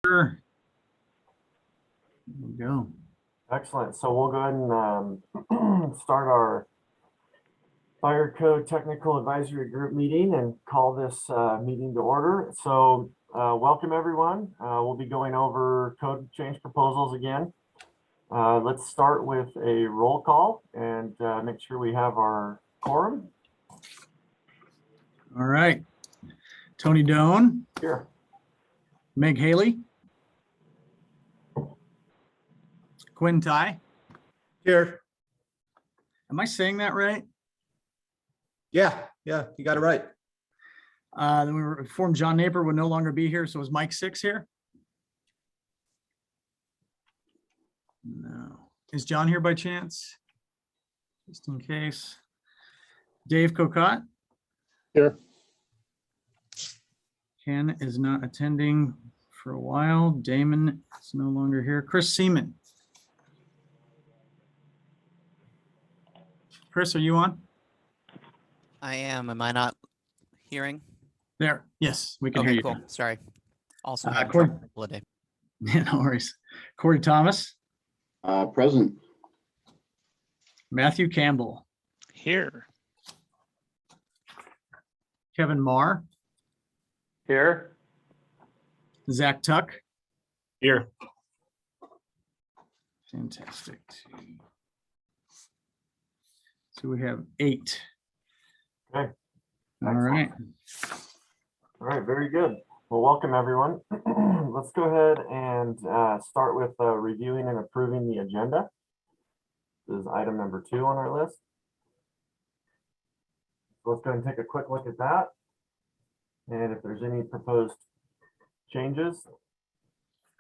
Sure. There we go. Excellent. So we'll go ahead and start our Fire Code Technical Advisory Group meeting and call this meeting to order. So welcome everyone. We'll be going over code change proposals again. Let's start with a roll call and make sure we have our quorum. All right. Tony Doan, Here. Meg Haley, Quinn Ty. Here. Am I saying that right? Yeah, you got it right. Then we were informed John Naper would no longer be here. So is Mike Six here? No. Is John here by chance? Just in case. Dave Cocotte? Here. Ken is not attending for a while. Damon is no longer here. Chris Seaman. Chris, are you on? I am. Am I not hearing? There. Yes, we can hear Okay, you. cool. Sorry. Also, having Corey- trouble with it. No worries. Corey Thomas, Present. Matthew Campbell, Here. Kevin Marr, Here. Zach Tuck. Here. Fantastic. So we have 8. Okay. All right. All right, very good. Well, welcome everyone. Let's go ahead and start with reviewing and approving the agenda. This is item number 2 on our list. So let's go ahead and take a quick look at that. And if there's any proposed changes,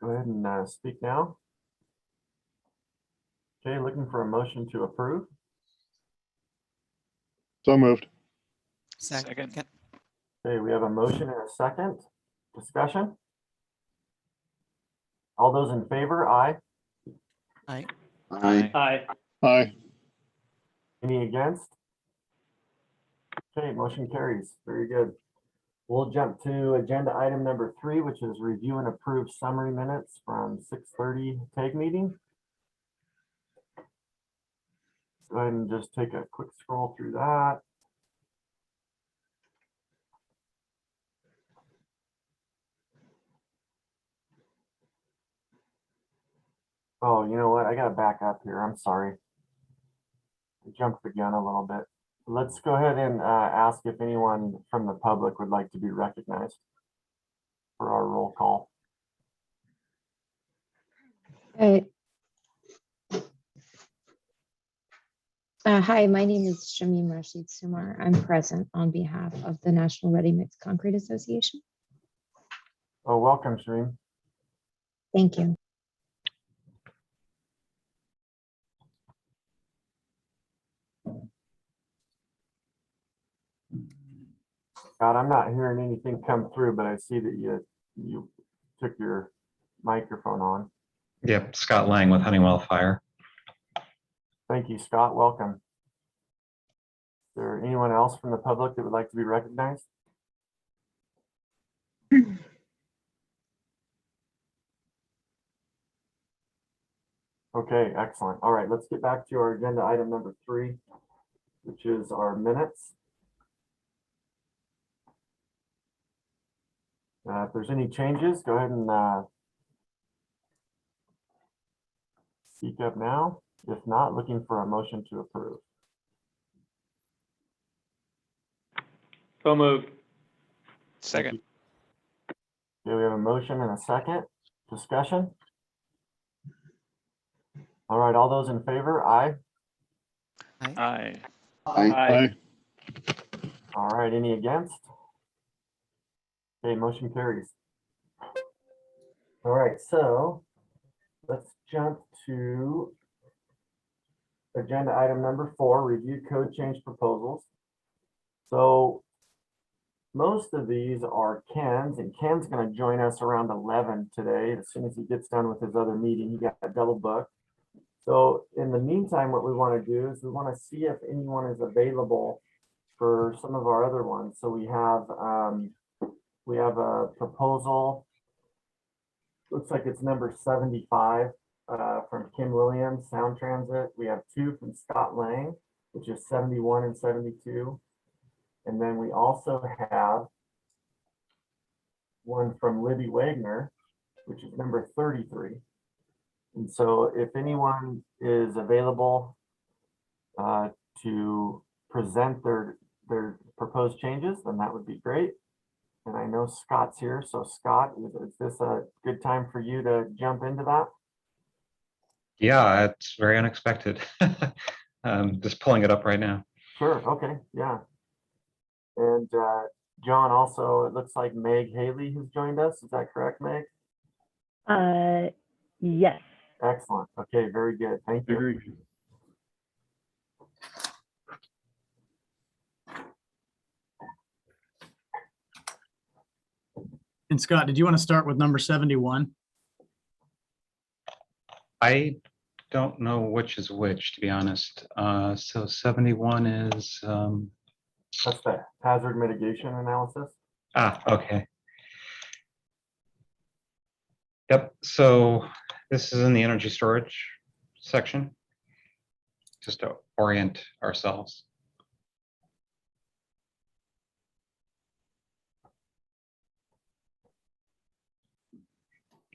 go ahead and speak now. Okay, looking for a motion to approve. So moved. Second. Okay, we have a motion and a second. Discussion? All those in favor, aye. Aye. Aye. Aye. Aye. Any against? Okay, motion carries. Very good. We'll jump to agenda item number 3, which is review and approve summary minutes from 6:30 TAG meeting. Go ahead and just take a quick scroll through that. Oh, you know what? I gotta back up here. I'm sorry. I jumped the gun a little bit. Let's go ahead and ask if anyone from the public would like to be recognized for our roll call. Hi, my name is Shamim Rashid Sumar. I'm present on behalf of the National Ready Mix Concrete Association. Oh, welcome, Shereen. Thank you. God, I'm not hearing anything come through, but I see that you took your microphone on. Yep, Scott Lang with Honeywell Fire. Thank you, Scott. Welcome. Is there anyone else from the public that would like to be recognized? Okay, excellent. All right, let's get back to our agenda item number 3, which is our minutes. If there's any changes, go ahead and speak up now. If not, looking for a motion to approve. So moved. Second. Okay, we have a motion and a second. Discussion? All right, all those in favor, aye. Aye. Aye. All right, any against? Okay, motion carries. All right, so let's jump to agenda item number 4, review code change proposals. So most of these are Ken's, and Ken's going to join us around 11 today. As soon as he gets done with his other meeting, he got a double book. So in the meantime, what we want to do is we want to see if anyone is available for some of our other ones. So we have a proposal looks like it's number 75 from Kim Williams, Sound Transit. We have 2 from Scott Lang, which is 71 and 72. And then we also have 1 from Libby Wagner, which is number 33. And so if anyone is available to present their proposed changes, then that would be great. And I know Scott's here. So Scott, is this a good time for you to jump into that? Yeah, it's very unexpected. Just pulling it up right now. Sure, okay, yeah. And John, also, it looks like Meg Haley has joined us. Is that correct, Meg? Yes. Excellent. Okay, very good. Thank you. Very good. And Scott, did you want to start with number 71? I don't know which is which, to be honest. So 71 is, That's the hazard mitigation analysis. okay. Yep, so this is in the energy storage section, just to orient ourselves.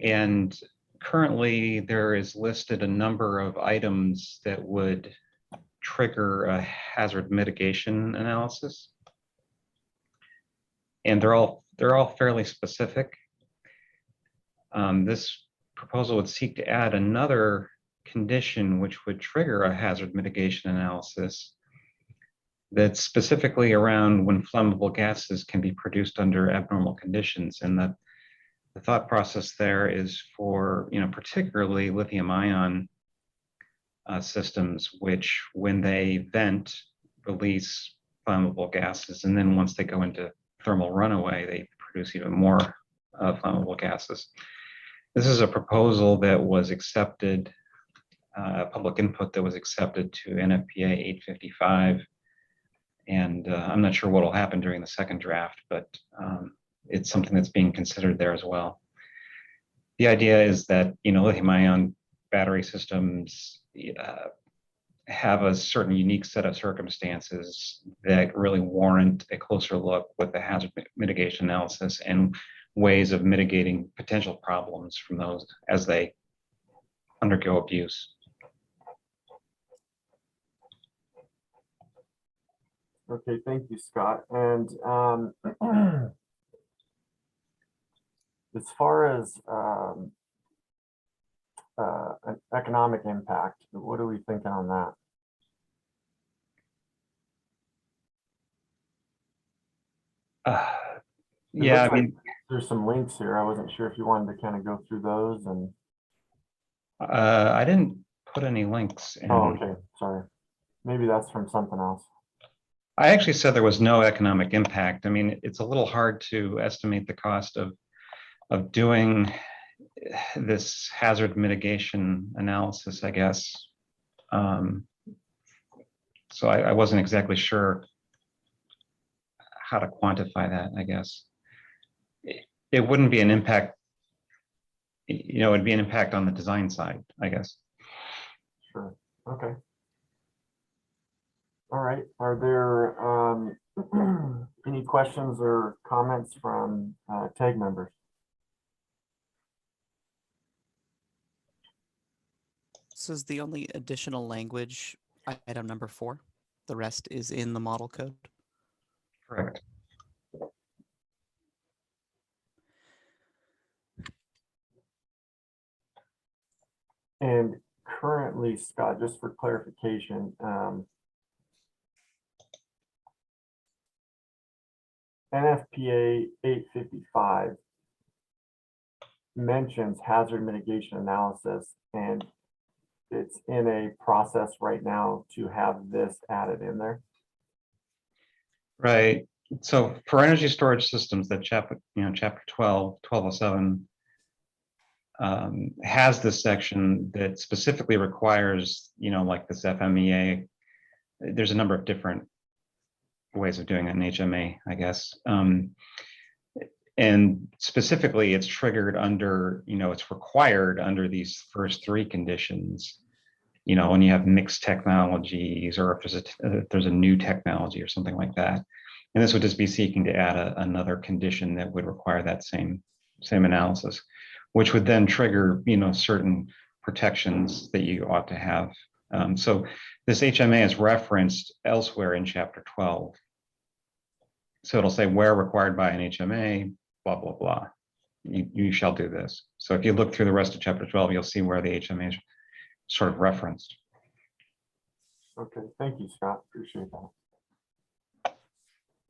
And currently there is listed a number of items that would trigger a hazard mitigation analysis. And they're all fairly specific. This proposal would seek to add another condition which would trigger a hazard mitigation analysis that's specifically around when flammable gases can be produced under abnormal conditions. And the thought process there is for, particularly lithium ion systems, which when they vent, release flammable gases. And then once they go into thermal runaway, they produce even more flammable gases. This is a proposal that was accepted, public input that was accepted to NFPA 855. And I'm not sure what will happen during the second draft, but it's something that's being considered there as well. The idea is that, lithium ion battery systems have a certain unique set of circumstances that really warrant a closer look with the hazard mitigation analysis and ways of mitigating potential problems from those as they undergo abuse. Okay, thank you, Scott. And as far as an economic impact, what are we thinking on that? It Yeah, looks I mean, like there's some links here. I wasn't sure if you wanted to kind of go through those and. I didn't put any links in. Oh, okay, sorry. Maybe that's from something else. I actually said there was no economic impact. I mean, it's a little hard to estimate the cost of doing this hazard mitigation analysis, I guess. So I wasn't exactly sure how to quantify that, I guess. It wouldn't be an impact, it'd be an impact on the design side, I guess. Sure, okay. All right, are there any questions or comments from TAG members? This is the only additional language, item number 4. The rest is in the model code. Correct. And currently, Scott, just for clarification, NFPA 855 mentions hazard mitigation analysis, and it's in a process right now to have this added in there. Right. So for energy storage systems, that chapter 12, 1207 has this section that specifically requires, like this FMEA. There's a number of different ways of doing it in HMA, I guess. And specifically, it's triggered under, it's required under these first three conditions. When you have mixed technologies, or if there's a new technology or something like that. And this would just be seeking to add another condition that would require that same analysis, which would then trigger, certain protections that you ought to have. So this HMA is referenced elsewhere in chapter 12. So it'll say where required by an HMA, blah, blah, blah. You shall do this. So if you look through the rest of chapter 12, you'll see where the HMA is sort of referenced. Okay, thank you, Scott. Appreciate that.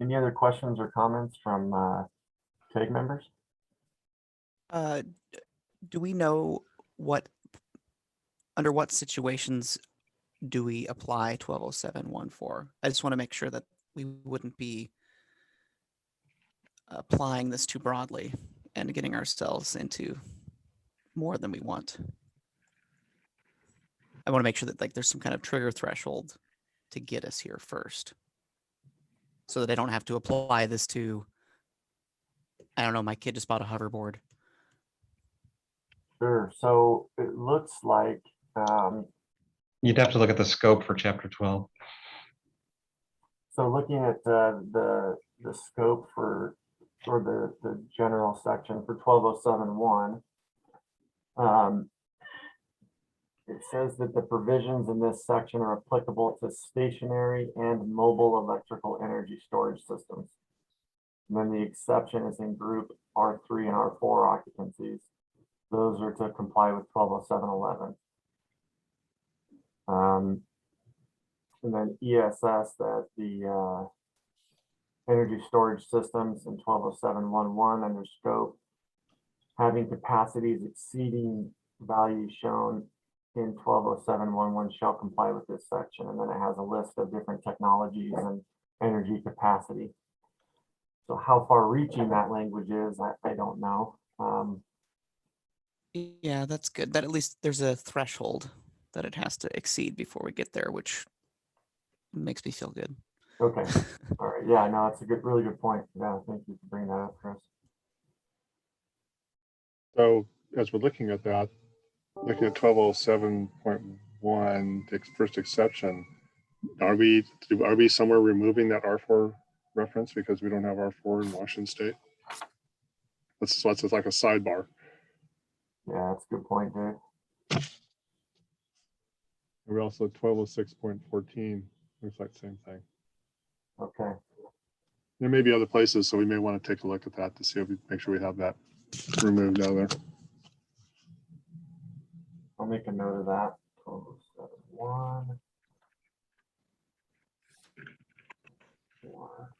Any other questions or comments from TAG members? Do we know under what situations do we apply 1207.1.4? I just want to make sure that we wouldn't be applying this too broadly and getting ourselves into more than we want. I want to make sure that there's some kind of trigger threshold to get us here first, so that I don't have to apply this to, I don't know, my kid just bought a hoverboard. Sure. So it looks like You'd have to look at the scope for chapter 12. so looking at the scope for the general section for 1207.1, it says that the provisions in this section are applicable to stationary and mobile electrical energy storage systems. And then the exception is in group R3 and R4 occupancies. Those are to comply with 1207.11. And then ESS, that the energy storage systems in 1207.1.1 under scope having capacities exceeding values shown in 1207.1.1 shall comply with this section. And then it has a list of different technologies and energy capacity. So how far reaching that language is, I don't know. Yeah, that's good. That at least there's a threshold that it has to exceed before we get there, which makes me feel good. Okay. All right. Yeah, no, that's a really good point. Yeah, thank you for bringing that up, Chris. So as we're looking at that, looking at 1207.1, the first exception, are we somewhere removing that R4 reference because we don't have R4 in Washington State? That's like a sidebar. Yeah, that's a good point, Dave. We're also 1206.14, looks like the same thing. Okay. There may be other places, so we may want to take a look at that to see if we make sure we have that removed out of there. I'll make a note of that. 1207.1. 4.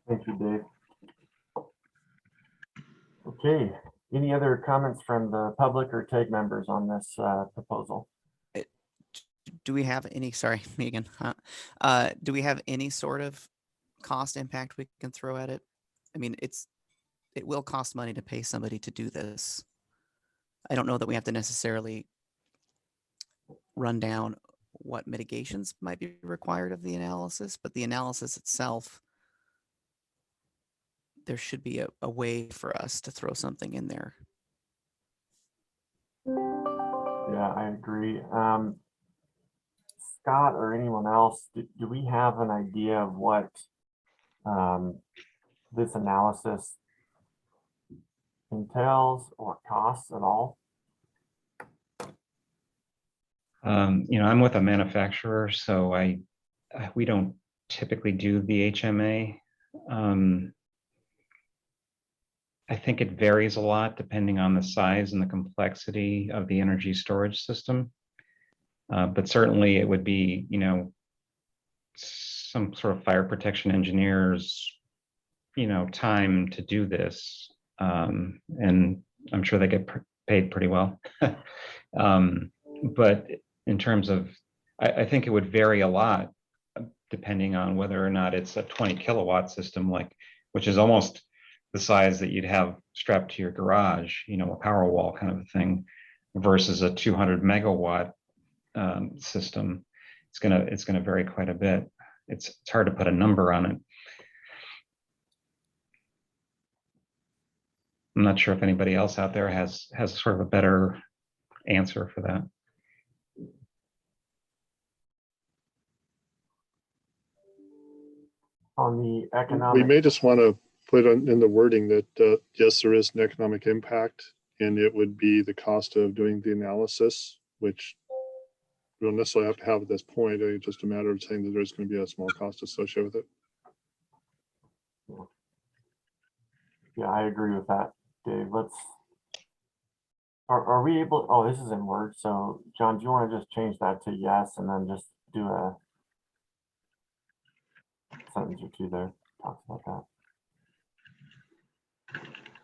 Thank you, Dave. Okay, any other comments from the public or TAG members on this proposal? Do we have any, sorry, Megan, do we have any sort of cost impact we can throw at it? I mean, it will cost money to pay somebody to do this. I don't know that we have to necessarily run down what mitigations might be required of the analysis, but the analysis itself, there should be a way for us to throw something in there. Yeah, I agree. Scott or anyone else, do we have an idea of what this analysis entails or costs at all? I'm with a manufacturer, so we don't typically do the HMA. I think it varies a lot depending on the size and the complexity of the energy storage system. But certainly it would be, some sort of fire protection engineers, time to do this. And I'm sure they get paid pretty well. But in terms of, I think it would vary a lot depending on whether or not it's a 20 kilowatt system, which is almost the size that you'd have strapped to your garage, a power wall kind of a thing, versus a 200 megawatt system. It's gonna vary quite a bit. It's hard to put a number on it. I'm not sure if anybody else out there has sort of a better answer for that. On the We economic, may just want to put in the wording that, yes, there is an economic impact and it would be the cost of doing the analysis, which we don't necessarily have to have at this point. It's just a matter of saying that there's going to be a small cost associated with it. yeah, I agree with that, Dave. Are we able, oh, this is in Word. So John, do you want to just change that to yes and then just do a sentence or two there? Talks about that.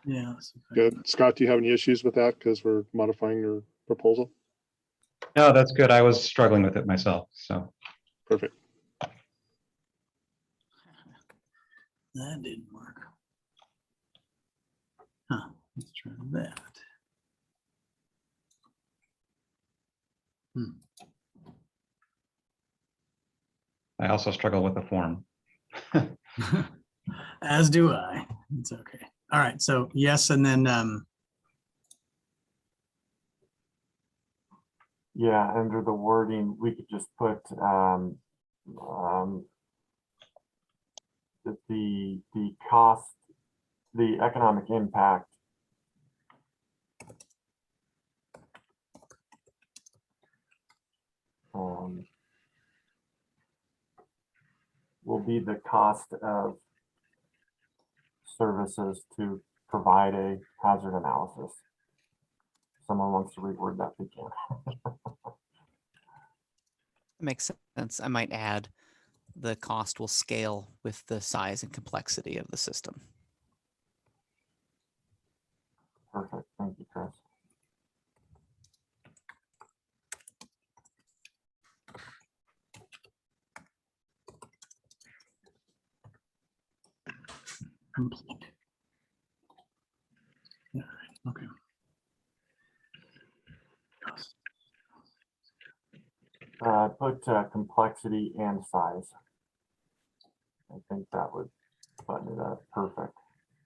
Yeah. let's see if I Good. can- Scott, do you have any issues with that? Because we're modifying your proposal? No, that's good. I was struggling with it myself, so. Perfect. That didn't work. Huh, let's try that. I also struggle with the form. As do I. It's okay. All right, so yes, and then Yeah, under the wording, we could just put that the cost, the economic impact will be the cost of services to provide a hazard analysis. Someone wants to reword that, they can. Makes sense. I might add the cost will scale with the size and complexity of the system. Perfect, thank you, Chris. complete. Yeah, okay. Put complexity and size. I think that would button it up. Perfect.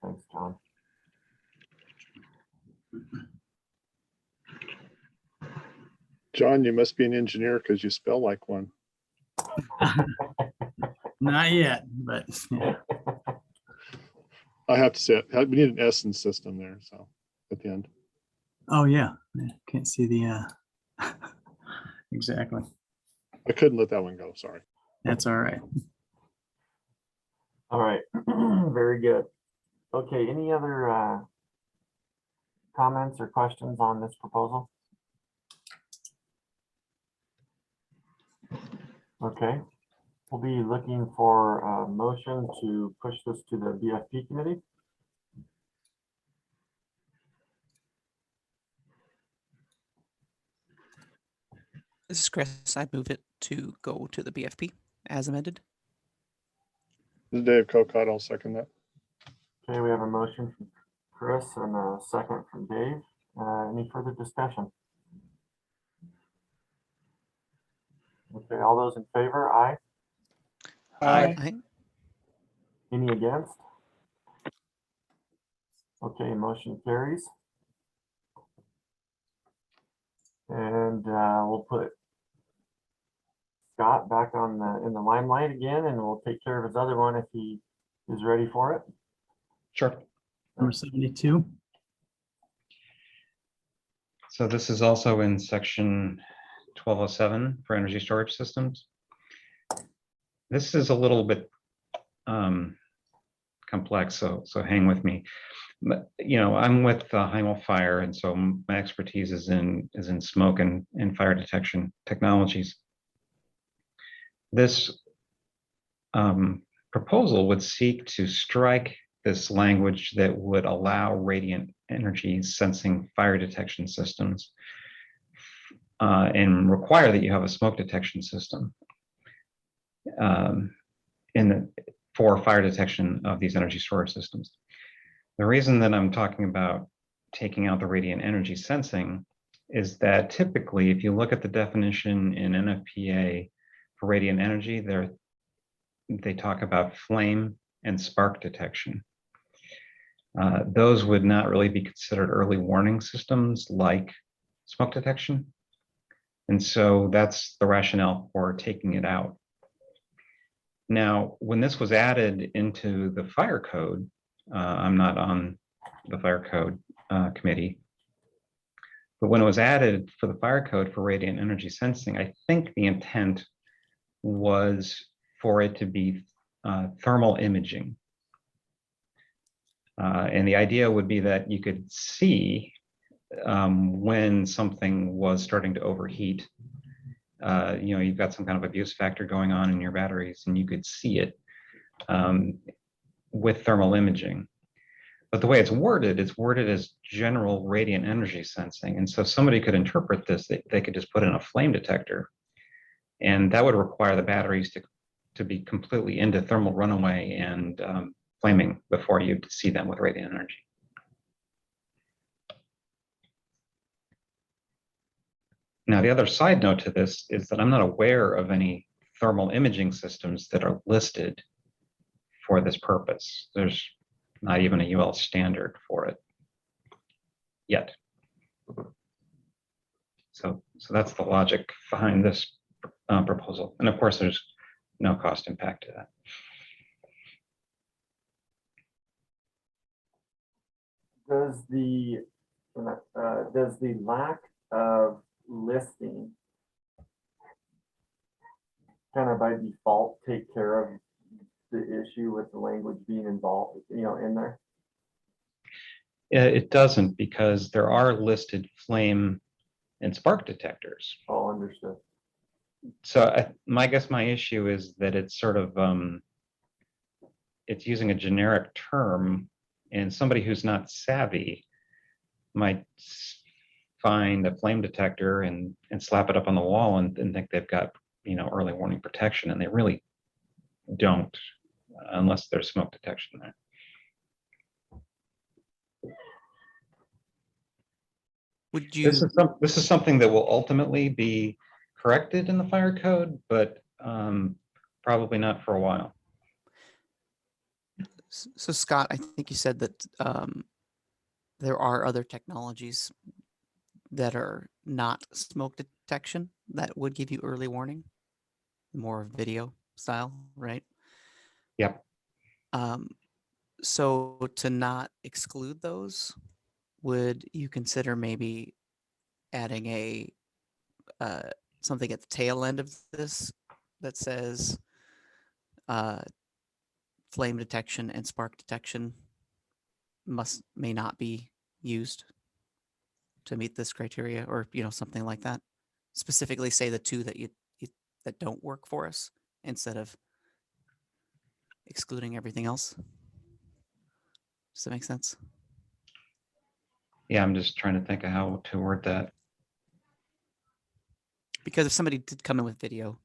Thanks, John. John, you must be an engineer because you spell like one. Not yet, but yeah. I have to say, we need an essence system there, so at the end. Oh yeah, yeah, can't see the exactly. I couldn't let that one go, sorry. That's all right. All right, very good. Okay, any other comments or questions on this proposal? Okay, we'll be looking for a motion to push this to the BFP committee. This is Chris. I'd move it to go to the BFP as amended. This is Dave Cocott, I'll second that. Okay, we have a motion from Chris and a second from Dave. Any further discussion? Okay, all those in favor, aye. Aye. Any against? Okay, motion carries. And we'll put Scott back on in the limelight again, and we'll take care of his other one if he is ready for it. Sure. Number 72. So this is also in section 1207 for energy storage systems. This is a little bit complex, so hang with me. But, I'm with Heimel Fire, and so my expertise is in smoke and fire detection technologies. This proposal would seek to strike this language that would allow radiant energy sensing fire detection systems and require that you have a smoke detection system for fire detection of these energy storage systems. The reason that I'm talking about taking out the radiant energy sensing is that typically, if you look at the definition in NFPA for radiant energy, they talk about flame and spark detection. Those would not really be considered early warning systems like smoke detection. And so that's the rationale for taking it out. Now, when this was added into the fire code, I'm not on the fire code committee, but when it was added for the fire code for radiant energy sensing, I think the intent was for it to be thermal imaging. And the idea would be that you could see when something was starting to overheat. You've got some kind of abuse factor going on in your batteries, and you could see it with thermal imaging. But the way it's worded as general radiant energy sensing. And so somebody could interpret this, they could just put in a flame detector, and that would require the batteries to be completely into thermal runaway and flaming before you see them with radiant energy. Now, the other side note to this is that I'm not aware of any thermal imaging systems that are listed for this purpose. There's not even a UL standard for it yet. So that's the logic behind this proposal. And of course, there's no cost impact to that. Does the lack of listing kind of by default take care of the issue with the language being involved, in there? It doesn't, because there are listed flame and spark detectors. Oh, understood. So my issue is that it's sort of, it's using a generic term, and somebody who's not savvy might find a flame detector and slap it up on the wall and think they've got, early warning protection, and they really don't, unless there's smoke detection there. Would you? This is something that will ultimately be corrected in the fire code, but probably not for a while. So Scott, I think you said that there are other technologies that are not smoke detection that would give you early warning, more video style, right? Yep. So to not exclude those, would you consider maybe adding a something at the tail end of this that says flame detection and spark detection may not be used to meet this criteria, or something like that? Specifically say the two that that don't work for us instead of excluding everything else. Does that make sense? Yeah, I'm just trying to think of how to word that. Because if somebody did come in with video,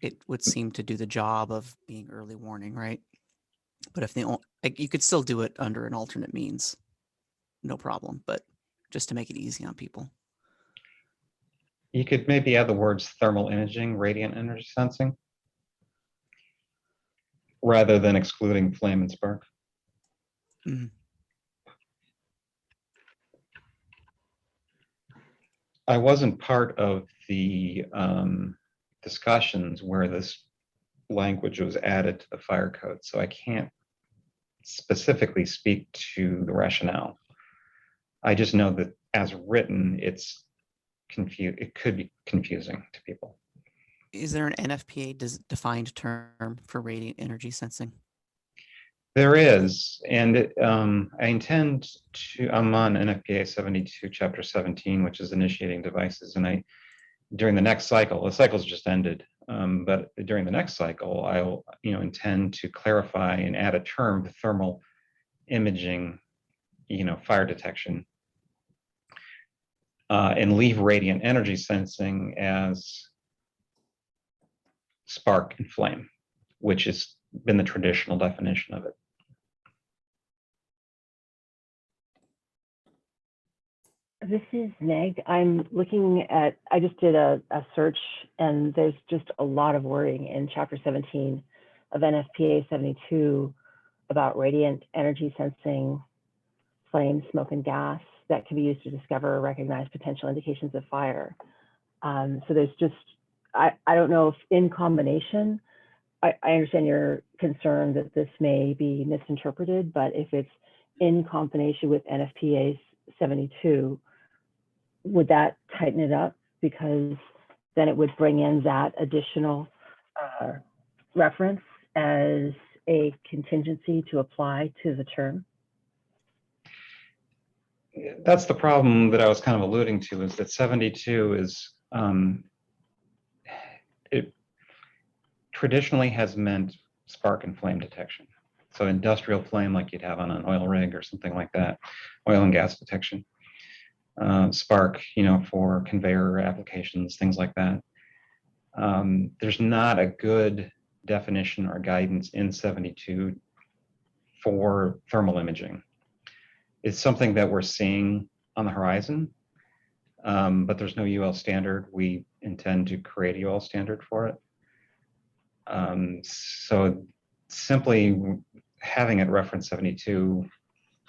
it would seem to do the job of being early warning, right? But if you could still do it under an alternate means, no problem, but just to make it easy on people. You could maybe add the words thermal imaging, radiant energy sensing, rather than excluding flame and spark. Mm-hmm. I wasn't part of the discussions where this language was added to the fire code, so I can't specifically speak to the rationale. I just know that as written, it could be confusing to people. Is there an NFPA defined term for radiant energy sensing? There is, and I intend to, I'm on NFPA 72, Chapter 17, which is initiating devices, and during the next cycle, the cycle's just ended, but during the next cycle, I'll intend to clarify and add a term to thermal imaging, fire detection, and leave radiant energy sensing as spark and flame, which has been the traditional definition of it. This is Meg. I'm looking at, I just did a search and there's just a lot of wording in chapter 17 of NFPA 72 about radiant energy sensing, flame, smoke, and gas that can be used to discover or recognize potential indications of fire. So there's just, I don't know if in combination, I understand your concern that this may be misinterpreted, but if it's in combination with NFPA 72, would that tighten it up? Because then it would bring in that additional reference as a contingency to apply to the term. That's the problem that I was kind of alluding to, is that 72 is, it traditionally has meant spark and flame detection. So industrial flame, like you'd have on an oil rig or something like that, oil and gas detection. Spark, for conveyor applications, things like that. There's not a good definition or guidance in 72 for thermal imaging. It's something that we're seeing on the horizon, but there's no UL standard. We intend to create a UL standard for it. So simply having it reference 72,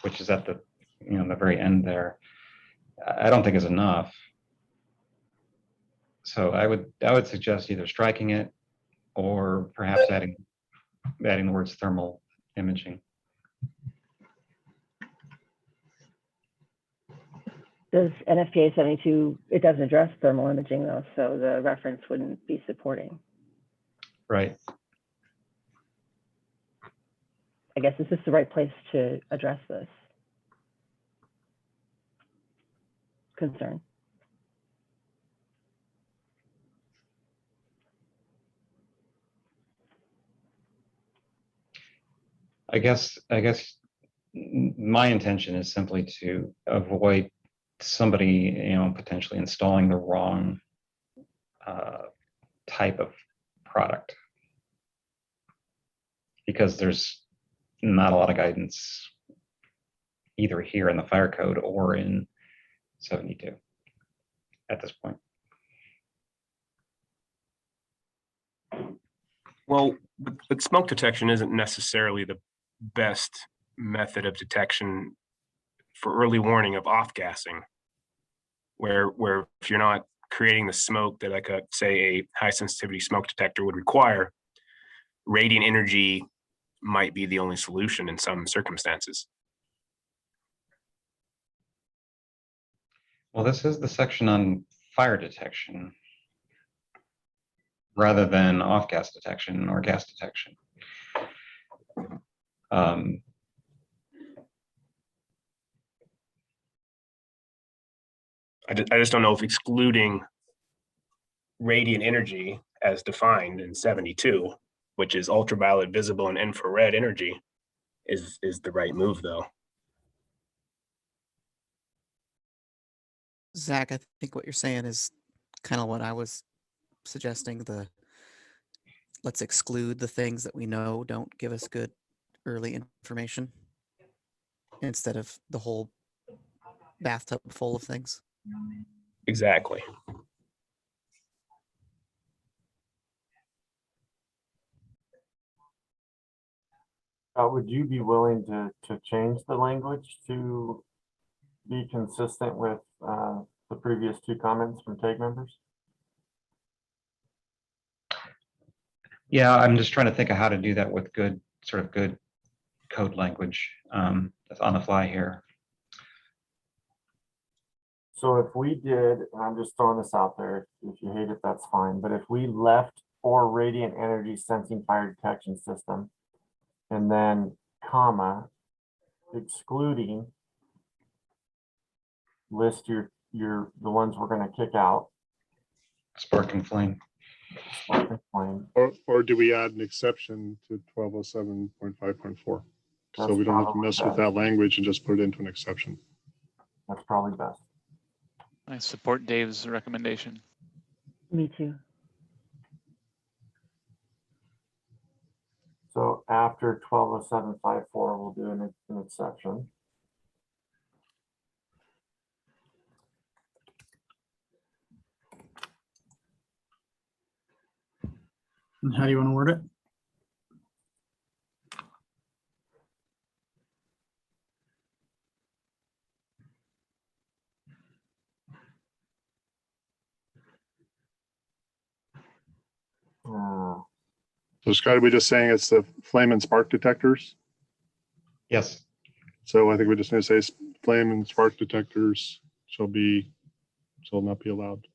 which is at the the very end there, I don't think is enough. So I would suggest either striking it or perhaps adding the words thermal imaging. Does NFPA 72, it doesn't address thermal imaging though, so the reference wouldn't be supporting. Right. I guess, is this the right place to address this concern? I guess my intention is simply to avoid somebody, potentially installing the wrong type of product, because there's not a lot of guidance either here in the fire code or in 72 at this point. Well, but smoke detection isn't necessarily the best method of detection for early warning of off-gassing, where if you're not creating the smoke that like say a high sensitivity smoke detector would require, radiant energy might be the only solution in some circumstances. Well, this is the section on fire detection rather than off-gas detection or gas detection. I just don't know if excluding radiant energy as defined in 72, which is ultraviolet, visible, and infrared energy, is the right move though. Zach, I think what you're saying is kind of what I was suggesting. Let's exclude the things that we know don't give us good early information instead of the whole bathtub full of things. Exactly. Would you be willing to change the language to be consistent with the previous two comments from TAG members? Yeah, I'm just trying to think of how to do that with good code language that's on the fly here. So if we did, and I'm just throwing this out there, if you hate it, that's fine. But if we left or radiant energy sensing fire detection system, and then comma, excluding, list the ones we're going to kick out. Spark and flame. Spark and flame. Or do we add an exception to 1207.5.4? So we don't have to mess with that language and just put it into an exception. That's probably best. I support Dave's recommendation. Me too. So after 1207.5.4, we'll do an exception. And how do you want to word it? Uh, So Scott, are we just saying it's the flame and spark detectors? Yes. So I think we just need to say flame and spark detectors shall not be allowed.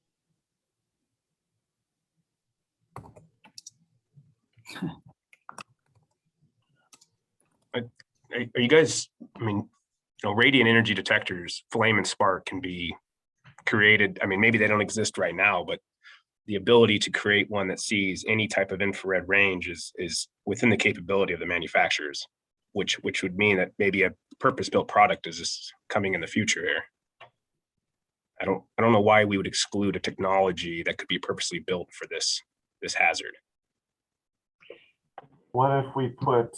Are you guys, I mean, radiant energy detectors, flame and spark can be created. I mean, maybe they don't exist right now, but the ability to create one that sees any type of infrared range is within the capability of the manufacturers, which would mean that maybe a purpose-built product is just coming in the future here. I don't know why we would exclude a technology that could be purposely built for this hazard. What if we put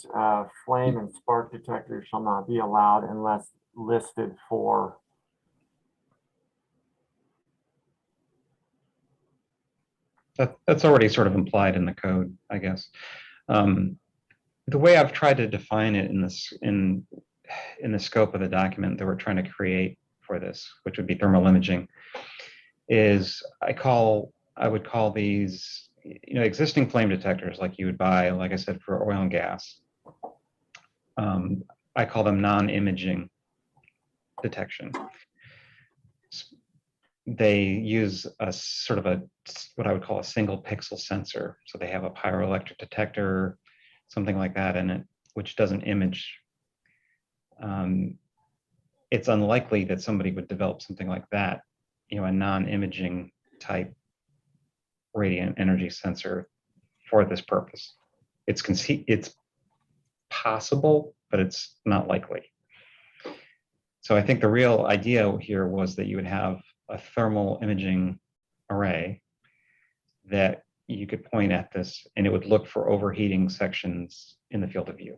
flame and spark detectors shall not be allowed unless listed for? That's already sort of implied in the code, I guess. The way I've tried to define it in the scope of the document that we're trying to create for this, which would be thermal imaging, is I would call these, existing flame detectors like you would buy, like I said, for oil and gas. I call them non-imaging detection. They use a sort of what I would call a single pixel sensor. So they have a pyroelectric detector, something like that in it, which doesn't image. It's unlikely that somebody would develop something like that, a non-imaging type radiant energy sensor for this purpose. It's possible, but it's not likely. So I think the real idea here was that you would have a thermal imaging array that you could point at this and it would look for overheating sections in the field of view.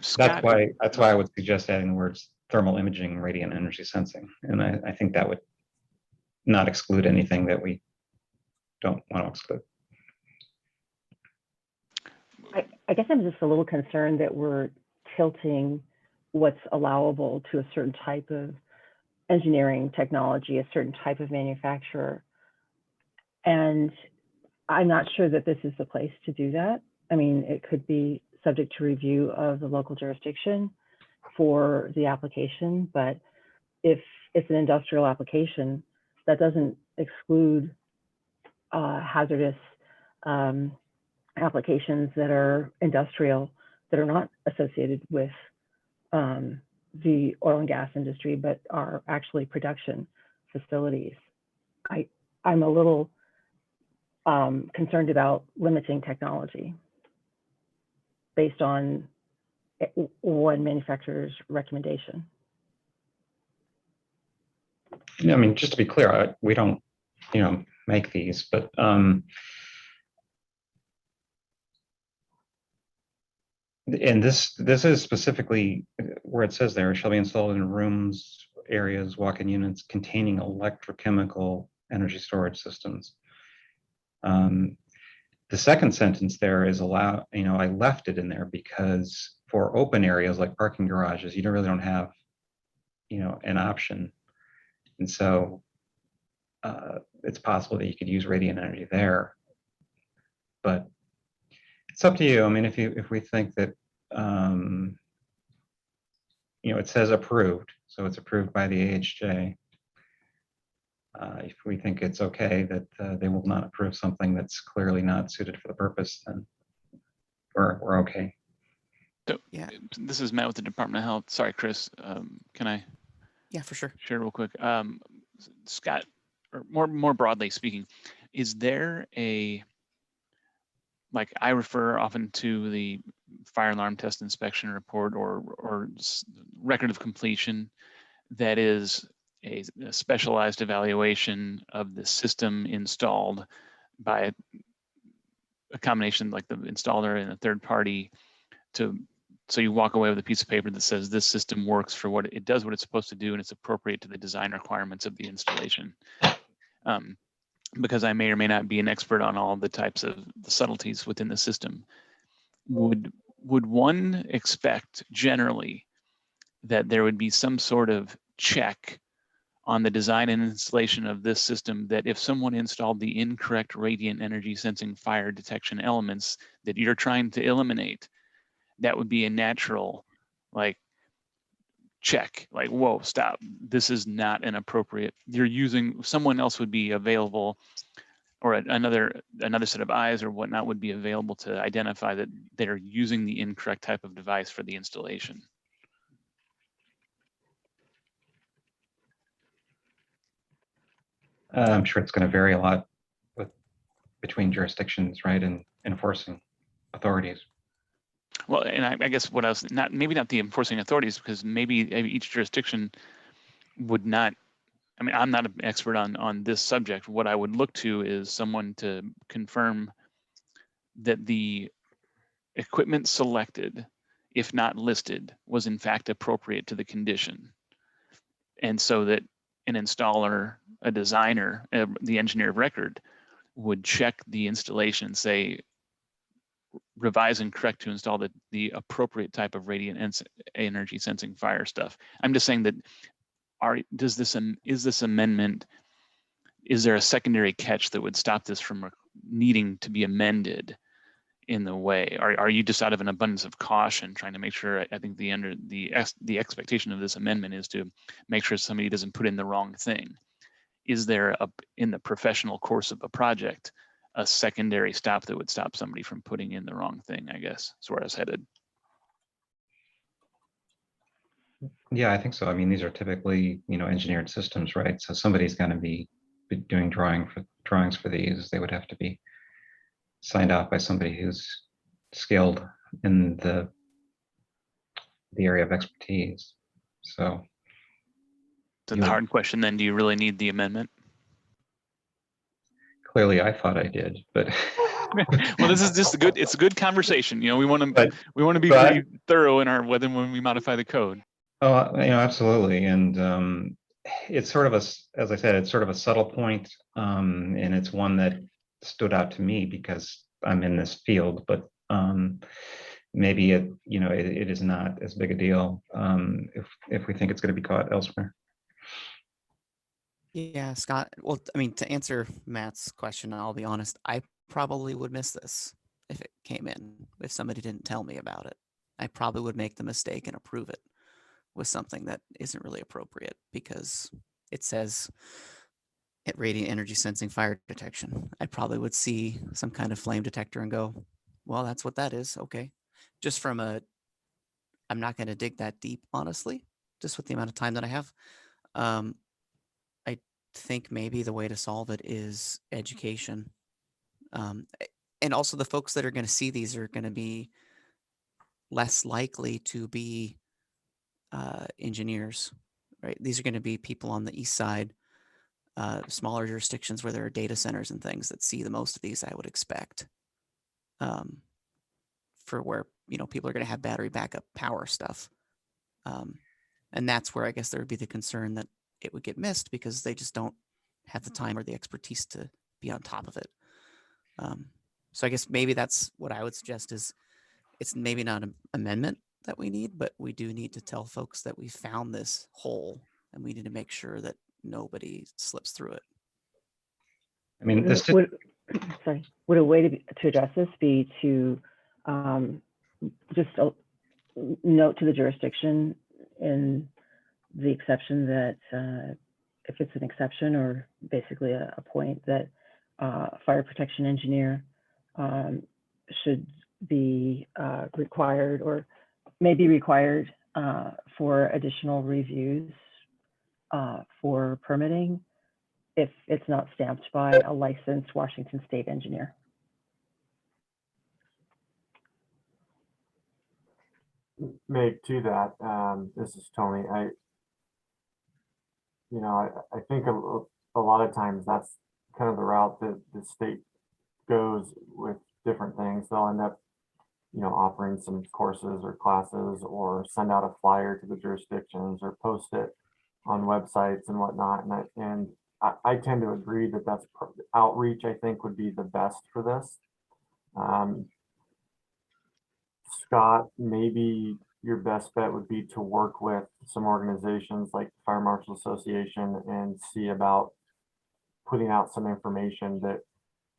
Scott, That's why I would suggest adding the words thermal imaging, radiant energy sensing. And I think that would not exclude anything that we don't want to exclude. I guess I'm just a little concerned that we're tilting what's allowable to a certain type of engineering technology, a certain type of manufacturer. And I'm not sure that this is the place to do that. I mean, it could be subject to review of the local jurisdiction for the application, but if it's an industrial application, that doesn't exclude hazardous applications that are industrial, that are not associated with the oil and gas industry, but are actually production facilities. I'm a little concerned about limiting technology based on one manufacturer's recommendation. I mean, just to be clear, we don't, make these, but and this is specifically where it says there shall be installed in rooms, areas, walk-in units containing electrochemical energy storage systems. The second sentence there is allow, I left it in there because for open areas like parking garages, you really don't have, an option. And so it's possible that you could use radiant energy there, but it's up to you. I mean, if we think that, it says approved, so it's approved by the AHJ. If we think it's okay that they will not approve something that's clearly not suited for the purpose, then we're okay. So, Yeah. this is Matt with the Department of Health. Sorry, Chris, can I? Yeah, for sure. Share real quick. Scott, or more broadly speaking, is there like I refer often to the fire alarm test inspection report or record of completion that is a specialized evaluation of the system installed by a combination like the installer and a third party to So you walk away with a piece of paper that says this system works for what it does, what it's supposed to do, and it's appropriate to the design requirements of the installation. Because I may or may not be an expert on all the types of the subtleties within the system. Would one expect generally that there would be some sort of check on the design and installation of this system, that if someone installed the incorrect radiant energy sensing fire detection elements that you're trying to eliminate, that would be a natural like check, like, whoa, stop, this is not an appropriate, you're using, someone else would be available, or another set of eyes or whatnot would be available to identify that they're using the incorrect type of device for the installation. I'm sure it's going to vary a lot between jurisdictions, right, and enforcing authorities. Well, and I guess what else, maybe not the enforcing authorities, because maybe each jurisdiction would not, I mean, I'm not an expert on this subject. What I would look to is someone to confirm that the equipment selected, if not listed, was in fact appropriate to the condition. And so that an installer, a designer, the engineer of record would check the installation, say, revise and correct to install the appropriate type of radiant energy sensing fire stuff. I'm just saying that is this amendment, is there a secondary catch that would stop this from needing to be amended in the way? Are you just out of an abundance of caution trying to make sure, I think the expectation of this amendment is to make sure somebody doesn't put in the wrong thing. Is there in the professional course of a project, a secondary stop that would stop somebody from putting in the wrong thing, I guess, is where I was headed. Yeah, I think so. I mean, these are typically, engineered systems, right? So somebody's going to be doing drawings for these. They would have to be signed off by somebody who's skilled in the area of expertise. So The hard question then, do you really need the amendment? clearly I thought I did, but well, this is just it's a good conversation. We want to be pretty thorough in when we modify the code. Oh, absolutely. And it's sort of as I said, it's sort of a subtle point, and it's one that stood out to me because I'm in this field, but maybe it is not as big a deal if we think it's going to be caught elsewhere. Yeah, Scott. Well, I mean, to answer Matt's question, I'll be honest, I probably would miss this if it came in, if somebody didn't tell me about it. I probably would make the mistake and approve it with something that isn't really appropriate because it says at radiant energy sensing fire detection. I probably would see some kind of flame detector and go, well, that's what that is. Okay. Just from I'm not going to dig that deep, honestly, just with the amount of time that I have. I think maybe the way to solve it is education. And also the folks that are going to see these are going to be less likely to be engineers, right? These are going to be people on the east side, smaller jurisdictions where there are data centers and things that see the most of these, I would expect, for where, people are going to have battery backup power stuff. And that's where I guess there would be the concern that it would get missed because they just don't have the time or the expertise to be on top of it. So I guess maybe that's what I would suggest is it's maybe not an amendment that we need, but we do need to tell folks that we found this hole and we need to make sure that nobody slips through it. I mean, would a way to address this be to just note to the jurisdiction in the exception that if it's an exception or basically a point that fire protection engineer should be required or may be required for additional reviews for permitting if it's not stamped by a licensed Washington State engineer. Meg, to that, this is Tony. I think a lot of times that's kind of the route that the state goes with different things. They'll end up offering some courses or classes, or send out a flyer to the jurisdictions, or post it on websites and whatnot. And I tend to agree that outreach, I think, would be the best for this. Scott, maybe your best bet would be to work with some organizations like the Fire Marshal Association and see about putting out some information that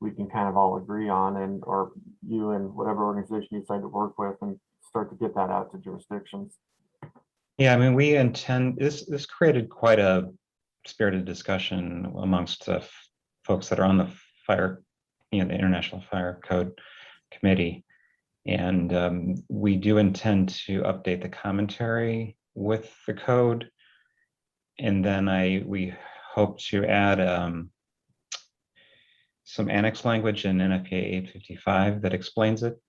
we can kind of all agree on, or you and whatever organization you decide to work with, and start to get that out to jurisdictions. Yeah, I mean, we intend, this created quite a spirited discussion amongst the folks that are on the fire, the International Fire Code Committee. And we do intend to update the commentary with the code. And then we hope to add some annex language in NFPA 855 that explains it.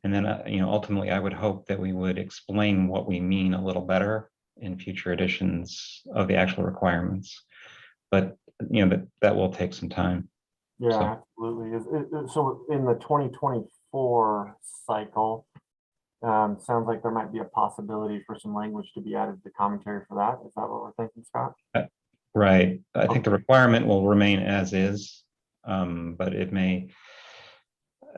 And then, ultimately, I would hope that we would explain what we mean a little better in future editions of the actual requirements. But, that will take some time. Yeah, So. absolutely. So in the 2024 cycle, sounds like there might be a possibility for some language to be added to the commentary for that. Is that what we're thinking, Scott? Right. I think the requirement will remain as is, but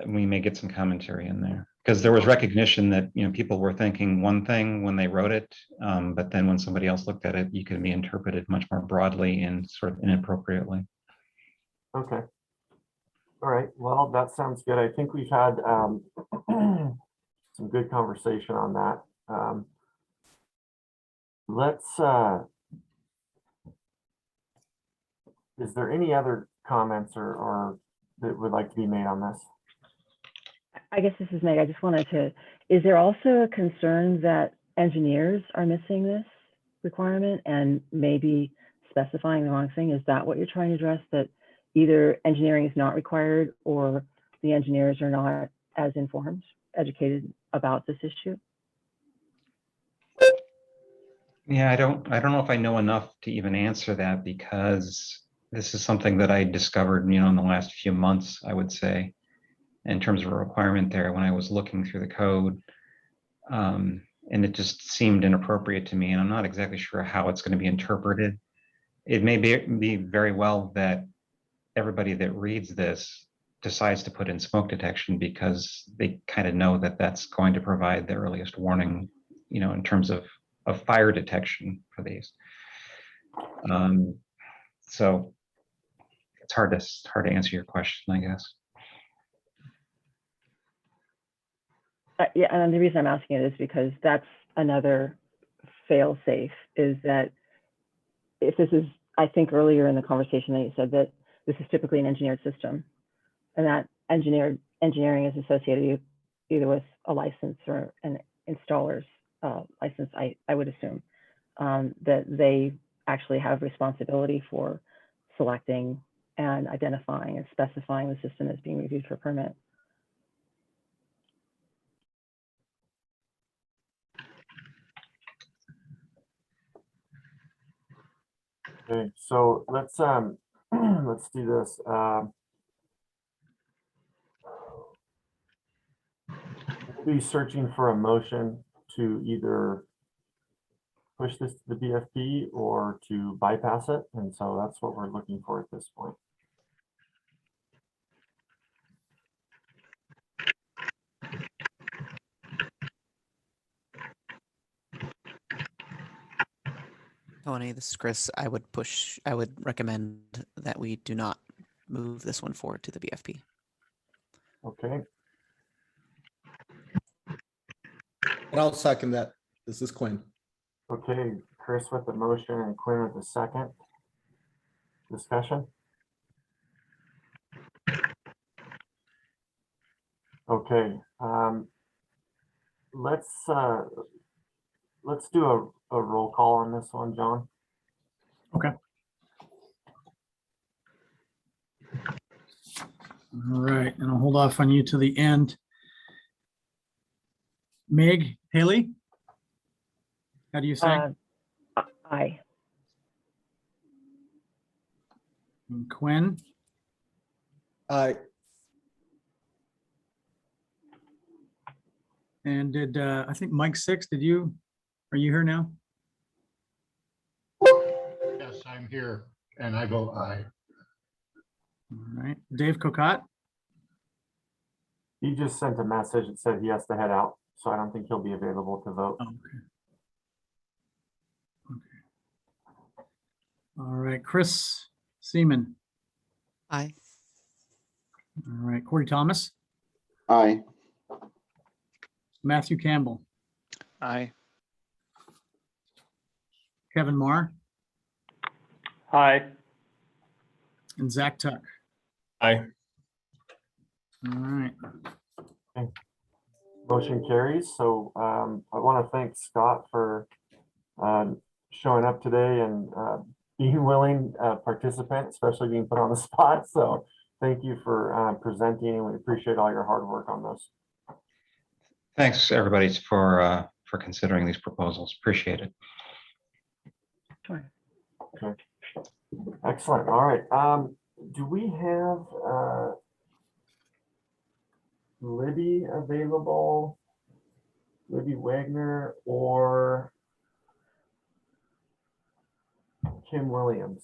we may get some commentary in there, because there was recognition that people were thinking one thing when they wrote it, but then when somebody else looked at it, you could be interpreted much more broadly and sort of inappropriately. Okay. All right. Well, that sounds good. I think we've had some good conversation on that. Is there any other comments or that would like to be made on this? I guess this is Meg. I just wanted to, is there also a concern that engineers are missing this requirement and maybe specifying the wrong thing? Is that what you're trying to address, that either engineering is not required or the engineers are not as informed, educated about this issue? Yeah, I don't know if I know enough to even answer that, because this is something that I discovered, in the last few months, I would say, in terms of a requirement there when I was looking through the code. And it just seemed inappropriate to me, and I'm not exactly sure how it's going to be interpreted. It may be very well that everybody that reads this decides to put in smoke detection because they kind of know that that's going to provide the earliest warning, in terms of fire detection for these. So it's hard to answer your question, I guess. Yeah, and the reason I'm asking it is because that's another fail-safe, is that if this is, I think earlier in the conversation that you said that this is typically an engineered system, and that engineering is associated either with a license or an installer's license, I would assume, that they actually have responsibility for selecting and identifying and specifying the system that's being reviewed for permit. Okay, so let's let's do this. We'll be searching for a motion to either push this to the BFP or to bypass it, and so that's what we're looking for at this point. Tony, this is Chris. I would recommend that we do not move this one forward to the BFP. Okay, And I'll second that. This is Quinn. okay, Chris with the motion and Quinn with the second. Discussion? Okay, let's do a roll call on this one, John. Okay. All right, and I'll hold off on you to the end. Meg, Haley? How do you say? Aye. And Quinn? And did, I think Mike Six, are you here now? Yes, I'm here and I vote aye. All right, Dave Cocotte, He just sent a message that said he has to head out, so I don't think he'll be available to vote. oh, okay. Okay. All right, Chris Seaman, Aye. all right, Corey Thomas, Aye. Matthew Campbell, Aye. Kevin Marr, Aye. and Zach Tuck. Aye. All right, Motion carries. So I want to thank Scott for showing up today and being willing participant, especially being put on the spot. So thank you for presenting, and we appreciate all your hard work on this. Thanks, everybody, for considering these proposals. Appreciate it. Excellent. All right. Do we have Libby available? Libby Wagner or Kim Williams?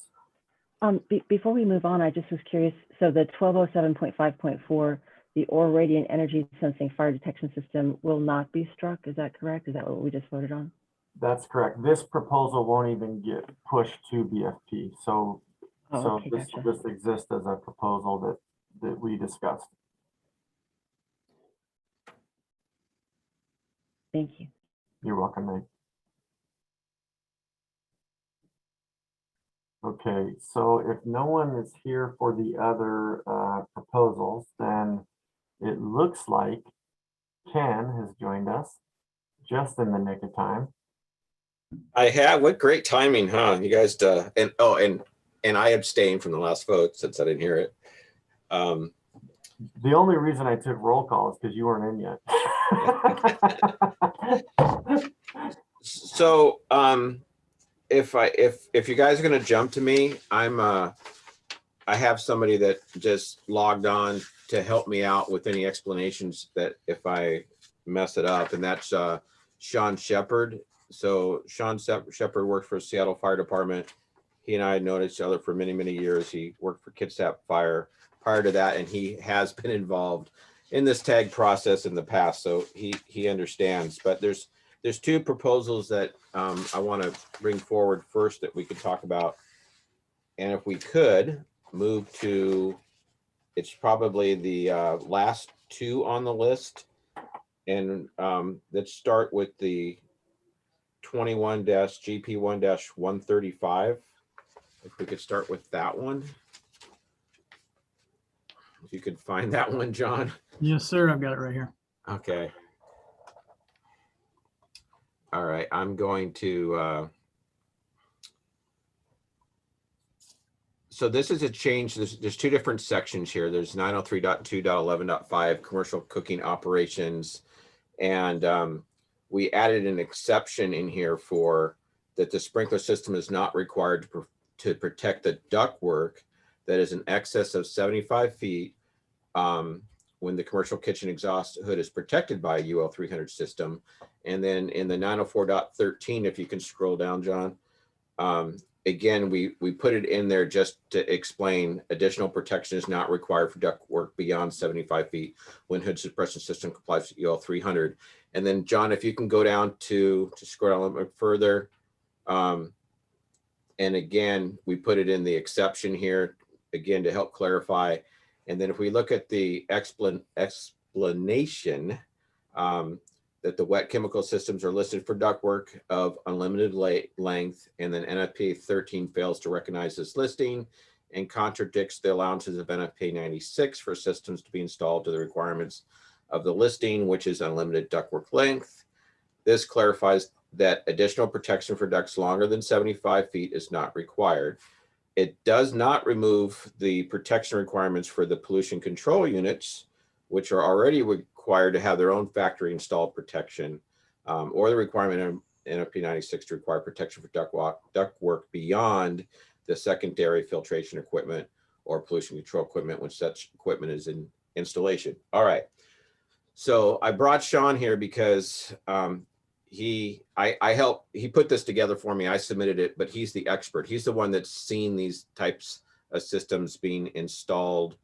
Before we move on, I just was curious. So the 1207.5.4, the OR radiant energy sensing fire detection system will not be struck. Is that correct? Is that what we just voted on? That's correct. This proposal won't even get pushed to BFP. So, Oh, okay, this gotcha. just exists as a proposal that we discussed. Thank you. You're welcome, Meg. Okay, so if no one is here for the other proposals, then it looks like Ken has joined us just in the nick of time. I have. What great timing, huh? You guys, and I abstained from the last vote since I didn't hear it. The only reason I took roll call is because you weren't in yet. So, if you guys are going to jump to me, I have somebody that just logged on to help me out with any explanations that if I mess it up, and that's Sean Shepard. So Sean Shepard worked for Seattle Fire Department. He and I had known each other for many, many years. He worked for Kitsap Fire prior to that, and he has been involved in this tag process in the past. So he understands. But there's two proposals that I want to bring forward first that we could talk about. And if we could move to, it's probably the last two on the list. And let's start with the 21-GP1-135. If we could start with that one. If you could find that one, John. yes, sir, I've got it right here. Okay. All right, I'm going to, so this is a change. There's two different sections here. There's 903.2.11.5 commercial cooking operations. And we added an exception in here for that the sprinkler system is not required to protect the ductwork that is in excess of 75 feet when the commercial kitchen exhaust hood is protected by a UL 300 system. And then in the 904.13, if you can scroll down, John, again, we put it in there just to explain additional protection is not required for ductwork beyond 75 feet when hood suppression system complies with UL 300. And then, John, if you can go down to scroll down a little bit further. And again, we put it in the exception here, again, to help clarify. And then if we look at the explanation, that the wet chemical systems are listed for ductwork of unlimited length, and then NFPA 13 fails to recognize this listing and contradicts the allowances of NFPA 96 for systems to be installed to the requirements of the listing, which is unlimited ductwork length. This clarifies that additional protection for ducts longer than 75 feet is not required. It does not remove the protection requirements for the pollution control units, which are already required to have their own factory installed protection, or the requirement in NFPA 96 to require protection for ductwork beyond the secondary filtration equipment or pollution control equipment when such equipment is in installation. All right. So I brought Sean here because he put this together for me. I submitted it, but he's the expert. He's the one that's seen these types of systems being installed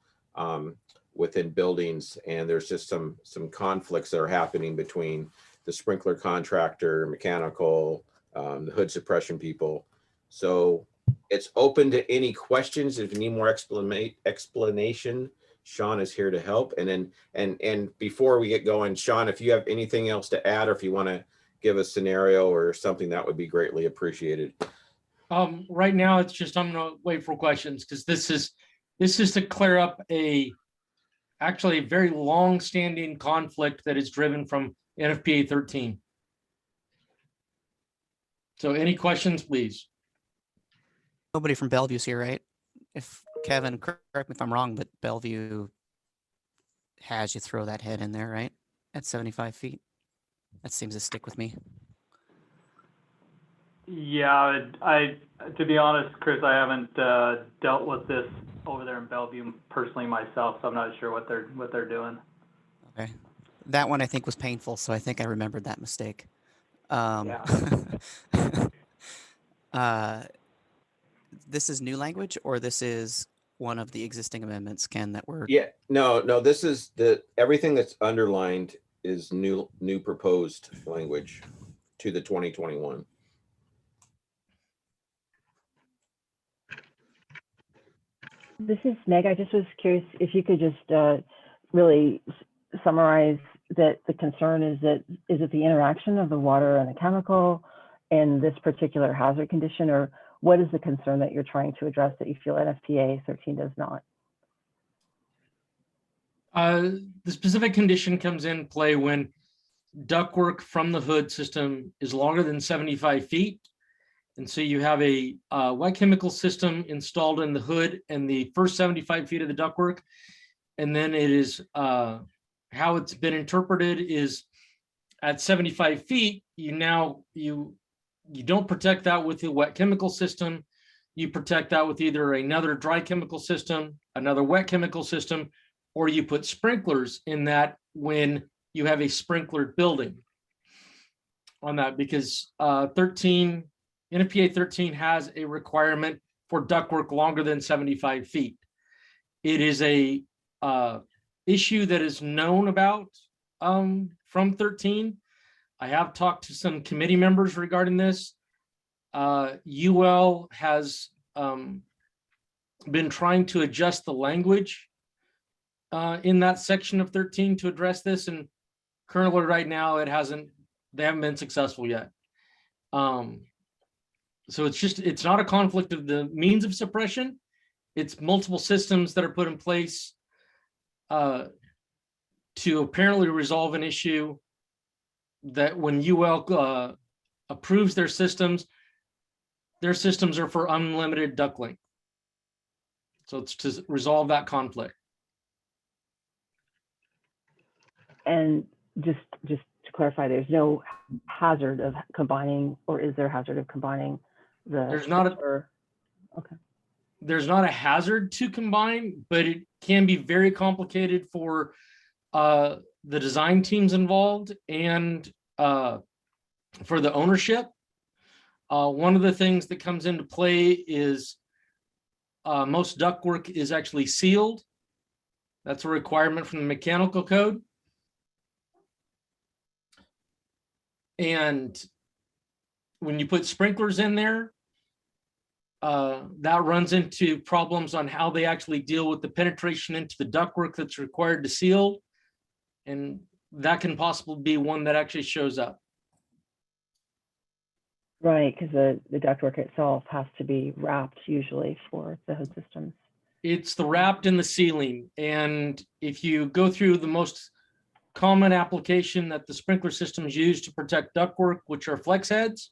within buildings, and there's just some conflicts that are happening between the sprinkler contractor, mechanical, the hood suppression people. So it's open to any questions. If you need more explanation, Sean is here to help. And then, and before we get going, Sean, if you have anything else to add, or if you want to give a scenario or something, that would be greatly appreciated. Right now, it's just, I'm gonna wait for questions, because this is to clear up actually a very long-standing conflict that is driven from NFPA 13. So any questions, please? Nobody from Bellevue's here, right? If Kevin, correct me if I'm wrong, but Bellevue has you throw that head in there, right? At 75 feet. That seems to stick with me. Yeah, to be honest, Chris, I haven't dealt with this over there in Bellevue personally myself, so I'm not sure what they're doing. Okay. That one I think was painful, so I think I remembered that mistake. Yeah. This is new language, or this is one of the existing amendments, Ken, that were... Yeah, no, this is everything that's underlined is new proposed language to the 2021. This is Meg. I just was curious if you could just really summarize that the concern is it the interaction of the water and the chemical in this particular hazard condition, or what is the concern that you're trying to address that you feel NFPA 13 does not? The specific condition comes in play when ductwork from the hood system is longer than 75 feet. And so you have a wet chemical system installed in the hood and the first 75 feet of the ductwork. And then it is how it's been interpreted is at 75 feet, you don't protect that with the wet chemical system. You protect that with either another dry chemical system, another wet chemical system, or you put sprinklers in that when you have a sprinklered building on that, because NFPA 13 has a requirement for ductwork longer than 75 feet. It is a issue that is known about from 13. I have talked to some committee members regarding this. UL has been trying to adjust the language in that section of 13 to address this, and currently right now they haven't been successful yet. So it's not a conflict of the means of suppression. It's multiple systems that are put in place to apparently resolve an issue that when UL approves their systems are for unlimited duct length. So it's to resolve that conflict. And just to clarify, there's no hazard of combining, or is there hazard of combining the? There's not okay. There's not a hazard to combine, but it can be very complicated for the design teams involved and for the ownership. One of the things that comes into play is most ductwork is actually sealed. That's a requirement from the mechanical code. And when you put sprinklers in there, that runs into problems on how they actually deal with the penetration into the ductwork that's required to seal. And that can possibly be one that actually shows up. Right, because the ductwork itself has to be wrapped usually for the hood systems. It's the wrapped in the ceiling. And if you go through the most common application that the sprinkler systems use to protect ductwork, which are flex heads,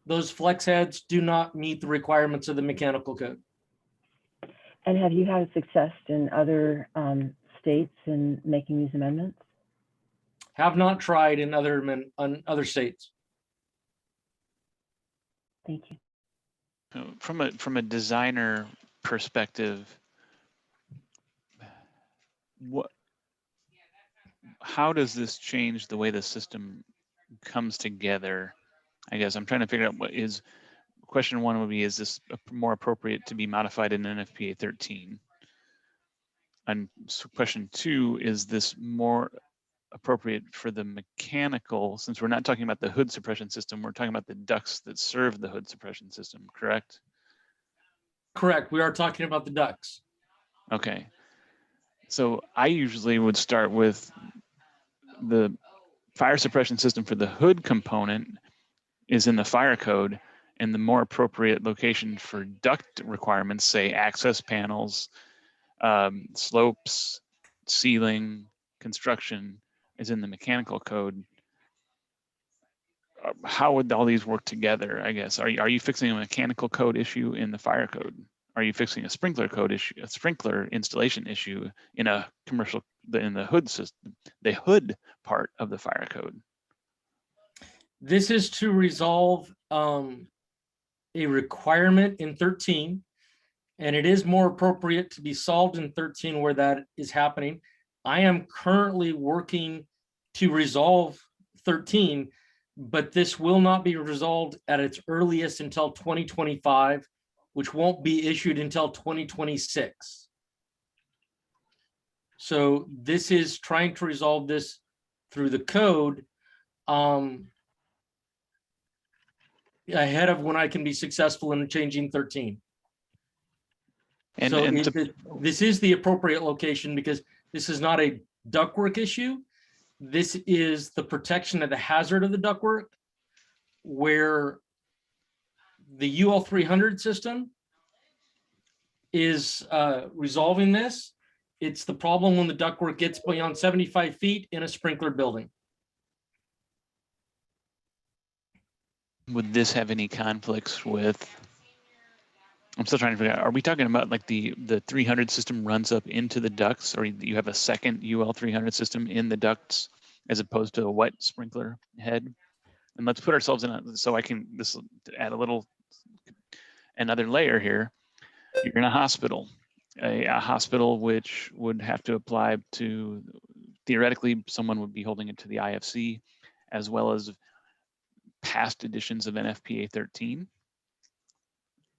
those flex heads do not meet the requirements of the mechanical code. And have you had success in other states in making these amendments? Have not tried in other states. Thank you. From a designer perspective, what how does this change the way the system comes together? I guess I'm trying to figure out question one would be, is this more appropriate to be modified in NFPA 13? And question two, is this more appropriate for the mechanical, since we're not talking about the hood suppression system, we're talking about the ducts that serve the hood suppression system, correct? Correct. We are talking about the ducts. Okay. So I usually would start with the fire suppression system for the hood component is in the fire code, and the more appropriate location for duct requirements, say access panels, slopes, ceiling, construction, is in the mechanical code. How would all these work together? I guess are you fixing a mechanical code issue in the fire code? Are you fixing a sprinkler code issue, a sprinkler installation issue in a commercial, in the hood system, the hood part of the fire code? This is to resolve a requirement in 13, and it is more appropriate to be solved in 13 where that is happening. I am currently working to resolve 13, but this will not be resolved at its earliest until 2025, which won't be issued until 2026. So this is trying to resolve this through the code ahead of when I can be successful in changing 13. This is the appropriate location because this is not a ductwork issue. This is the protection of the hazard of the ductwork, where the UL 300 system is resolving this. It's the problem when the ductwork gets beyond 75 feet in a sprinkler building. Would this have any conflicts with, I'm still trying to figure out, are we talking about like the 300 system runs up into the ducts, or you have a second UL 300 system in the ducts as opposed to a wet sprinkler head? And let's put ourselves in a, so I can, this will add a little, another layer here. You're in a hospital, a hospital which would have to apply to, theoretically, someone would be holding it to the IFC, as well as past editions of NFPA 13,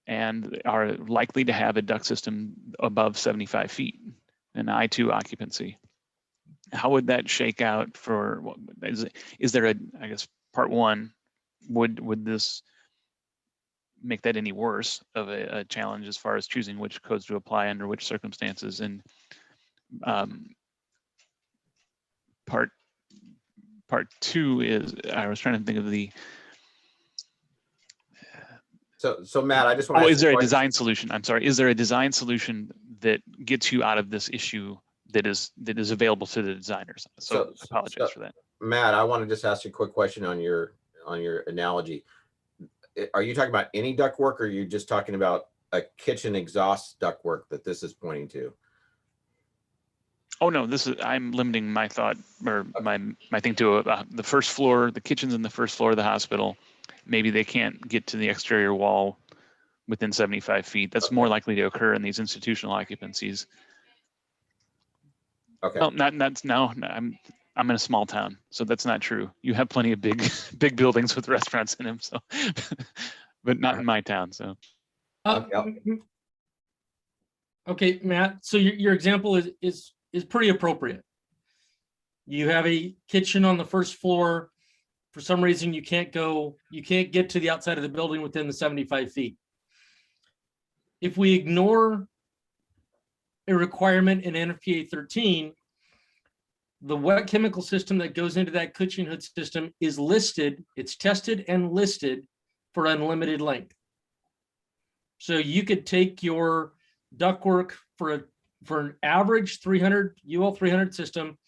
and are likely to have a duct system above 75 feet, an I2 occupancy. How would that shake out for, is there a, I guess, part one, would this make that any worse of a challenge as far as choosing which codes to apply under which circumstances? And part two is, I was trying to think of the, So Matt, I just want to. Oh, is there a design solution? I'm sorry. Is there a design solution that gets you out of this issue that is available to the designers? So apologize for that. Matt, I want to just ask you a quick question on your analogy. Are you talking about any ductwork, or are you just talking about a kitchen exhaust ductwork that this is pointing to? Oh no, this is, I'm limiting my thought or my thing to the first floor. The kitchen's in the first floor of the hospital. Maybe they can't get to the exterior wall within 75 feet. That's more likely to occur in these institutional occupancies. Okay. Well, no, I'm in a small town, so that's not true. You have plenty of big buildings with restaurants in them, so, but not in my town. So. Okay, Matt. So your example is pretty appropriate. You have a kitchen on the first floor. For some reason, you can't get to the outside of the building within the 75 feet. If we ignore a requirement in NFPA 13, the wet chemical system that goes into that kitchen hood system is listed, it's tested and listed for unlimited length. So you could take your ductwork for an average 300 UL 300 system.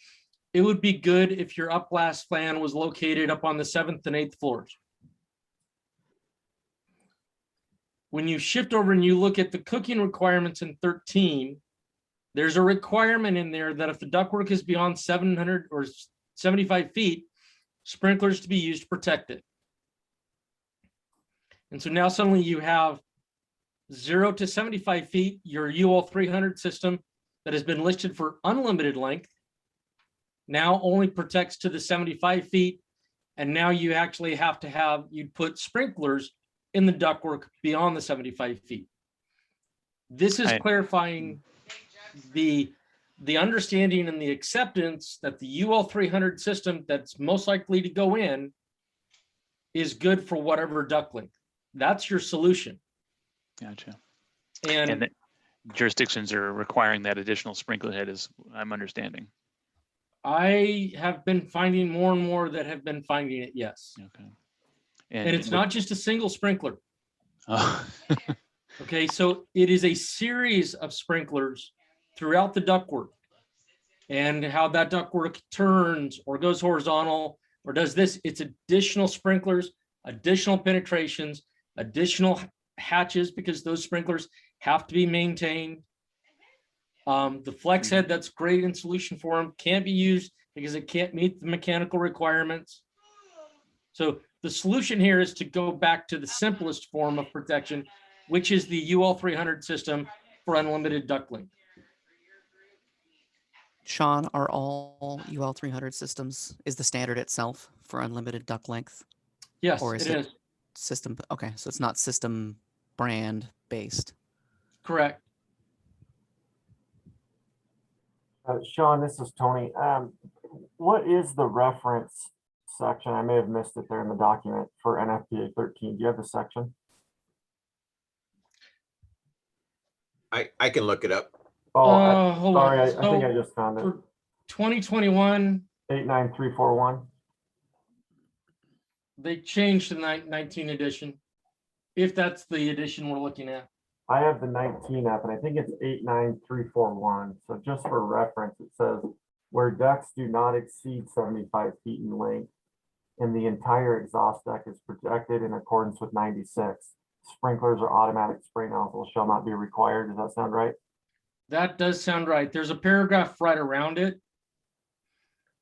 It would be good if your upblast fan was located up on the 7th and 8th floors. When you shift over and you look at the cooking requirements in 13, there's a requirement in there that if the ductwork is beyond 700 or 75 feet, sprinklers to be used to protect it. And so now suddenly you have 0 to 75 feet, your UL 300 system that has been listed for unlimited length now only protects to the 75 feet. And now you actually have to have, you'd put sprinklers in the ductwork beyond the 75 feet. This is clarifying the understanding and the acceptance that the UL 300 system that's most likely to go in is good for whatever duct length. That's your solution. Gotcha. And the jurisdictions are requiring that additional sprinkler head, as I'm understanding. I have been finding more and more that have been finding it, yes. Okay. And it's not just a single sprinkler. Oh. Okay, so it is a series of sprinklers throughout the ductwork, and how that ductwork turns or goes horizontal or does this. It's additional sprinklers, additional penetrations, additional hatches, because those sprinklers have to be maintained. The flex head, that's great in solution form, can't be used because it can't meet the mechanical requirements. So the solution here is to go back to the simplest form of protection, which is the UL 300 system for unlimited duct length. Sean, are all UL 300 systems, is the standard itself for unlimited duct length? Yes, Or is it it is. system? Okay, so it's not system brand based. Correct. Sean, this is Tony. What is the reference section? I may have missed it there in the document for NFPA 13. Do you have the section? I can look it up. Oh, Hold sorry, on. I think I So just found it. for 2021, 89341. they changed the 19 edition, if that's the edition we're looking at. I have the 19 app and I think it's 89341. So just for reference, it says where ducts do not exceed 75 feet in length and the entire exhaust duct is protected in accordance with 96. Sprinklers or automatic spray nozzles shall not be required. Does that sound right? That does sound right. There's a paragraph right around it,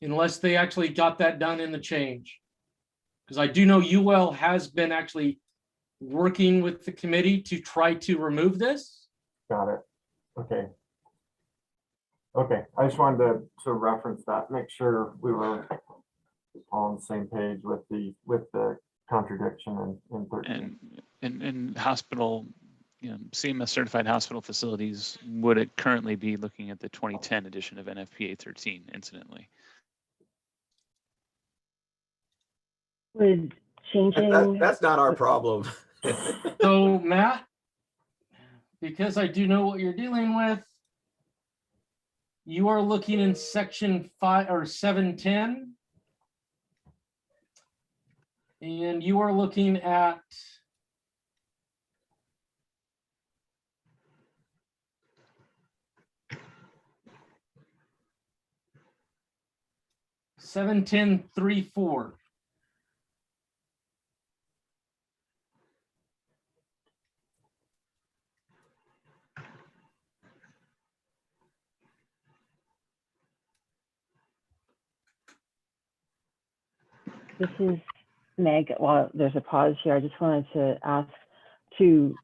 unless they actually got that done in the change. Because I do know UL has been actually working with the committee to try to remove this. Got it. Okay. Okay, I just wanted to reference that, make sure we were all on the same page with the contradiction in 13. And hospital, CMS certified hospital facilities would it currently be looking at the 2010 edition of NFPA 13, incidentally. Would changing. That's not our problem. So Matt, because I do know what you're dealing with, you are looking in section 5 or 710. And you are looking at (710.3.4). This is Meg. While there's a pause here, I just wanted to ask to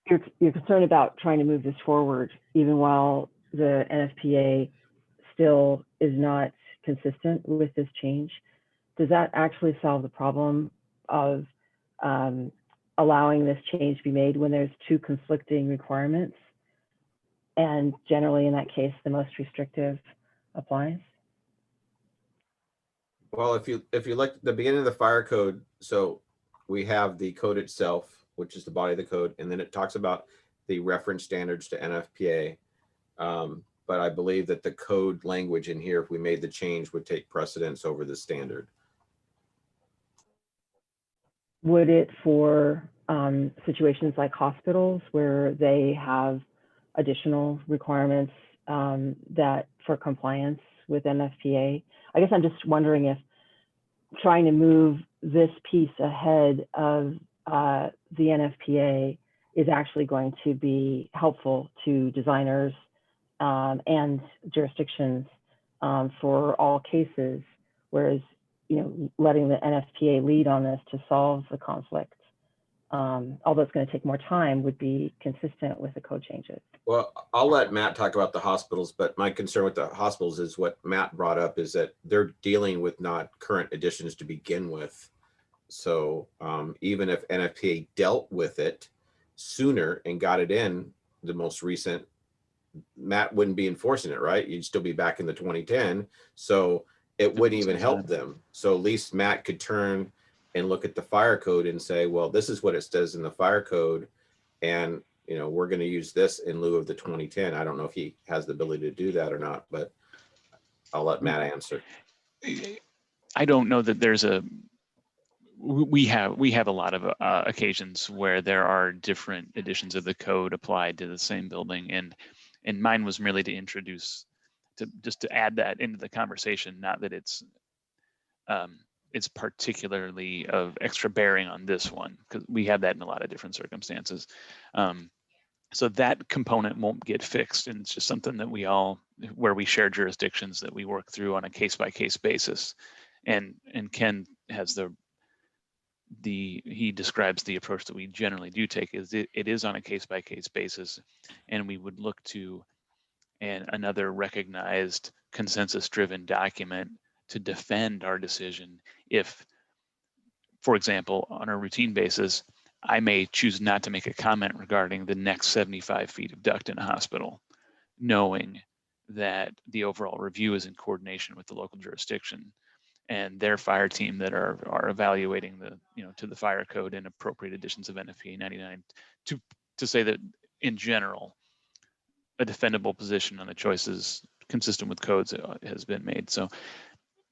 your concern about trying to move this forward, even while the NFPA still is not consistent with this change. Does that actually solve the problem of allowing this change to be made when there's two conflicting requirements? And generally, in that case, the most restrictive applies? Well, if you look at the beginning of the fire code, so we have the code itself, which is the body of the code, and then it talks about the reference standards to NFPA. But I believe that the code language in here, if we made the change, would take precedence over the standard. Would it for situations like hospitals where they have additional requirements that for compliance with NFPA? I guess I'm just wondering if trying to move this piece ahead of the NFPA is actually going to be helpful to designers and jurisdictions for all cases, whereas letting the NFPA lead on this to solve the conflict although it's going to take more time, would be consistent with the code changes. Well, I'll let Matt talk about the hospitals, but my concern with the hospitals is what Matt brought up, is that they're dealing with not current additions to begin with. So even if NFPA dealt with it sooner and got it in the most recent, Matt wouldn't be enforcing it, right? You'd still be back in the 2010. So it wouldn't even help them. So at least Matt could turn and look at the fire code and say, well, this is what it says in the fire code. And, you know, we're going to use this in lieu of the 2010. I don't know if he has the ability to do that or not, but I'll let Matt answer. I don't know that there's a, we have a lot of occasions where there are different editions of the code applied to the same building, and mine was merely to introduce, just to add that into the conversation, not that it's particularly of extra bearing on this one, because we have that in a lot of different circumstances. So that component won't get fixed, and it's just something that where we share jurisdictions, that we work through on a case-by-case basis. And Ken has he describes the approach that we generally do take, is it is on a case-by-case basis, and we would look to another recognized consensus-driven document to defend our decision. If, for example, on a routine basis, I may choose not to make a comment regarding the next 75 feet of duct in a hospital, knowing that the overall review is in coordination with the local jurisdiction and their fire team that are evaluating to the fire code and appropriate additions of NFPA 99, to say that in general, a defendable position on the choices consistent with codes has been made. So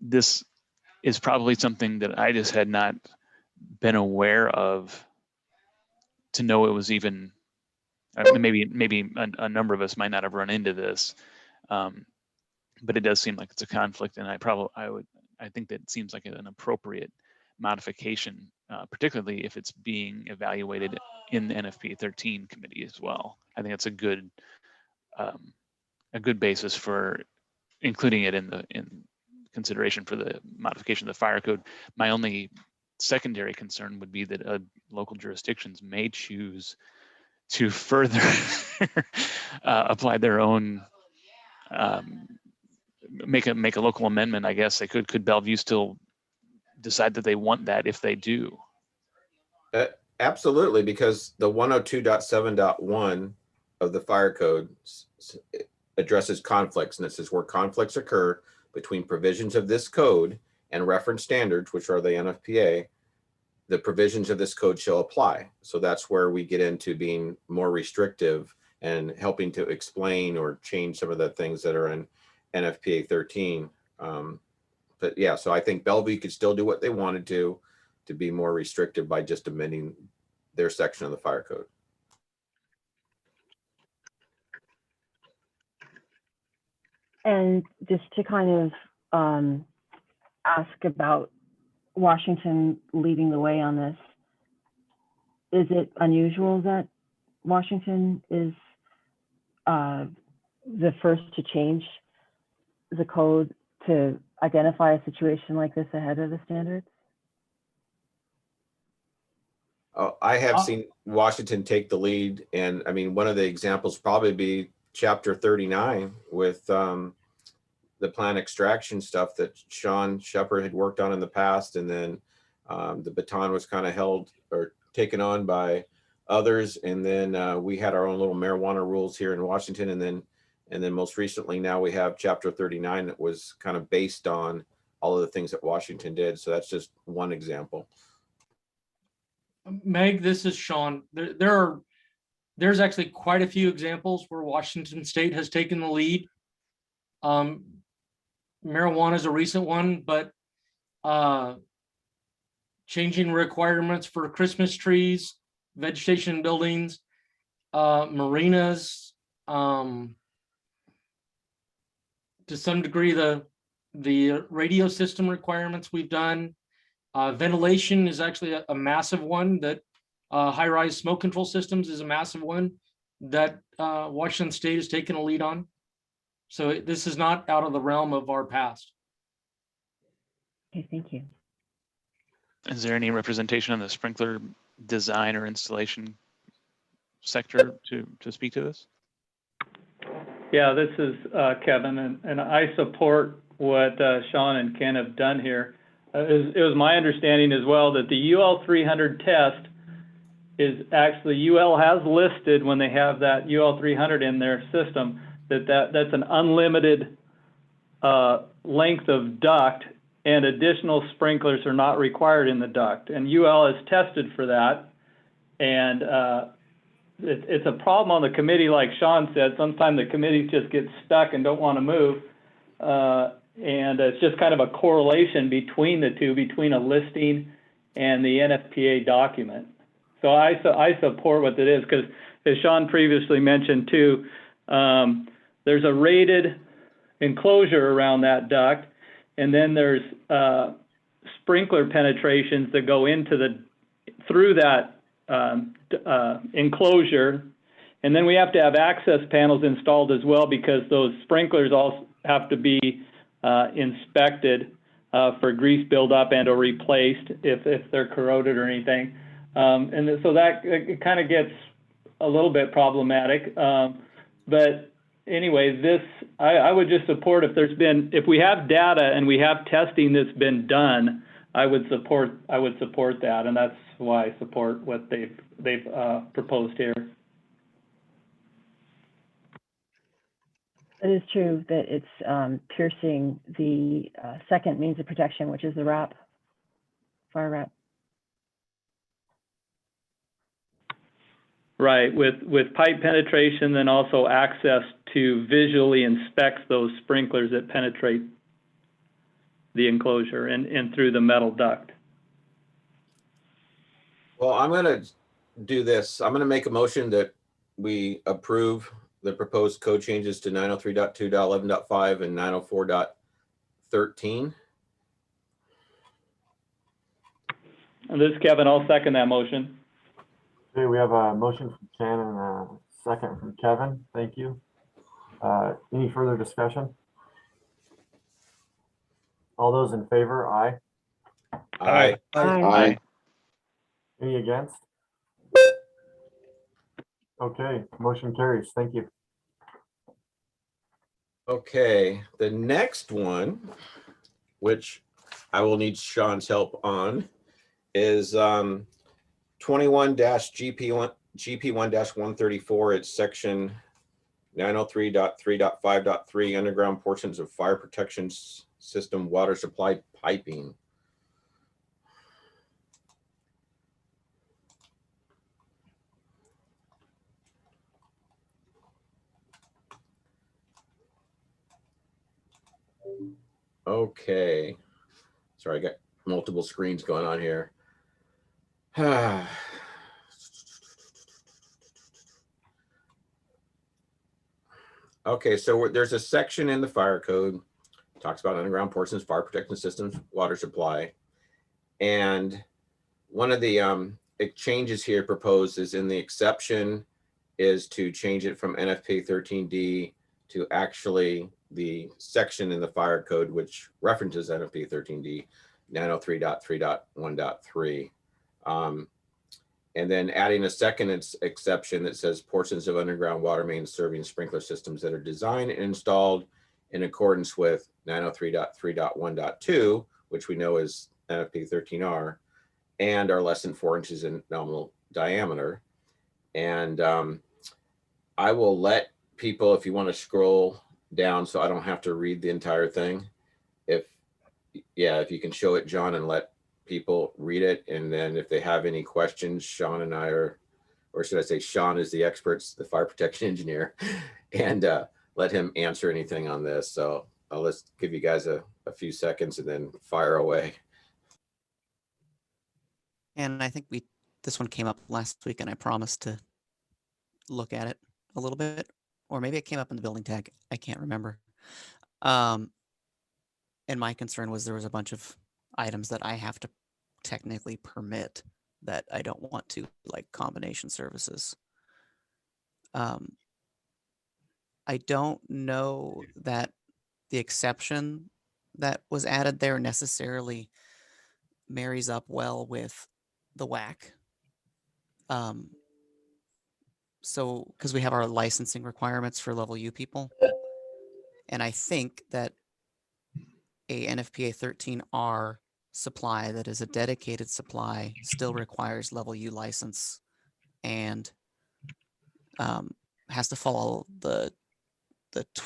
this is probably something that I just had not been aware of to know it was even, maybe a number of us might not have run into this, but it does seem like it's a conflict, and I think that seems like an appropriate modification, particularly if it's being evaluated in the NFPA 13 committee as well. I think that's a good basis for including it in consideration for the modification of the fire code. My only secondary concern would be that local jurisdictions may choose to further apply their own, make a local amendment. I guess they could Bellevue still decide that they want that if they do? Absolutely, because the 102.7.1 of the fire code addresses conflicts, and it says where conflicts occur between provisions of this code and reference standards, which are the NFPA, the provisions of this code shall apply. So that's where we get into being more restrictive and helping to explain or change some of the things that are in NFPA 13. But yeah, so I think Bellevue could still do what they wanted to be more restrictive by just amending their section of the fire code. And just to kind of ask about Washington leading the way on this, is it unusual that Washington is the first to change the code to identify a situation like this ahead of the standards? I have seen Washington take the lead, and I mean, one of the examples probably be Chapter 39 with the plant extraction stuff that Sean Shepard had worked on in the past, and then the baton was kind of held or taken on by others, and then we had our own little marijuana rules here in Washington, and then most recently now we have Chapter 39 that was kind of based on all of the things that Washington did. So that's just one example. Meg, this is Sean. There's actually quite a few examples where Washington State has taken the lead. Marijuana is a recent one, but changing requirements for Christmas trees, vegetation buildings, marinas, to some degree, the radio system requirements we've done. Ventilation is actually a massive one that high-rise smoke control systems is a massive one that Washington State has taken a lead on. So this is not out of the realm of our past. Okay, thank you. Is there any representation on the sprinkler design or installation sector to speak to this? Yeah, this is Kevin, and I support what Sean and Ken have done here. It was my understanding as well that the UL 300 test is actually, UL has listed when they have that UL 300 in their system, that's an unlimited length of duct, and additional sprinklers are not required in the duct. And UL has tested for that. And it's a problem on the committee, like Sean said. Sometimes the committees just get stuck and don't want to move. And it's just kind of a correlation between the two, between a listing and the NFPA document. So I support what it is, because as Sean previously mentioned too, there's a rated enclosure around that duct, and then there's sprinkler penetrations that go into through that enclosure, and then we have to have access panels installed as well, because those sprinklers also have to be inspected for grease buildup and or replaced if they're corroded or anything. And so that it kind of gets a little bit problematic. But anyway, I would just support if we have data and we have testing that's been done, I would support that, and that's why I support what they've proposed here. It is true that it's piercing the second means of protection, which is the wrap, fire wrap. Right, with pipe penetration, then also access to visually inspect those sprinklers that penetrate the enclosure and through the metal duct. Well, I'm going to do this. I'm going to make a motion that we approve the proposed code changes to 903.2.11.5 and 904.13. And this is Kevin. I'll second that motion. Okay, we have a motion from Ken and a second from Kevin. Thank you. Any further discussion? All those in favor, aye. Aye. Aye. Any against? Okay, motion carries. Thank you. Okay, the next one, which I will need Sean's help on, is 21-GP1-134. It's section 903.3.5.3, underground portions of fire protection system water supply piping. Okay, sorry, I got multiple screens going on here. Okay, so there's a section in the fire code, talks about underground portions, fire protection systems, water supply. And one of the changes here proposed is in the exception is to change it from NFPA 13D to actually the section in the fire code which references NFPA 13D 903.3.1.3. And then adding a second exception that says portions of underground water mains serving sprinkler systems that are designed and installed in accordance with 903.3.1.2, which we know is NFPA 13R, and are less than 4 inches in nominal diameter. And I will let people, if you want to scroll down so I don't have to read the entire thing, if you can show it, John, and let people read it, and then if they have any questions, Sean and I are, or should I say Sean is the expert, the fire protection engineer, and let him answer anything on this. So I'll just give you guys a few seconds and then fire away. And I think this one came up last week, and I promised to look at it a little bit, or maybe it came up in the building tag. I can't remember. And my concern was there was a bunch of items that I have to technically permit that I don't want to, like combination services. I don't know that the exception that was added there necessarily marries up well with the WAC So, because we have our licensing requirements for level U people, and I think that a NFPA 13R supply that is a dedicated supply still requires level U license and has to follow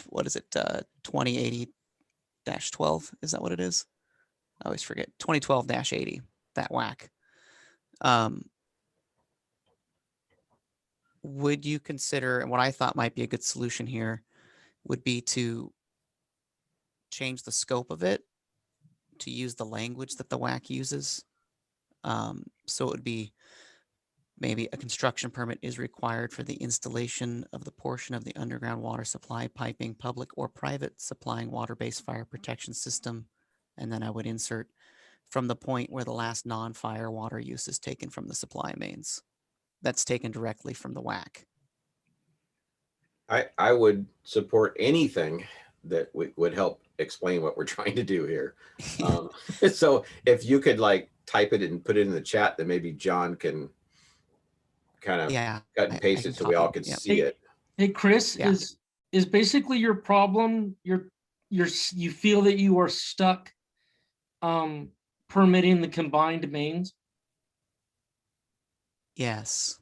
what is it, 2080-12? Is that what it is? I always forget. 2012-80, that WAC. Would you consider, and what I thought might be a good solution here would be to change the scope of it to use the language that the WAC uses. So it would be maybe a construction permit is required for the installation of the portion of the underground water supply piping, public or private, supplying water-based fire protection system. And then I would insert from the point where the last non-fire water use is taken from the supply mains. That's taken directly from the WAC. I would support anything that would help explain what we're trying to do here. So if you could like type it and put it in the chat, then maybe John can kind of cut and paste it so we all could see it. Hey, Chris, is basically your problem, you feel that you are stuck permitting the combined mains? Yes.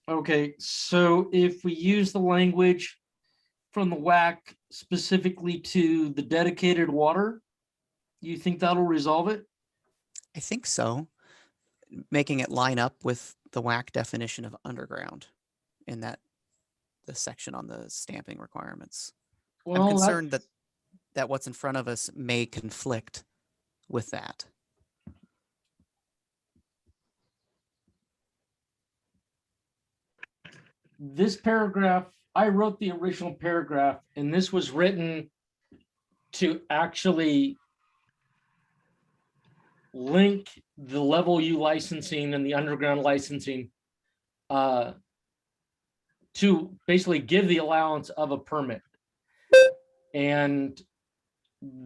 Okay, so if we use the language from the WAC specifically to the dedicated water, you think that'll resolve it? I think so. Making it line up with the WAC definition of underground in the section on the stamping requirements. Well, I'm concerned that what's in front of us may conflict with that. This paragraph, I wrote the original paragraph, and this was written to actually link the level U licensing and the underground licensing to basically give the allowance of a permit. And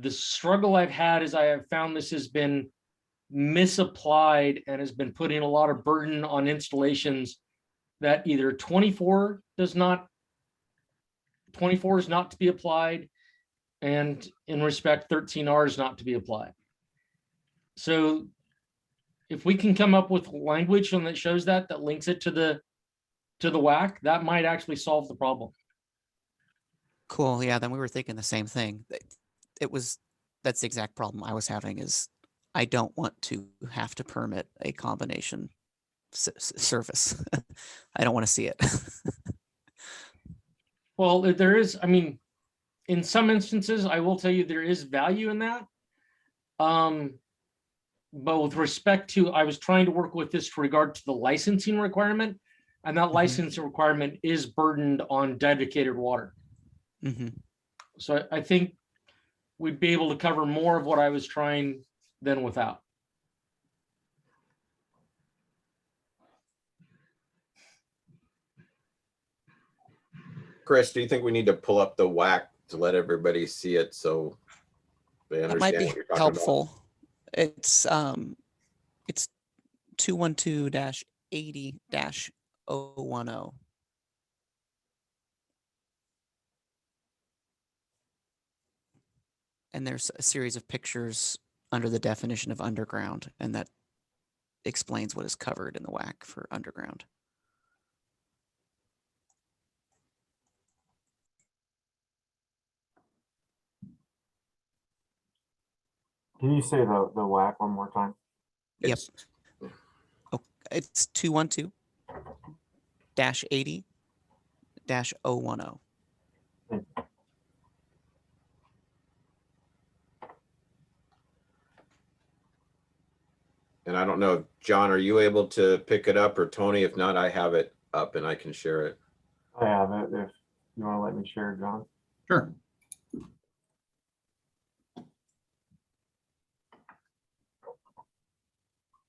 the struggle I've had is I have found this has been misapplied and has been putting a lot of burden on installations that either 24 is not to be applied, and in respect 13R is not to be applied. So if we can come up with language that shows that links it to the WAC, that might actually solve the problem. Cool. Yeah, then we were thinking the same thing. That's the exact problem I was having, is I don't want to have to permit a combination service. I don't want to see it. Well, there is, I mean, in some instances, I will tell you there is value in that. But with respect to, I was trying to work with this regard to the licensing requirement, and that licensing requirement is burdened on dedicated water. So I think we'd be able to cover more of what I was trying than without. Chris, do you think we need to pull up the WAC to let everybody see it so they That understand might be what you're talking helpful. It's 212-80-010. And there's a series of pictures under the definition of underground, and that explains what is covered in the WAC for underground. Can you say the WAC one more time? Yep. Oh, it's 212-80-010. And I don't know, John, are you able to pick it up, or Tony? If not, I have it up and I can share it. I have it if you want to let me share, John. Sure.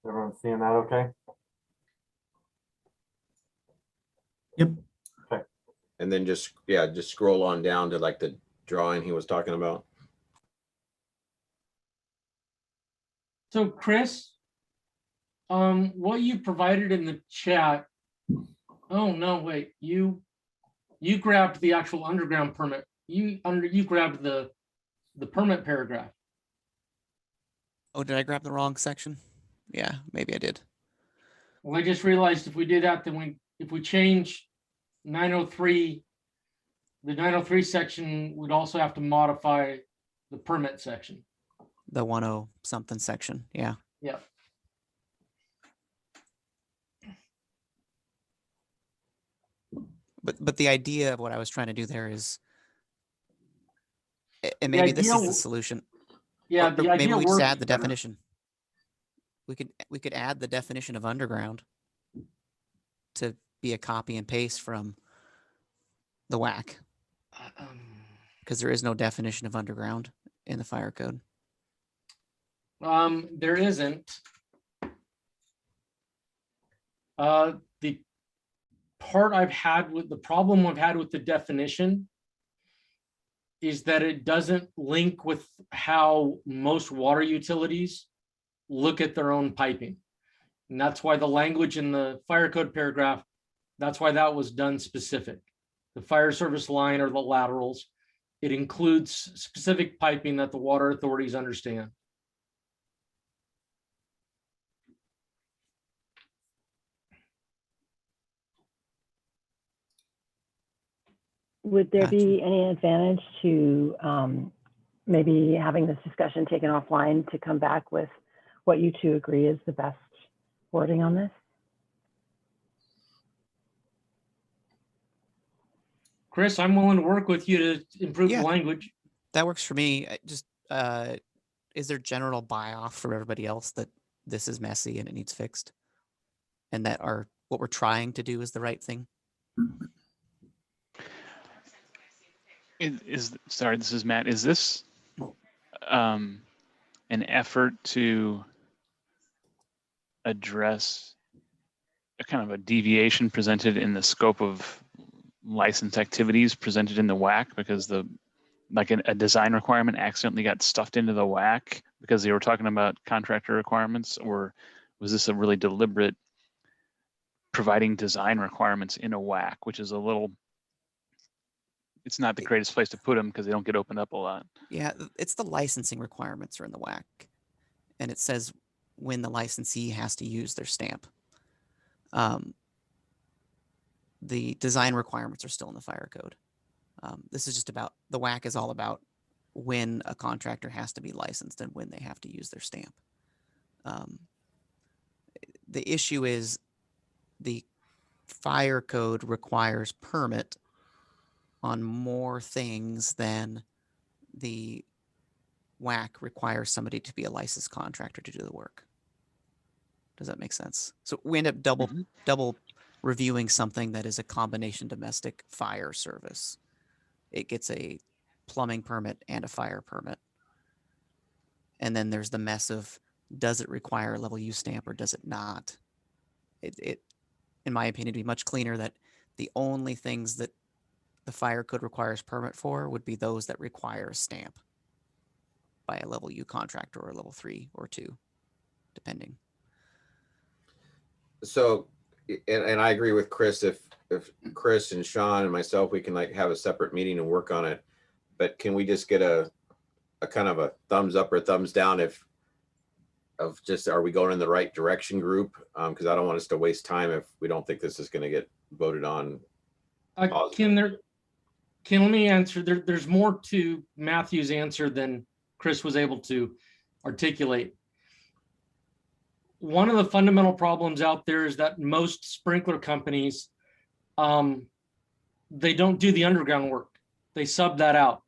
Everyone seeing that okay? Yep. Okay. And then just scroll on down to like the drawing he was talking about. So Chris, What you provided in the chat. Oh, no, wait, you grabbed the actual underground permit. You grabbed the permit paragraph. Oh, did I grab the wrong section? Yeah, maybe I did. Well, I just realized if we do that, then if we change 903, the 903 section would also have to modify the permit section. The 10 something section. Yeah. Yeah. But the idea of what I was trying to do there is, and maybe this is idea- the solution. Yeah, Or the maybe idea we just works add the better. definition. We could add the definition of underground to be a copy and paste from the WAC, because there is no definition of underground in the fire code. There isn't. The part the problem I've had with the definition is that it doesn't link with how most water utilities look at their own piping. And that's why the language in the fire code paragraph, that's why that was done specific. The fire service line or the laterals, it includes specific piping that the water authorities understand. Would there Gotcha. be any advantage to maybe having this discussion taken offline to come back with what you two agree is the best wording on this? Chris, I'm willing to work with you to improve Yeah. the language. That works for me. Just is there general buy-off from everybody else that this is messy and it needs fixed, and that what we're trying to do is the right thing? Sorry, this is Matt. Is this an effort to address a kind of a deviation presented in the scope of license activities presented in the WAC, because a design requirement accidentally got stuffed into the WAC because they were talking about contractor requirements? Or was this a really deliberate providing design requirements in a WAC, which is it's not the greatest place to put them because they don't get opened up a lot. Yeah, it's the licensing requirements are in the WAC, and it says when the licensee has to use their stamp. The design requirements are still in the fire code. This is just about, the WAC is all about when a contractor has to be licensed and when they have to use their stamp. The issue is the fire code requires permit on more things than the WAC requires somebody to be a licensed contractor to do the work. Does that make sense? So we end up double reviewing something that is a combination domestic fire service. It gets a plumbing permit and a fire permit. And then there's the mess of, does it require a level U stamp or does it not? It in my opinion, it'd be much cleaner that the only things that the fire code requires permit for would be those that require a stamp by a level U contractor or a level 3 or 2, depending. So, and I agree with Chris, if Chris and Sean and myself, we can like have a separate meeting and work on it. But can we just get a kind of a thumbs up or thumbs down of just, are we going in the right direction group? Because I don't want us to waste time if we don't think this is going to get voted on. Ken, let me answer. There's more to Matthew's answer than Chris was able to articulate. One of the fundamental problems out there is that most sprinkler companies, they don't do the underground work. They sub that out.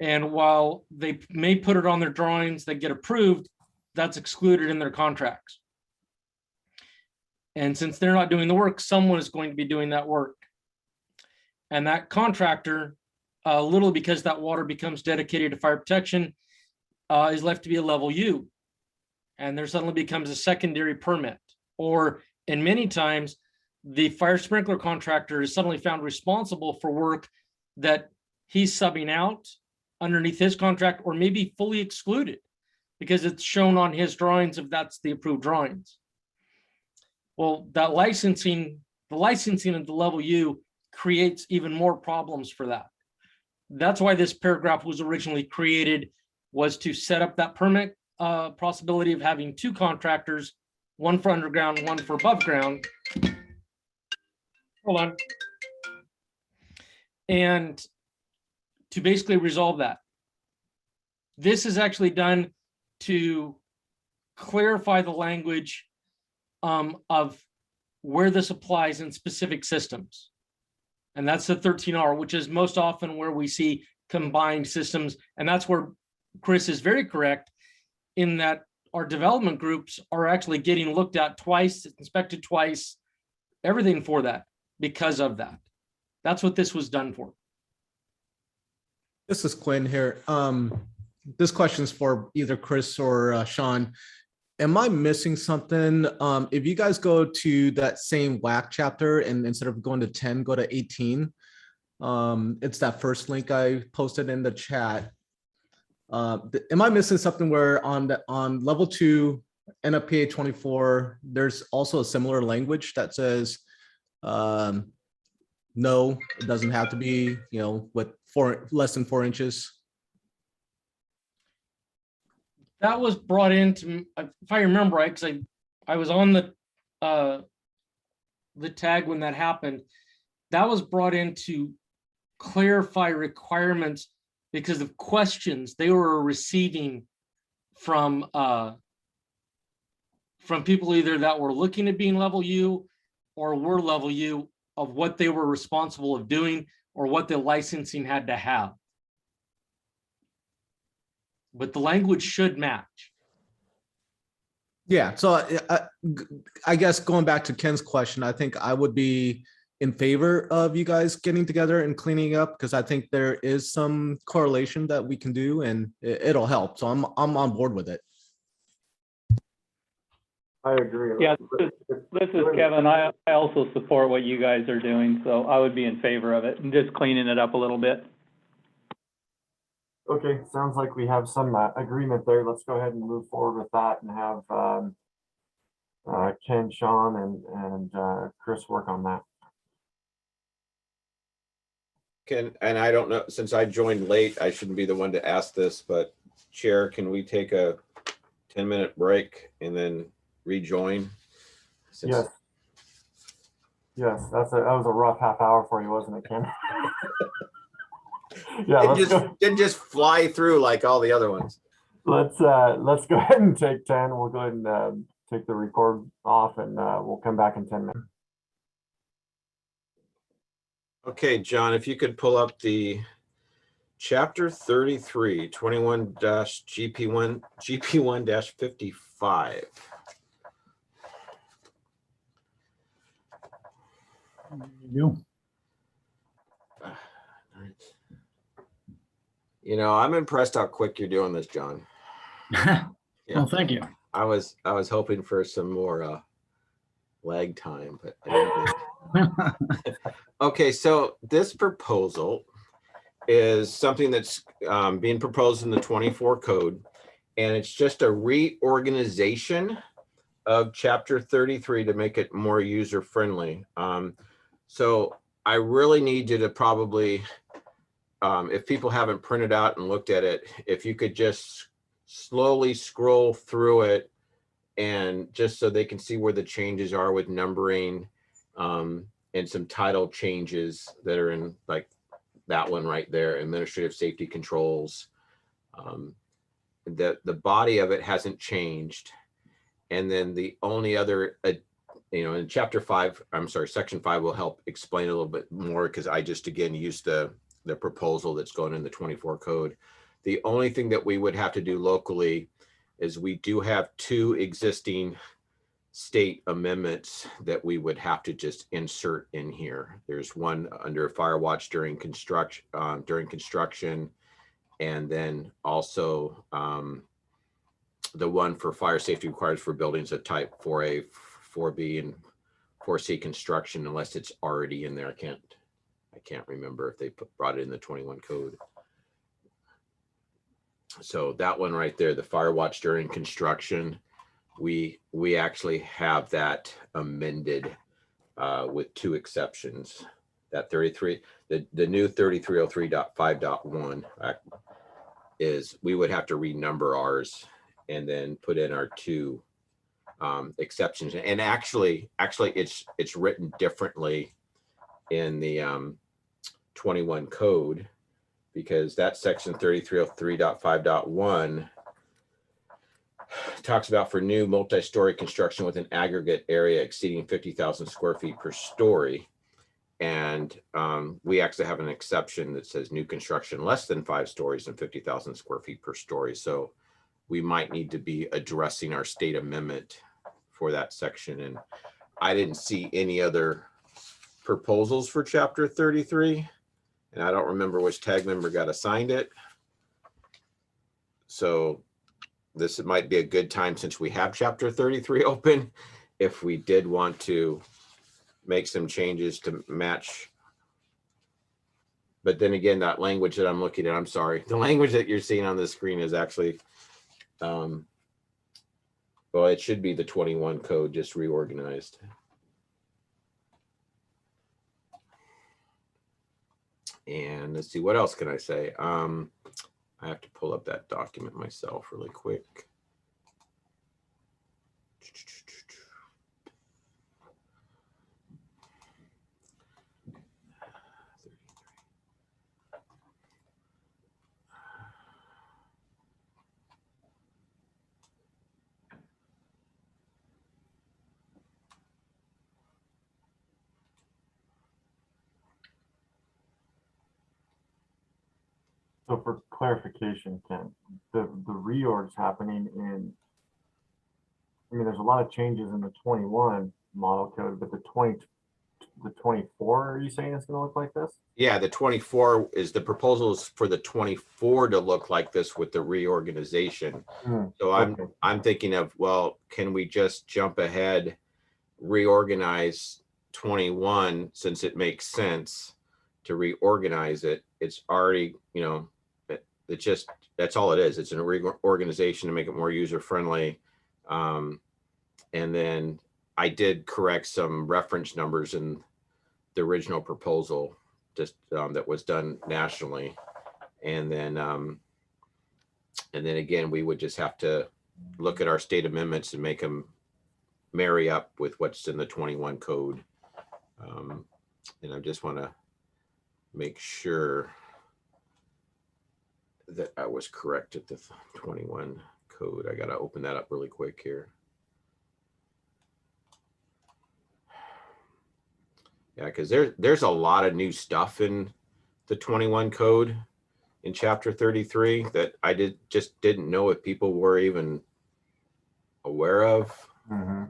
And while they may put it on their drawings that get approved, that's excluded in their contracts. And since they're not doing the work, someone is going to be doing that work. And that contractor, literally because that water becomes dedicated to fire protection, is left to be a level U. And there suddenly becomes a secondary permit. Or in many times, the fire sprinkler contractor is suddenly found responsible for work that he's subbing out underneath his contract, or maybe fully excluded. because it's shown on his drawings if that's the approved drawings. Well, that licensing, the licensing at the level U creates even more problems for that. That's why this paragraph was originally created, was to set up that permit possibility of having two contractors, one for underground, one for above ground. Hold on. And to basically resolve that. This is actually done to clarify the language of where this applies in specific systems. And that's the 13R, which is most often where we see combined systems. And that's where Chris is very correct in that our development groups are actually getting looked at twice, inspected twice, everything for that, because of that. That's what this was done for. This is Quinn here. This question is for either Chris or Sean. Am I missing something? If you guys go to that same WAC chapter and instead of going to 10, go to 18. It's that first link I posted in the chat. Am I missing something where on level 2 NFPA 24, there's also a similar language that says, no, it doesn't have to be, with less than 4 inches. That was brought into, if I remember right, because I was on the tag when that happened. That was brought in to clarify requirements because of questions they were receiving from people either that were looking at being level U or were level U, of what they were responsible of doing or what the licensing had to have. But the language should match. Yeah, so I guess going back to Ken's question, I think I would be in favor of you guys getting together and cleaning up, because I think there is some correlation that we can do and it'll help. So I'm on board with it. I agree. Yeah, this is Kevin. I also support what you guys are doing, so I would be in favor of it and just cleaning it up a little bit. Okay, sounds like we have some agreement there. Let's go ahead and move forward with that and have Ken, Sean, and Chris work on that. And I don't know, since I joined late, I shouldn't be the one to ask this, but Chair, can we take a 10-minute break and then rejoin? Yes. Yes, that was a rough half hour for you, wasn't it, Ken? Yeah, didn't just fly through like all the other ones. Let's go ahead and take 10. We'll go ahead and take the record off, and we'll come back in 10 minutes. Okay, John, if you could pull up the chapter 33, 21-GP1-55. You know, I'm impressed how quick you're doing this, John. Yeah. Well, thank you. I was hoping for some more lag time, but I didn't. Okay, so this proposal is something that's being proposed in the 24 code, and it's just a reorganization of chapter 33 to make it more user friendly. So I really need you to probably, if people haven't printed out and looked at it, if you could just slowly scroll through it, and just so they can see where the changes are with numbering, and some title changes that are in, like that one right there, administrative safety controls. The body of it hasn't changed. And then the only other, in chapter 5, I'm sorry, section 5 will help explain a little bit more, because I just, again, used the proposal that's going in the 24 code. The only thing that we would have to do locally is we do have 2 existing state amendments that we would have to just insert in here. There's one under fire watch during construction, and then also the one for fire safety requirements for buildings of type 4A, 4B, and 4C construction, unless it's already in there. I can't remember if they brought it in the 21 code. So that one right there, the fire watch during construction, we actually have that amended with 2 exceptions. That 33, the new 3303.5.1 is we would have to renumber ours and then put in our 2 exceptions. And actually it's written differently in the 21 code, because that section 3303.5.1 talks about for new multi-story construction with an aggregate area exceeding 50,000 square feet per story. And we actually have an exception that says new construction less than 5 stories and 50,000 square feet per story. So we might need to be addressing our state amendment for that section. And I didn't see any other proposals for chapter 33. And I don't remember which tag member got assigned it. So this might be a good time, since we have chapter 33 open, if we did want to make some changes to match. But then again, that language that I'm looking at, I'm sorry, the language that you're seeing on the screen is actually, well, it should be the 21 code, just reorganized. And let's see, what else can I say? I have to pull up that document myself really quick. So for clarification, Ken, the reorg's happening in, I mean, there's a lot of changes in the 21 model code, but the 24, are you saying it's gonna look like this? Yeah, the 24 is the proposals for the 24 to look like this with the reorganization. So I'm thinking of, well, can we just jump ahead, reorganize 21, since it makes sense to reorganize it. It's already, you know, it's just, that's all it is. It's an reorganization to make it more user friendly. And then I did correct some reference numbers in the original proposal, just that was done nationally. And then again, we would just have to look at our state amendments and make them marry up with what's in the 21 code. And I just want to make sure that I was correct at the 21 code. I got to open that up really quick here. Yeah, because there's a lot of new stuff in the 21 code in chapter 33 that I just didn't know if people were even aware of. I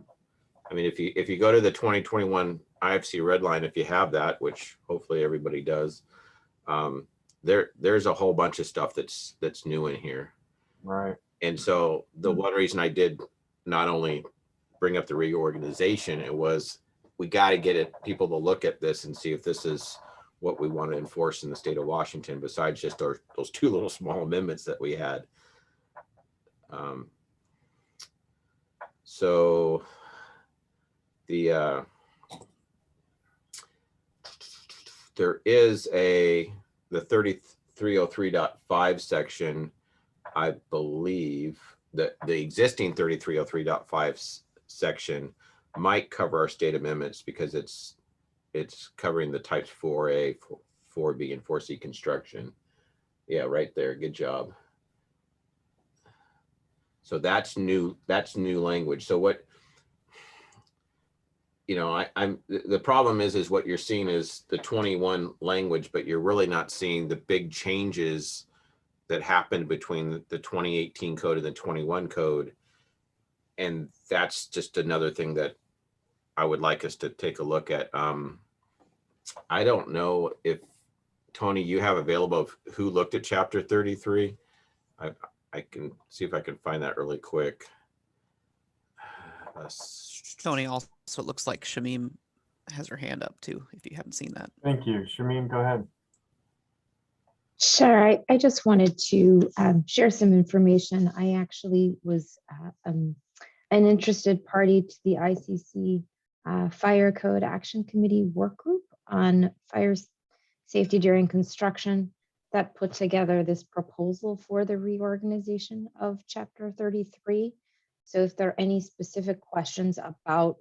mean, if you go to the 2021 IFC Redline, if you have that, which hopefully everybody does, there's a whole bunch of stuff that's new in here. Right. And so the one reason I did not only bring up the reorganization, it was, we got to get people to look at this and see if this is what we want to enforce in the state of Washington, besides just those 2 little small amendments that we had. So the there is the 3303.5 section, I believe that the existing 3303.5 section might cover our state amendments, because it's covering the types 4A, 4B, and 4C construction. Yeah, right there. Good job. So that's new language. So what, you know, the problem is what you're seeing is the 21 language, but you're really not seeing the big changes that happened between the 2018 code and the 21 code. And that's just another thing that I would like us to take a look at. I don't know if, Tony, you have available of who looked at chapter 33. I can see if I can find that really quick. Tony, also it looks like Shamim has her hand up too, if you haven't seen that. Thank you. Shamim, go ahead. Sure. I just wanted to share some information. I actually was an interested party to the ICC Fire Code Action Committee work group on fire safety during construction that put together this proposal for the reorganization of Chapter 33. So if there are any specific questions about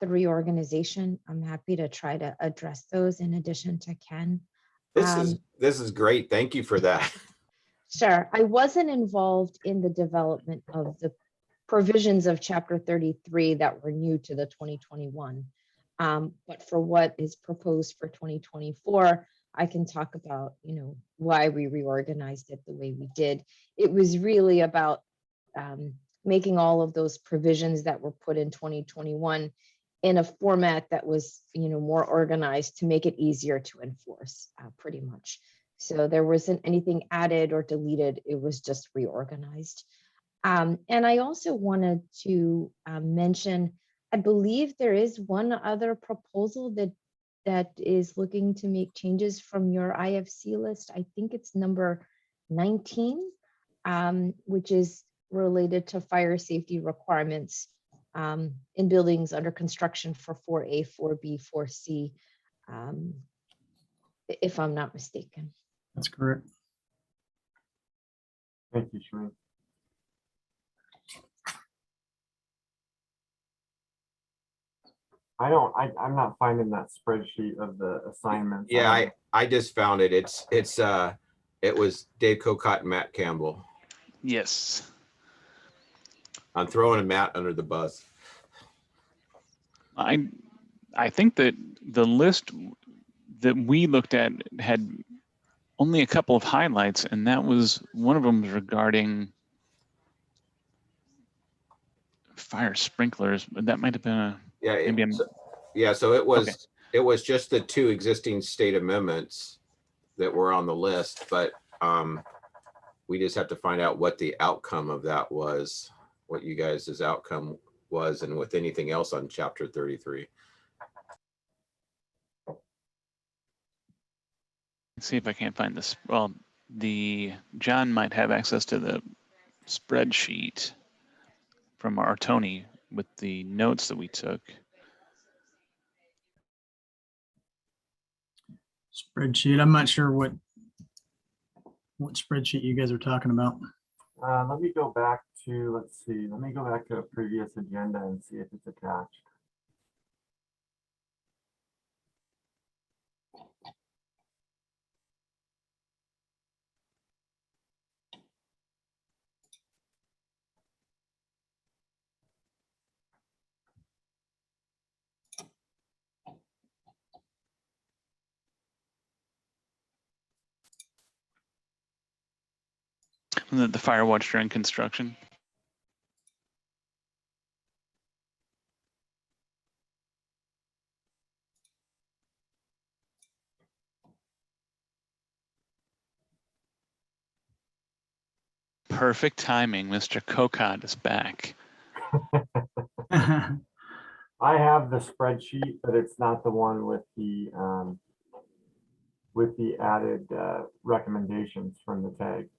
the reorganization, I'm happy to try to address those in addition to Ken. This is great. Thank you for that. Sure. I wasn't involved in the development of the provisions of Chapter 33 that were new to the 2021. But for what is proposed for 2024, I can talk about, why we reorganized it the way we did. It was really about making all of those provisions that were put in 2021 in a format that was, more organized to make it easier to enforce, pretty much. So there wasn't anything added or deleted. It was just reorganized. And I also wanted to mention, I believe there is one other proposal that is looking to make changes from your IFC list. I think it's number 19, which is related to fire safety requirements in buildings under construction for 4A, 4B, 4C, if I'm not mistaken. That's correct. Thank you, Shereen. I'm not finding that spreadsheet of the assignments. Yeah, I just found it. It was Dave Cocott and Matt Campbell. Yes. I'm throwing a Matt under the bus. I think that the list that we looked at had only a couple of highlights, and that was one of them regarding fire sprinklers, but that might have been So it was okay. It was just the two existing state amendments that were on the list, but we just have to find out what the outcome of that was, what you guys' outcome was, and with anything else on Chapter 33. Let's see if I can't find this. Well, John might have access to the spreadsheet from our Tony with the notes that we took. Spreadsheet. I'm not sure what spreadsheet you guys are talking about. Let me go back to, let me go back to a previous agenda and see if it's attached. The fire watch during construction. Perfect timing. Mr. Cocott is back. I have the spreadsheet, but it's not the one with the added recommendations from the tag.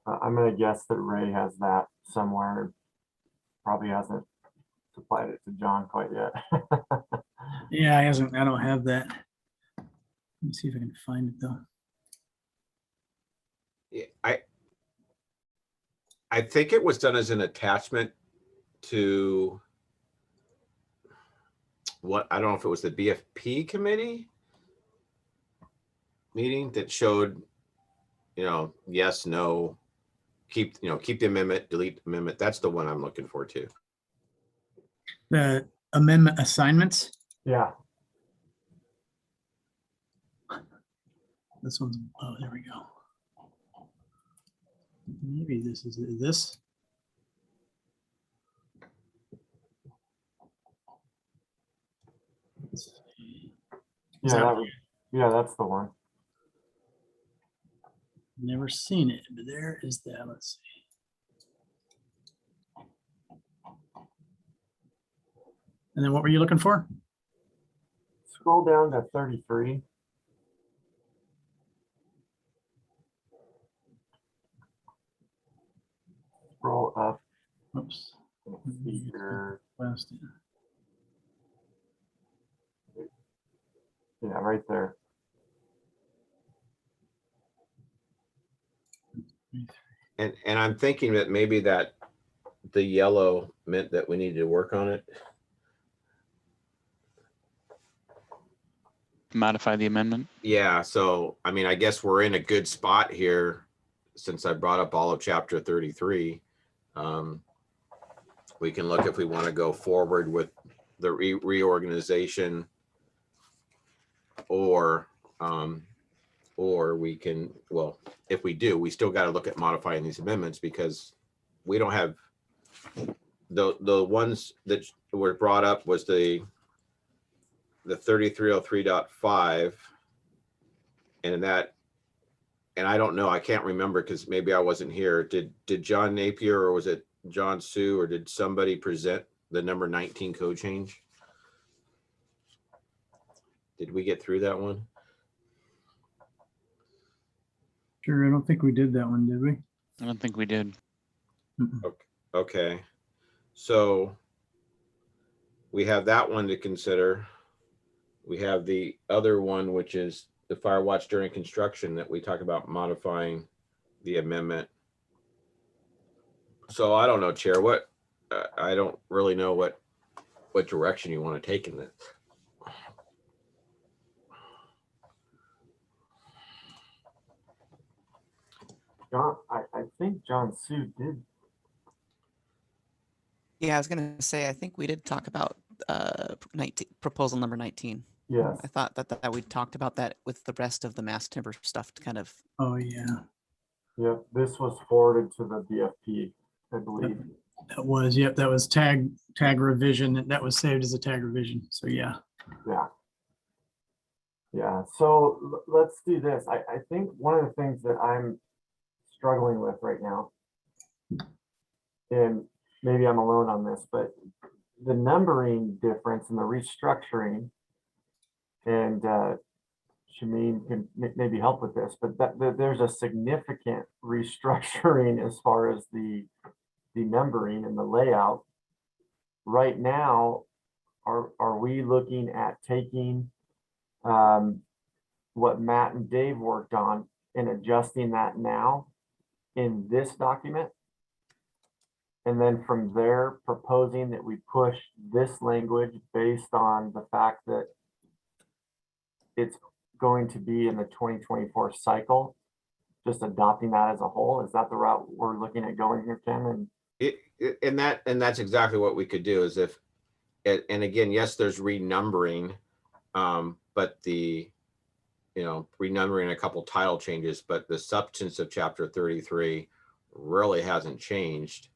I'm gonna guess that Ray has that somewhere. Probably hasn't supplied it to John quite yet. Yeah, I don't have that. Let me see if I can find it though. Yeah, I think it was done as an attachment to what, I don't know if it was the BFP committee meeting that showed, yes, no, keep the amendment, delete the amendment. That's the one I'm looking for too. The amendment assignments. Yeah. This one's, oh, there we go. Maybe this is this. Yeah, that's the one. Never seen it, but there is that. Let's see. And then what were you looking for? Scroll down to 33. Oops. Let's see here. Last, Yeah, right there. And I'm thinking that maybe that the yellow meant that we needed to work on it. Modify the amendment. Yeah, so I mean, I guess we're in a good spot here since I brought up all of chapter 33. We can look if we want to go forward with the reorganization, or we can, well, if we do, we still got to look at modifying these amendments because we don't have the ones that were brought up was the 3303.5, and that, and I don't know, I can't remember because maybe I wasn't here. Did John Napier or was it John Sue or did somebody present the number 19 code change? Did we get through that one? sure, I don't think we did that one, did we? I don't think we did. Okay, so we have that one to consider. We have the other one, which is the fire watch during construction that we talk about modifying the amendment. So I don't know, Chair, what, I don't really know what direction you want to take in this. John, I think John Sue did. Yeah, I was gonna say, I think we did talk about 19, proposal number 19. Yes. I thought that we talked about that with the rest of the mass timber stuff to kind of. Oh, yeah, Yep, this was forwarded to the BFP, I believe. that was, yep, that was tag revision. That was saved as a tag revision. So yeah. Yeah. Yeah, so let's do this. I think one of the things that I'm struggling with right now, and maybe I'm alone on this, but the numbering difference and the restructuring, and Shameen can maybe help with this, but there's a significant restructuring as far as the numbering and the layout. Right now, are we looking at taking what Matt and Dave worked on and adjusting that now in this document? And then from there, proposing that we push this language based on the fact that it's going to be in the 2024 cycle, just adopting that as a whole. Is that the route we're looking at going here, Ken? And that's exactly what we could do is if, and again, yes, there's renumbering, but renumbering a couple title changes, but the substance of chapter 33 really hasn't changed.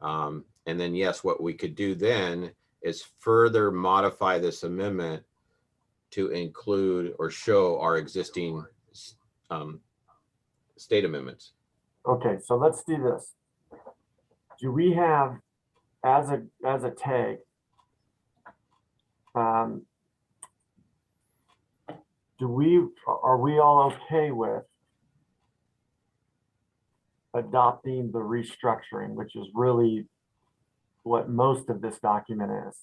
And then, yes, what we could do then is further modify this amendment to include or show our existing state amendments. Okay, so let's do this. Do we have, as a tag, are we all okay with adopting the restructuring, which is really what most of this document is?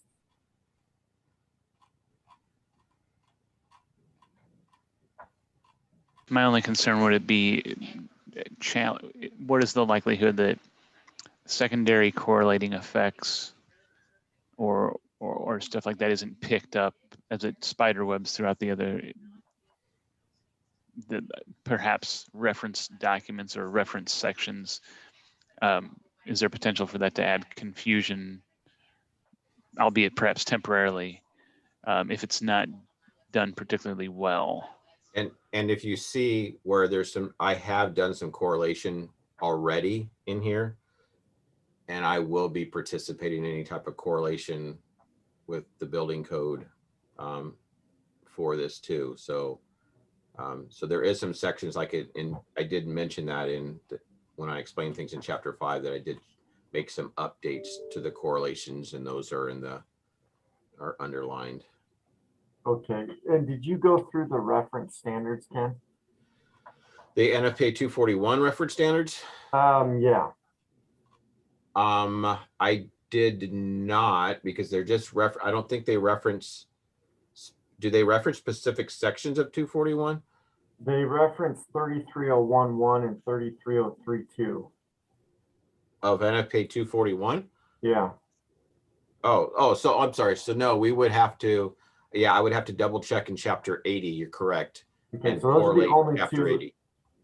My only concern would it be, what is the likelihood that secondary correlating effects or stuff like that isn't picked up as it spider webs throughout the perhaps reference documents or reference sections? Is there potential for that to add confusion, albeit perhaps temporarily, if it's not done particularly well? And if you see where there's I have done some correlation already in here, and I will be participating in any type of correlation with the building code for this too. So there is some sections like it, and I did mention that when I explained things in chapter 5 that I did make some updates to the correlations, and those are are underlined. Okay, and did you go through the reference standards, Ken? The NFPA 241 reference standards? Yeah. I did not, because they're just I don't think they reference, do they reference specific sections of 241? They reference 33011 and 33032. Of NFPA 241? Yeah. So I'm sorry. So no, we would have to, I would have to double check in chapter 80. You're correct. Okay, And so those are the correlate only chapter two. 80.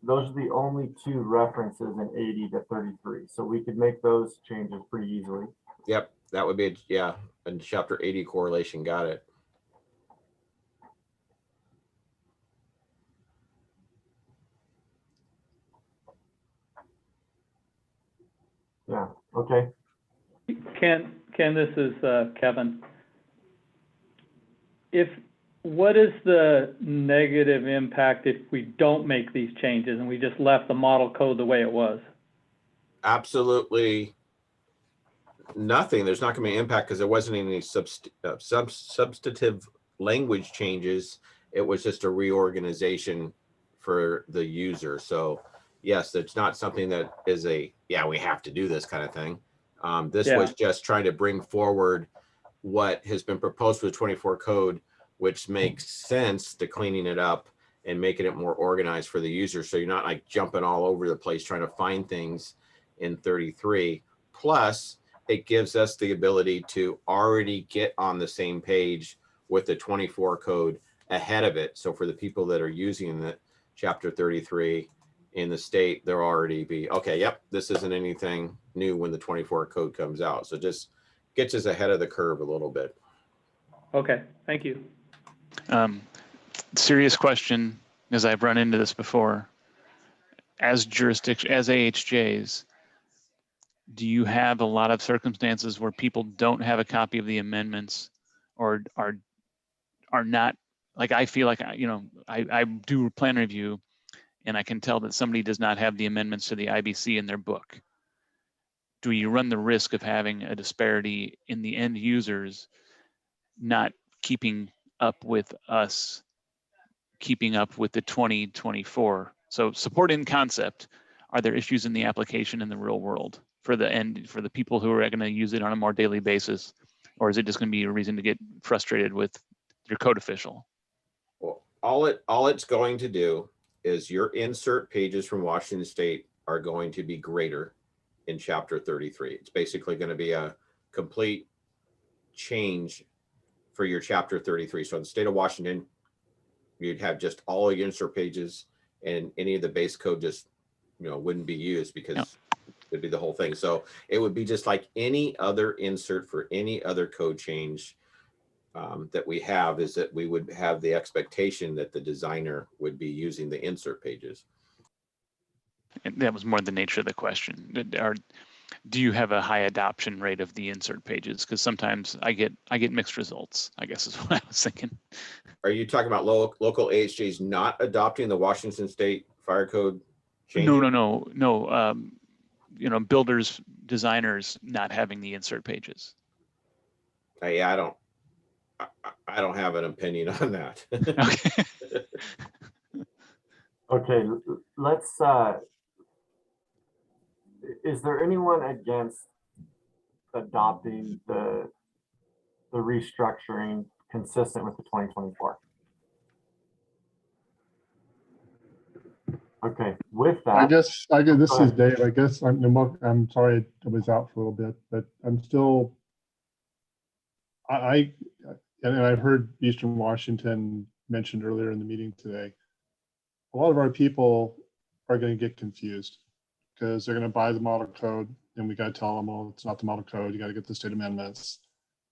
Those are the only two references in 80 to 33. So we could make those changes pretty easily. Yep, that would be, in chapter 80 correlation. Got it. Yeah, okay. Ken, this is Kevin. What is the negative impact if we don't make these changes and we just left the model code the way it was? Absolutely nothing. There's not going to be impact because there wasn't any substantive language changes. It was just a reorganization for the user. So yes, it's not something that is we have to do this kind of thing. This was just trying to bring forward what has been proposed for the 24 code, which makes sense to cleaning it up and making it more organized for the user. So you're not like jumping all over the place trying to find things in 33. Plus, it gives us the ability to already get on the same page with the 24 code ahead of it. So for the people that are using the chapter 33 in the state, they'll already be, okay, yep, this isn't anything new when the 24 code comes out. So just gets us ahead of the curve a little bit. Okay, thank you. Serious question, because I've run into this before. As jurisdiction, as AHJs, do you have a lot of circumstances where people don't have a copy of the amendments or are not, like, I feel like, I do plan review and I can tell that somebody does not have the amendments to the IBC in their book. Do you run the risk of having a disparity in the end users not keeping up with us, keeping up with the 2024? So support in concept, are there issues in the application in the real world for the people who are going to use it on a more daily basis? Or is it just going to be a reason to get frustrated with your code official? Well, all it's going to do is your insert pages from Washington State are going to be greater in chapter 33. It's basically going to be a complete change for your chapter 33. So in the state of Washington, you'd have just all your insert pages and any of the base code just, wouldn't be used because it'd be the whole thing. So it would be just like any other insert for any other code change that we have, is that we would have the expectation that the designer would be using the insert pages. And that was more the nature of the question. Do you have a high adoption rate of the insert pages? Because sometimes I get mixed results, I guess is what I was thinking. Are you talking about local AHJs not adopting the Washington State Fire Code changes? No. Builders, designers not having the insert pages. I don't have an opinion on that. Okay. Okay, let's, is there anyone against adopting the restructuring consistent with the 2024? Okay, with that. I guess this is Dave. I guess I'm sorry I was out for a little bit, but I'm still, and I've heard Eastern Washington mentioned earlier in the meeting today. A lot of our people are going to get confused because they're going to buy the model code and we got to tell them, well, it's not the model code. You got to get the state amendments.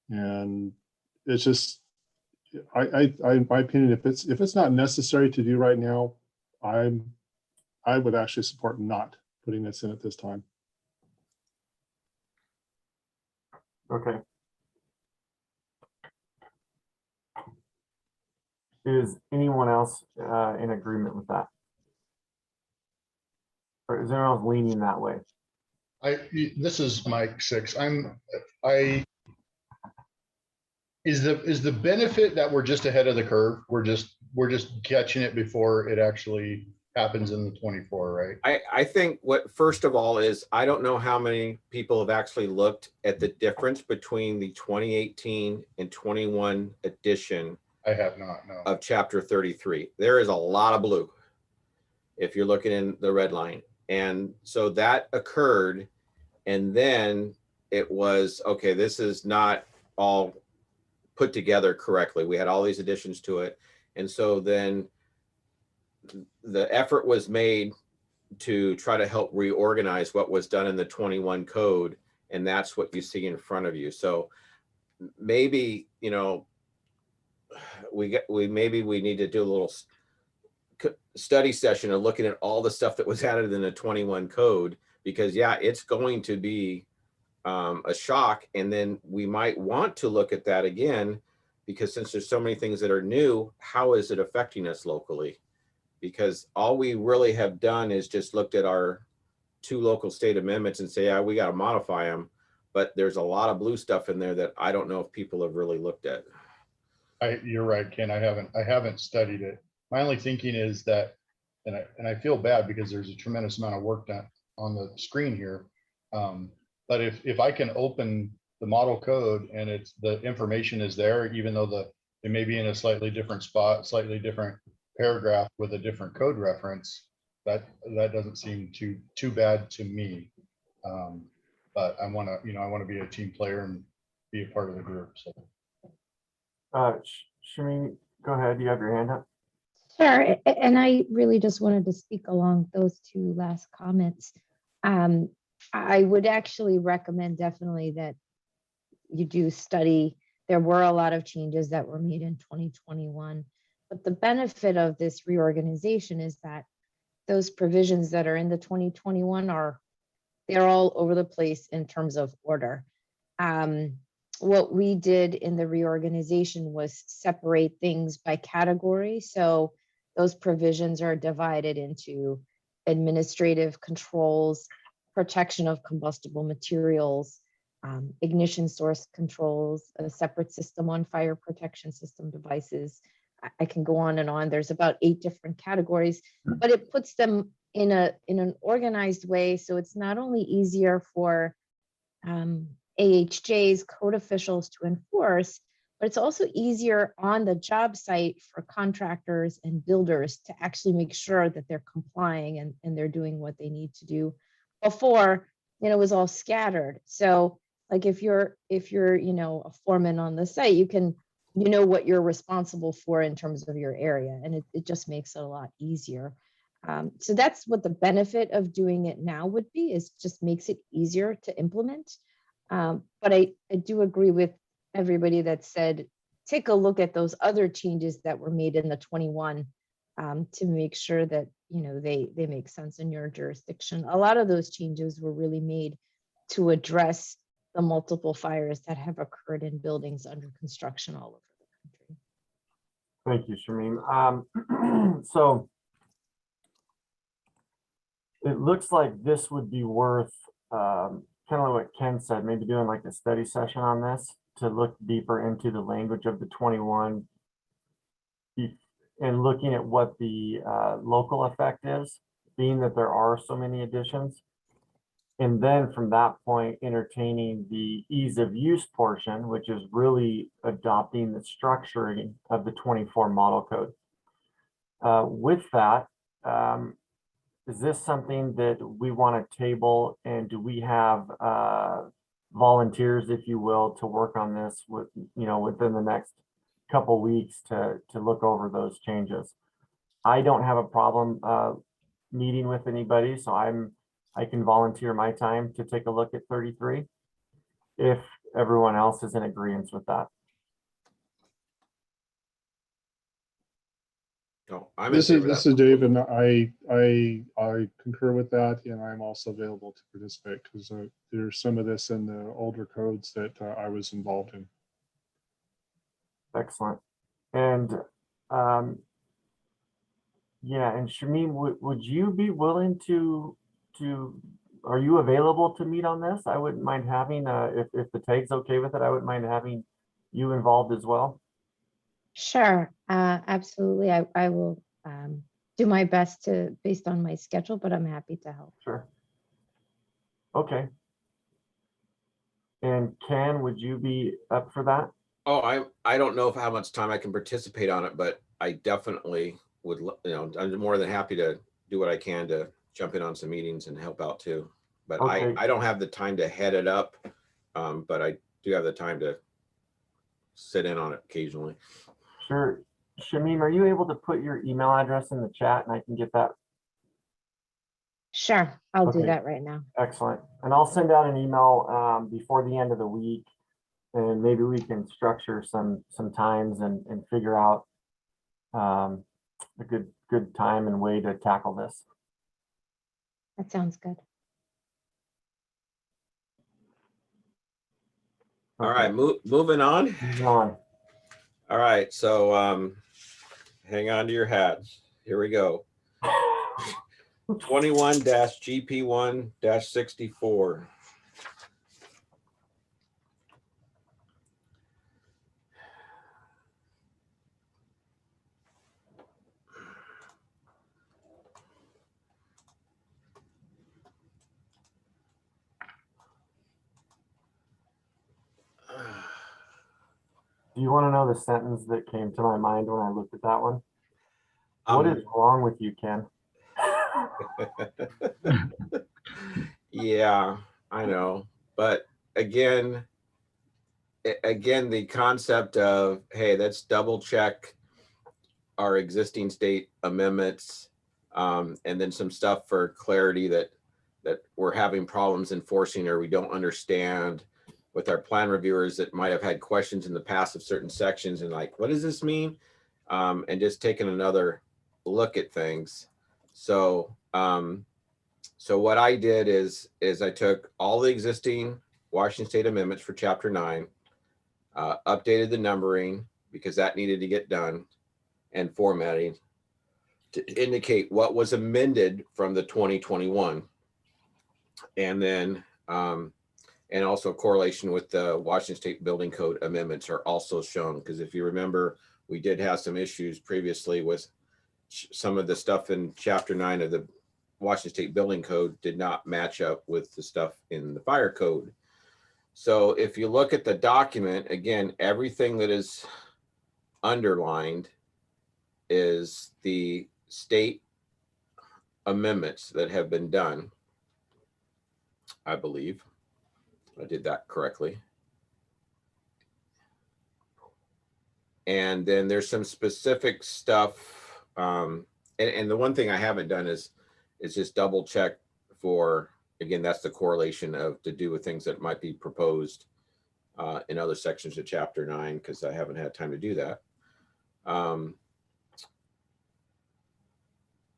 And it's just, my opinion, if it's not necessary to do right now, I would actually support not putting this in at this time. Okay. Is anyone else in agreement with that? Or is anyone else leaning that way? This is Mike Six. Is the benefit that we're just ahead of the curve? We're just catching it before it actually happens in the 24, right? I think what, first of all, is I don't know how many people have actually looked at the difference between the 2018 and 21 edition I have not, no. of chapter 33. There is a lot of blue if you're looking in the red line. And so that occurred. And then it was, okay, this is not all put together correctly. We had all these additions to it. And so then the effort was made to try to help reorganize what was done in the 21 code. And that's what you see in front of you. So maybe, you know, maybe we need to do a little study session of looking at all the stuff that was added in the 21 code, because yeah, it's going to be a shock. And then we might want to look at that again, because since there's so many things that are new, how is it affecting us locally? Because all we really have done is just looked at our 2 local state amendments and say, yeah, we got to modify them. But there's a lot of blue stuff in there that I don't know if people have really looked at. You're right, Ken. I haven't studied it. My only thinking is that, and I feel bad because there's a tremendous amount of work done on the screen here. But if I can open the model code and it's the information is there, even though it may be in a slightly different spot, slightly different paragraph with a different code reference, that doesn't seem too bad to me. But I want to be a team player and be a part of the group. So. Shameen, go ahead. You have your hand up. Sure, and I really just wanted to speak along those 2 last comments. I would actually recommend definitely that you do study. There were a lot of changes that were made in 2021, but the benefit of this reorganization is that those provisions that are in the 2021 they're all over the place in terms of order. What we did in the reorganization was separate things by category. So those provisions are divided into administrative controls, protection of combustible materials, ignition source controls, a separate system on fire protection system devices. I can go on and on. There's about 8 different categories, but it puts them in an organized way. So it's not only easier for AHJ's code officials to enforce, but it's also easier on the job site for contractors and builders to actually make sure that they're complying and they're doing what they need to do. Before, it was all scattered. So like if you're a foreman on the site, you know what you're responsible for in terms of your area, and it just makes it a lot easier. So that's what the benefit of doing it now would be, is just makes it easier to implement. But I do agree with everybody that said, take a look at those other changes that were made in the 21 to make sure that, they make sense in your jurisdiction. A lot of those changes were really made to address the multiple fires that have occurred in buildings under construction all over the country. Thank you, Shameen. So it looks like this would be worth, kind of like what Ken said, maybe doing like a study session on this to look deeper into the language of the 21 and looking at what the local effect is, being that there are so many additions. And then from that point, entertaining the ease of use portion, which is really adopting the structuring of the 24 model code. With that, is this something that we want to table, and do we have volunteers, if you will, to work on this within the next couple weeks to look over those changes? I don't have a problem meeting with anybody, so I can volunteer my time to take a look at 33 if everyone else is in agreement with that. No, I'm This is Dave, and I concur with that, and I'm also available to participate because there's some of this in the older codes that I was involved in. Excellent. And yeah, and Shameen, would you be willing to are you available to meet on this? I wouldn't mind having if the tag's okay with it, I wouldn't mind having you involved as well. Sure, absolutely. I will do my best to, based on my schedule, but I'm happy to help. Sure. Okay. And Ken, would you be up for that? Oh, I don't know how much time I can participate on it, but I definitely would, I'm more than happy to do what I can to jump in on some meetings and help out too. But Okay. I don't have the time to head it up, but I do have the time to sit in on it occasionally. Sure. Shamim, are you able to put your email address in the chat and I can get that? Sure, I'll do Okay. that right now. Excellent. And I'll send out an email before the end of the week, and maybe we can structure some times and figure out a good time and way to tackle this. That sounds good. All right, moving on. Moving on. All right, so hang on to your hats. Here we go. 21-GP1-64. Do you want to know the sentence that came to my mind when I looked at that one? What is wrong with you, Ken? Yeah, I know. But again, the concept of, hey, let's double check our existing state amendments, and then some stuff for clarity that we're having problems enforcing or we don't understand with our plan reviewers that might have had questions in the past of certain sections and like, what does this mean? And just taking another look at things. So what I did is I took all the existing Washington State amendments for Chapter 9, updated the numbering because that needed to get done, and formatting to indicate what was amended from the 2021. And then, and also correlation with the Washington State Building Code amendments are also shown. Because if you remember, we did have some issues previously with some of the stuff in Chapter 9 of the Washington State Building Code did not match up with the stuff in the fire code. So if you look at the document, again, everything that is underlined is the state amendments that have been done. I believe I did that correctly. And then there's some specific stuff. And the one thing I haven't done is just double check for, again, that's the correlation of to do with things that might be proposed in other sections of Chapter 9, because I haven't had time to do that.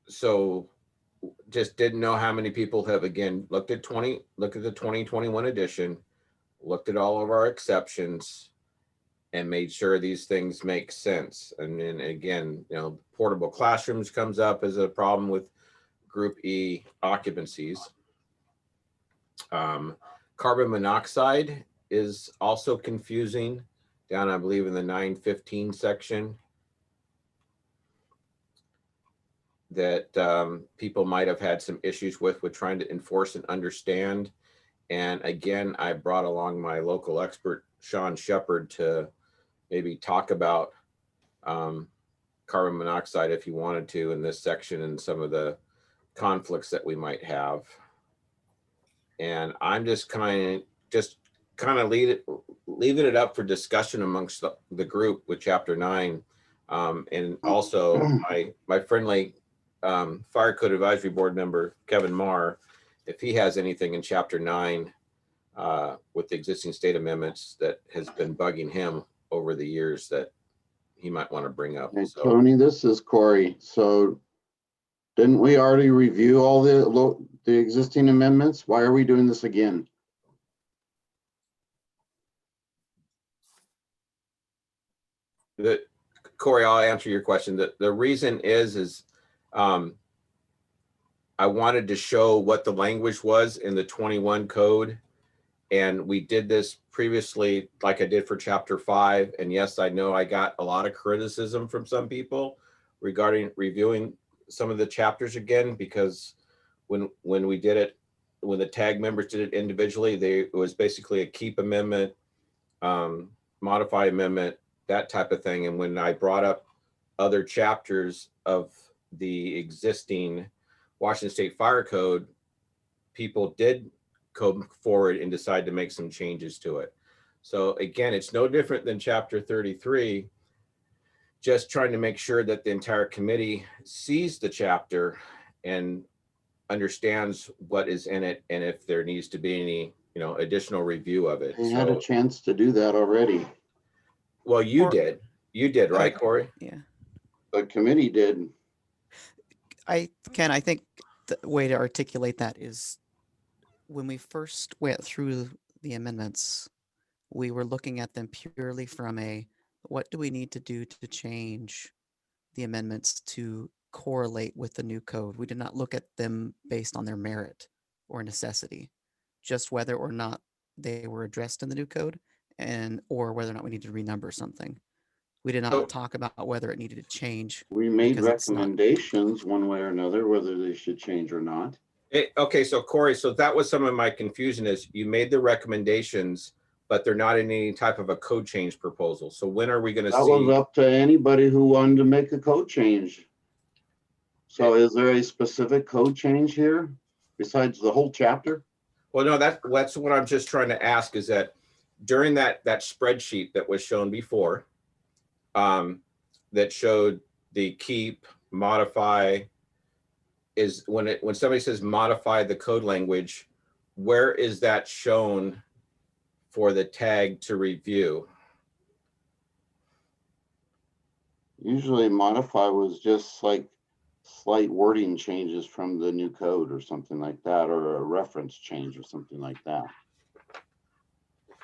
So just didn't know how many people have, again, looked at the 2021 edition, looked at all of our exceptions, and made sure these things make sense. And then again, portable classrooms comes up as a problem with Group E occupancies. Carbon monoxide is also confusing down, I believe, in the 915 section, that people might have had some issues with trying to enforce and understand. And again, I brought along my local expert, Sean Shepard, to maybe talk about carbon monoxide if you wanted to in this section and some of the conflicts that we might have. And I'm just kind of leaving it up for discussion amongst the group with Chapter 9. And also my friendly Fire Code Advisory Board member, Kevin Marr, if he has anything in Chapter 9 with the existing state amendments that has been bugging him over the years that he might want to bring up. Hey, So, Tony, this is Corey. So didn't we already review all the existing amendments? Why are we doing this again? Corey, I'll answer your question. The reason is I wanted to show what the language was in the 21 code. And we did this previously, like I did for Chapter 5. And yes, I know I got a lot of criticism from some people regarding reviewing some of the chapters again, because when we did it, when the tag members did it individually, it was basically a keep amendment, modify amendment, that type of thing. And when I brought up other chapters of the existing Washington State Fire Code, people did come forward and decide to make some changes to it. So again, it's no different than chapter 33, just trying to make sure that the entire committee sees the chapter and understands what is in it, and if there needs to be any, additional review of it. They had a chance to do that already. Well, you did, right, Corey? Yeah. The committee did. Ken, I think the way to articulate that is when we first went through the amendments, we were looking at them purely from what do we need to do to change the amendments to correlate with the new code. We did not look at them based on their merit or necessity, just whether or not they were addressed in the new code or whether or not we need to renumber something. We did not talk about whether it needed to change. We made recommendations one way or another, whether they should change or not. Okay, so Corey, so that was some of my confusion is you made the recommendations, but they're not in any type of a code change proposal. So when are we going to see? That was up to anybody who wanted to make a code change. So is there a specific code change here besides the whole chapter? Well, no, that's what I'm just trying to ask is that during that spreadsheet that was shown before, that showed the keep, modify, is when somebody says modify the code language, where is that shown for the tag to review? Usually modify was just like slight wording changes from the new code or something like that, or a reference change or something like that.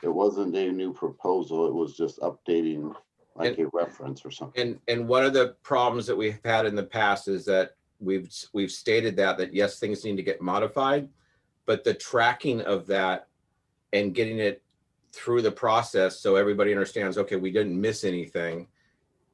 It wasn't a new proposal, it was just updating like a reference or something. And one of the problems that we've had in the past is that we've stated that yes, things need to get modified, but the tracking of that and getting it through the process so everybody understands, okay, we didn't miss anything.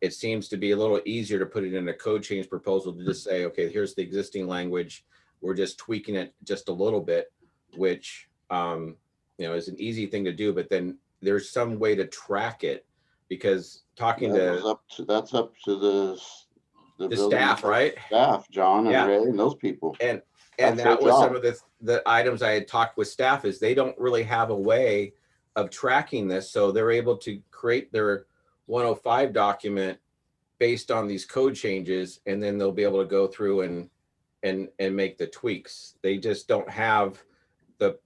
It seems to be a little easier to put it in a code change proposal to just say, okay, here's the existing language. We're just tweaking it just a little bit, which is an easy thing to do, but then there's some way to track it because talking that's up to the staff, right? Staff, John and Ray and those people. And that was some of the items I had talked with staff is they don't really have a way of tracking this. So they're able to create their 105 document based on these code changes, and then they'll be able to go through and make the tweaks. They just don't have the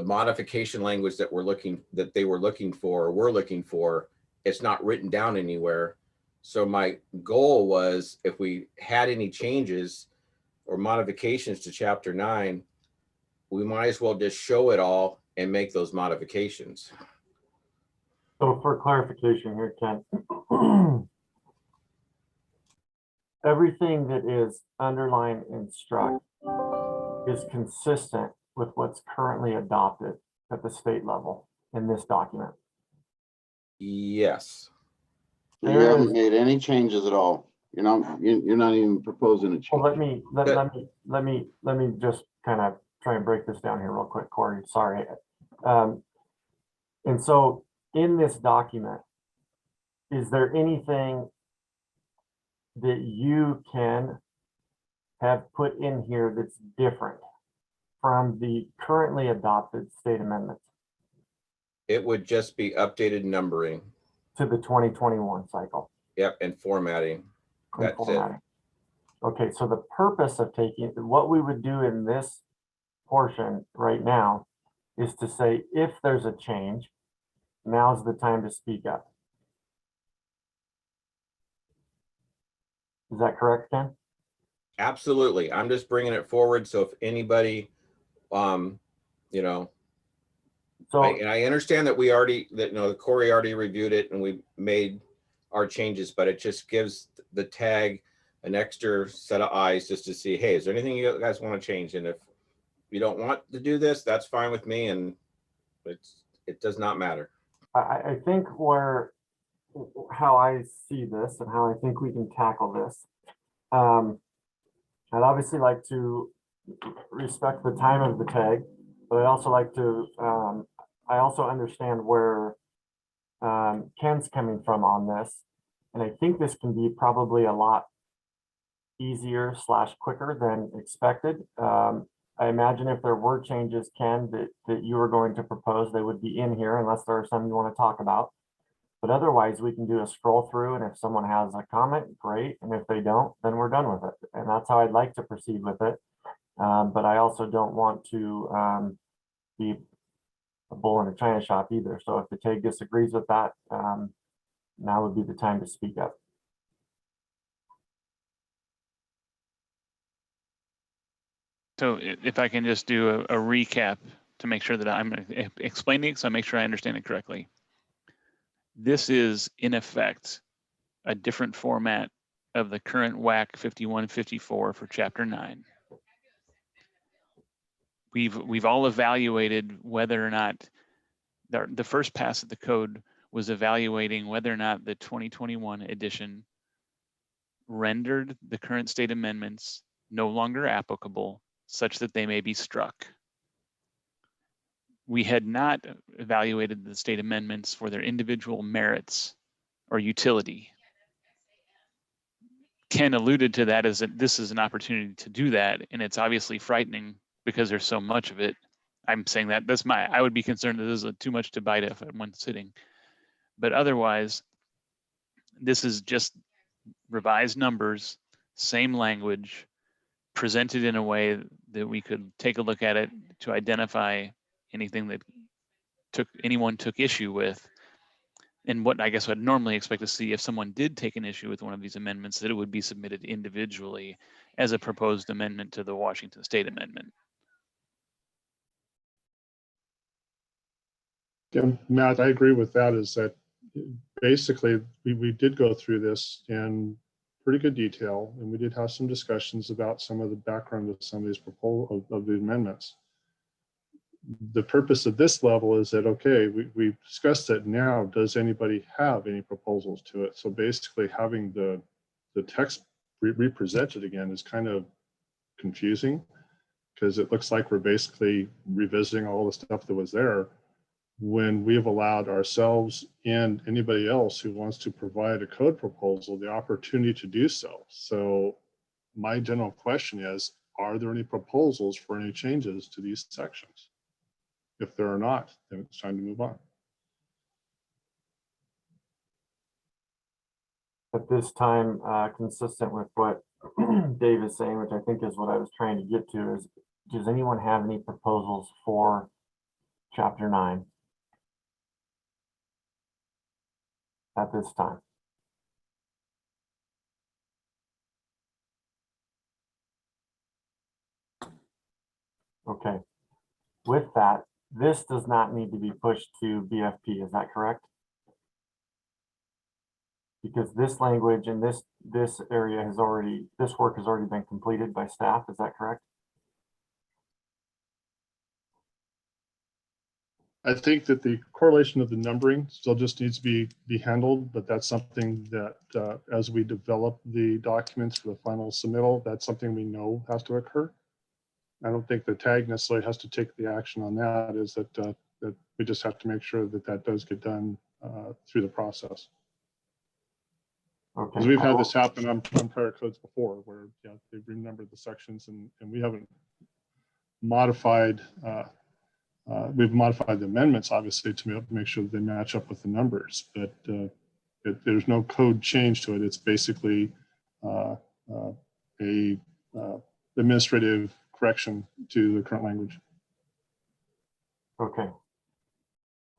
modification language that we're looking for. It's not written down anywhere. So my goal was if we had any changes or modifications to chapter 9, we might as well just show it all and make those modifications. So for clarification here, Ken, everything that is underlined and struck is consistent with what's currently adopted at the state level in this document. Yes. So you haven't made any changes at all. You're not even proposing a change. Well, let me just kind of try and break this down here real quick, Corey. Sorry. And so in this document, is there anything that you can have put in here that's different from the currently adopted state amendments It would just be updated numbering. to the 2021 cycle? Yep, and formatting. And That's formatting. Okay, so the purpose of what we would do in this portion right now is to say, if there's a change, now's the time to speak up. Is that correct, Ken? Absolutely. I'm just bringing it forward. So if anybody, and I understand that Corey already reviewed it and we made our changes, but it just gives the tag an extra set of eyes just to see, hey, is there anything you guys want to change? And if you don't want to do this, that's fine with me. And it does not matter. I think how I see this and how I think we can tackle this I'd obviously like to respect the time of the tag, but I'd also like to, I also understand where Ken's coming from on this. And I think this can be probably a lot easier / quicker than expected. I imagine if there were changes, Ken, that you were going to propose, they would be in here unless there are some you want to talk about. But otherwise, we can do a scroll through, and if someone has a comment, great. And if they don't, then we're done with it. And that's how I'd like to proceed with it. But I also don't want to be a bull in a china shop either. So if the TAG disagrees with that, now would be the time to speak up. So if I can just do a recap to make sure that I'm explaining it, so I make sure I understand it correctly. This is in effect a different format of the current WAC 5154 for Chapter 9. We've all evaluated whether or not the first pass of the code was evaluating whether or not the 2021 edition rendered the current state amendments no longer applicable, such that they may be struck. We had not evaluated the state amendments for their individual merits or utility. Ken alluded to that as that this is an opportunity to do that, and it's obviously frightening because there's so much of it. I'm saying that I would be concerned that this is too much to bite at one sitting. But otherwise, this is just revised numbers, same language, presented in a way that we could take a look at it to identify anything that anyone took issue with. And what I guess I'd normally expect to see if someone did take an issue with one of these amendments, that it would be submitted individually as a proposed amendment to the Washington State Amendment. Yeah, Matt, I agree with that, is that basically we did go through this in pretty good detail, and we did have some discussions about some of the background of some of these proposals of the amendments. The purpose of this level is that, okay, we discussed it now, does anybody have any proposals to it? So basically having the text represented again is kind of confusing, because it looks like we're basically revisiting all the stuff that was there, when we have allowed ourselves and anybody else who wants to provide a code proposal the opportunity to do so. So my general question is, are there any proposals for any changes to these sections? If there are not, then it's time to move on. At this time, consistent with what Dave is saying, which I think is what I was trying to get to, is does anyone have any proposals for Chapter 9 at this time? Okay. With that, this does not need to be pushed to BFP, is that correct? Because this language and this area has already, this work has already been completed by staff, is that correct? I think that the correlation of the numbering still just needs to be handled, but that's something that as we develop the documents for the final submittal, that's something we know has to occur. I don't think the tag necessarily has to take the action on that, is that that we just have to make sure that that does get done through the process. Okay. Because we've had this happen on prior codes before, where they've renumbered the sections and we haven't modified, we've modified the amendments, obviously, to be able to make sure that they match up with the numbers, but there's no code change to it. It's basically a administrative correction to the current language. Okay.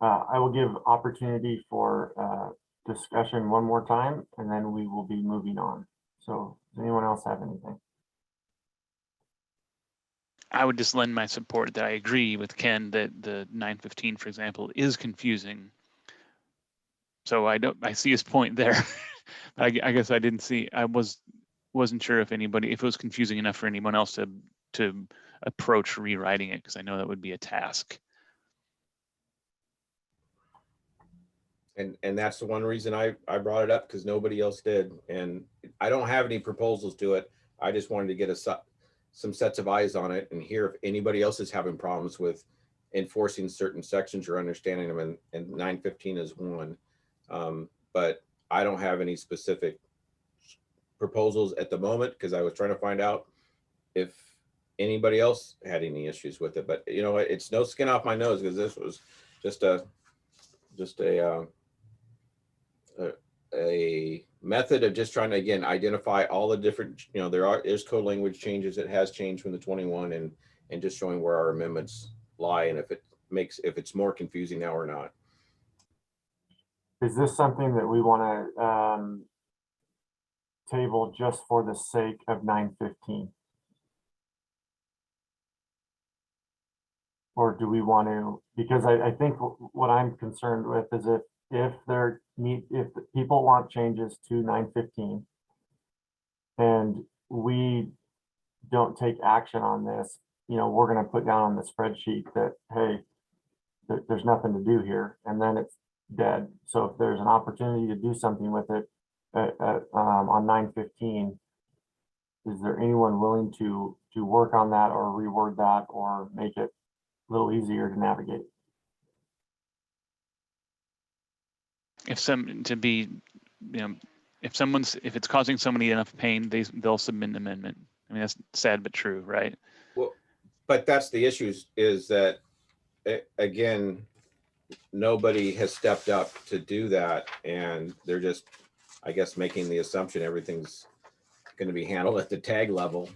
I will give opportunity for discussion one more time, and then we will be moving on. So does anyone else have anything? I would just lend my support that I agree with Ken that the 915, for example, is confusing. So I see his point there. I guess I didn't see, wasn't sure if it was confusing enough for anyone else to approach rewriting it, because I know that would be a task. And that's the one reason I brought it up, because nobody else did. And I don't have any proposals to it. I just wanted to get some sets of eyes on it and hear if anybody else is having problems with enforcing certain sections or understanding them, and 915 is one. But I don't have any specific proposals at the moment because I was trying to find out if anybody else had any issues with it. But you know, it's no skin off my nose because this was just a method of just trying to, again, identify all the different, you know, there's code language changes. It has changed from the 21, and just showing where our amendments lie and if it's more confusing now or not. Is this something that we want to table just for the sake of 915? Or do we want to, because I think what I'm concerned with is if people want changes to 915 and we don't take action on this, you know, we're going to put down on the spreadsheet that, hey, there's nothing to do here, and then it's dead. So if there's an opportunity to do something with it on 915, is there anyone willing to work on that or reword that or make it a little easier to navigate? If it's causing somebody enough pain, they'll submit an amendment. I mean, that's sad but true, right? Well, but that's the issue is that, again, nobody has stepped up to do that, and they're just, I guess, making the assumption everything's going to be handled at the tag level,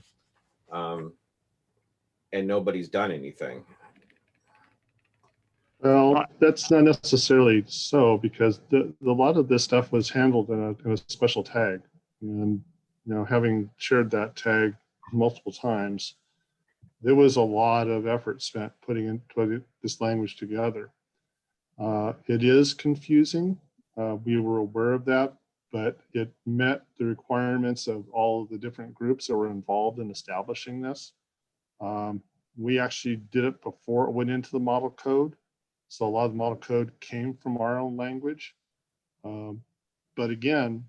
and nobody's done anything. Well, that's not necessarily so, because a lot of this stuff was handled in a special tag. And, you know, having shared that tag multiple times, there was a lot of effort spent putting this language together. It is confusing. We were aware of that, but it met the requirements of all of the different groups that were involved in establishing this. We actually did it before it went into the model code. So a lot of the model code came from our own language. But again,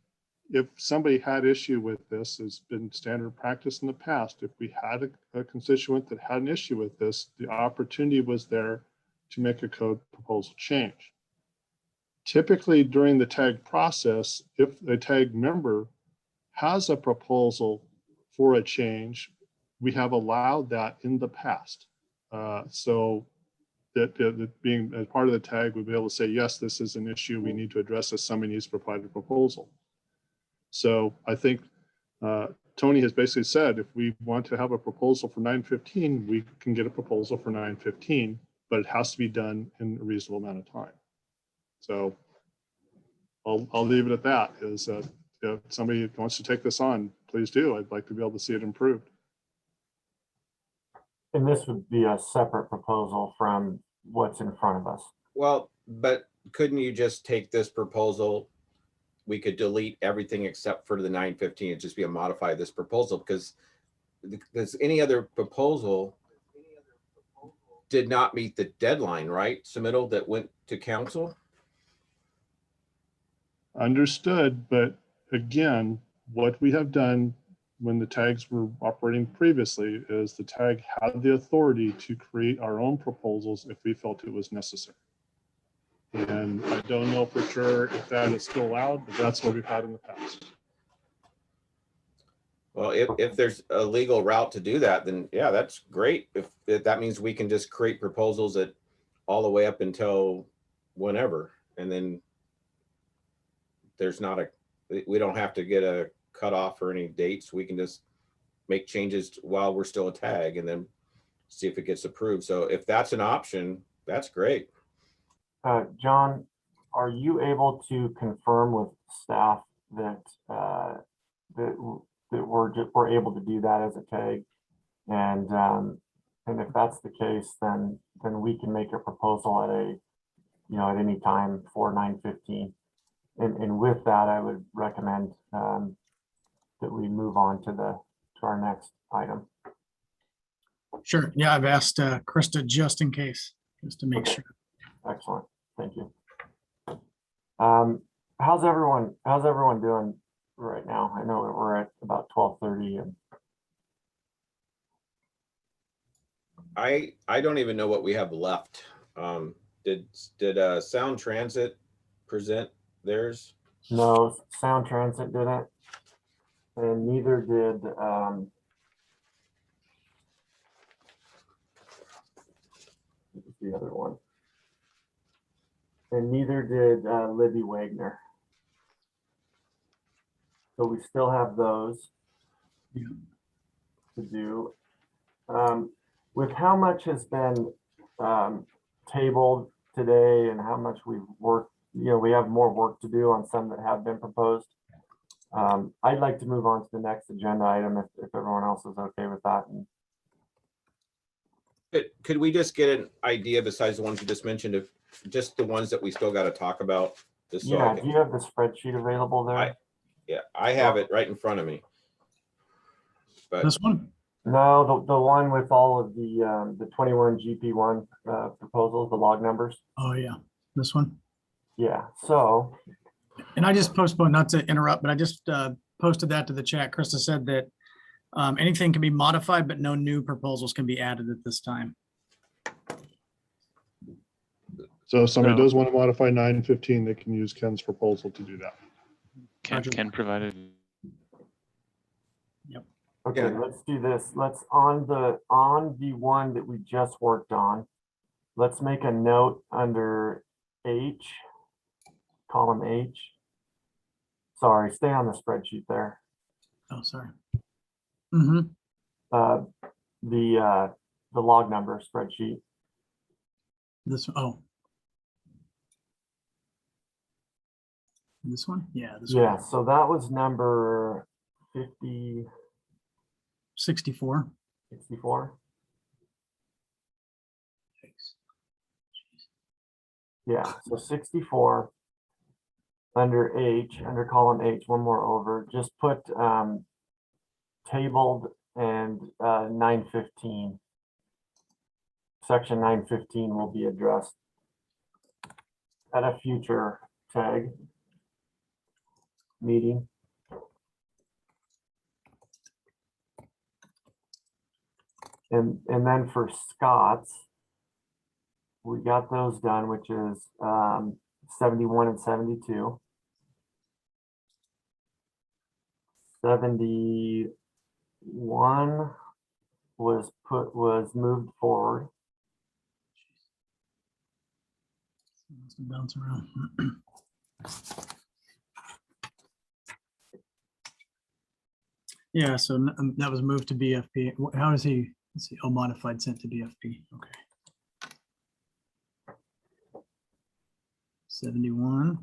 if somebody had issue with this, it's been standard practice in the past. If we had a constituent that had an issue with this, the opportunity was there to make a code proposal change. Typically during the tag process, if a tag member has a proposal for a change, we have allowed that in the past. So that being as part of the tag, we'll be able to say, yes, this is an issue we need to address this. Somebody needs to provide a proposal. So I think Tony has basically said, if we want to have a proposal for 915, we can get a proposal for 915, but it has to be done in a reasonable amount of time. So I'll leave it at that. Is if somebody wants to take this on, please do. I'd like to be able to see it improved. And this would be a separate proposal from what's in front of us. Well, but couldn't you just take this proposal? We could delete everything except for the 915 and just be a modify this proposal, because any other proposal did not meet the deadline, right? Submittal that went to council. Understood, but again, what we have done when the tags were operating previously is the tag had the authority to create our own proposals if we felt it was necessary. And I don't know for sure if that is still allowed, but that's what we've had in the past. Well, if there's a legal route to do that, then yeah, that's great. If that means we can just create proposals at all the way up until whenever, and then there's not we don't have to get a cutoff or any dates. We can just make changes while we're still a tag and then see if it gets approved. So if that's an option, that's great. John, are you able to confirm with staff that we're able to do that as a tag? And if that's the case, then we can make a proposal at any time for 915. And with that, I would recommend that we move on to our next item. Sure. Yeah, I've asked Krista just in case, just to make sure. Excellent. Thank you. How's everyone doing right now? I know that we're at about 12:30 and I don't even know what we have left. Did Sound Transit present theirs? No, Sound Transit didn't. And neither did, what was the other one? And neither did Libby Wagner. So we still have those to do. With how much has been tabled today and how much we've worked, we have more work to do on some that have been proposed. I'd like to move on to the next agenda item if everyone else is okay with that. And Could we just get an idea besides the ones you just mentioned, of just the ones that we still got to talk about? Just so I yeah, can- do you have the spreadsheet available there? Yeah, I have it right in front of me. But This one? No, the one with all of the 21 GP1 proposals, the log numbers. Oh, yeah, this one. Yeah, so And I just postponed, not to interrupt, but I just posted that to the chat. Krista said that anything can be modified, but no new proposals can be added at this time. So if somebody So- does want to modify 915, they can use Ken's proposal to do that. Ken provided. okay, let's do this. Let's on the one that we just worked on. Let's make a note under H, column H. Sorry, stay on the spreadsheet there. Oh, sorry. Mm-hmm. The log number spreadsheet. This, oh. This one? Yeah, this Yeah, one. so that was number 50, 64. 64. Yeah, so 64 under H, under column H, one more over, just put tabled and 915. Section 915 will be addressed at a future tag meeting. And then for Scott's, we got those done, which is 71 and 72. 71 was moved forward. Let's bounce around. Yeah, so that was moved to BFP. How is he? Let's see. Oh, modified sent to BFP. Okay. 71.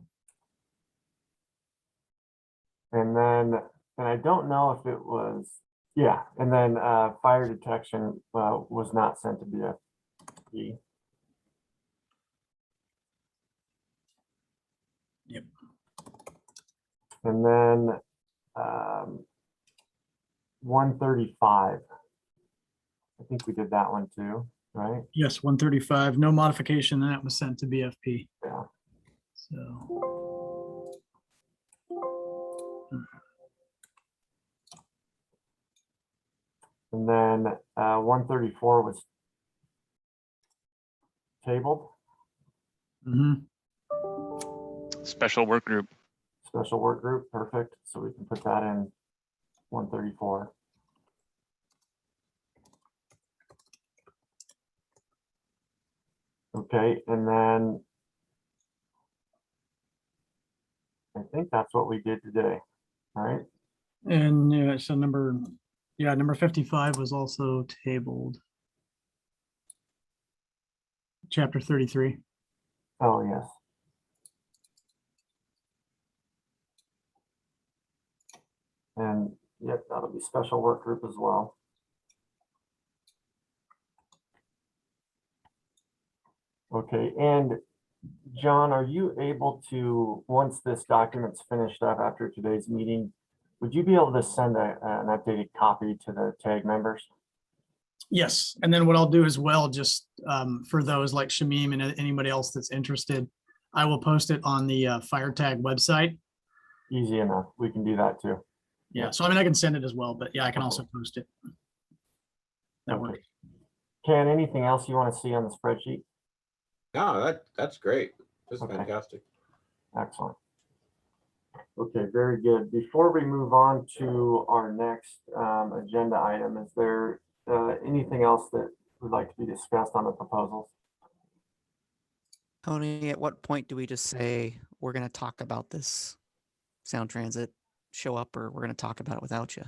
And then, and I don't know if it was, yeah, and then fire detection was not sent to BFP. Yep. And then 135. I think we did that one too, right? Yes, 135. No modification. And that was sent to BFP. Yeah. So. And then 134 was tabled, Mhm. Special work group. special work group, perfect. So we can put that in 134. Okay, and then I think that's what we did today, all right? And so number 55 was also tabled. Chapter 33. Oh, yes. And yep, that'll be special work group as well. Okay, and John, are you able to, once this document's finished up after today's meeting, would you be able to send an updated copy to the TAG members? Yes, and then what I'll do as well, just for those like Shamim and anybody else that's interested, I will post it on the FireTag website. Easy enough. We can do that too. Yeah, so I mean, I can send it as well, but yeah, I can also post it. That Okay. works. Ken, anything else you want to see on the spreadsheet? No, that's great. This is Okay. fantastic. Excellent. Okay, very good. Before we move on to our next agenda item, is there anything else that would like to be discussed on the proposals? Tony, at what point do we just say we're going to talk about this Sound Transit show up, or we're going to talk about it without you?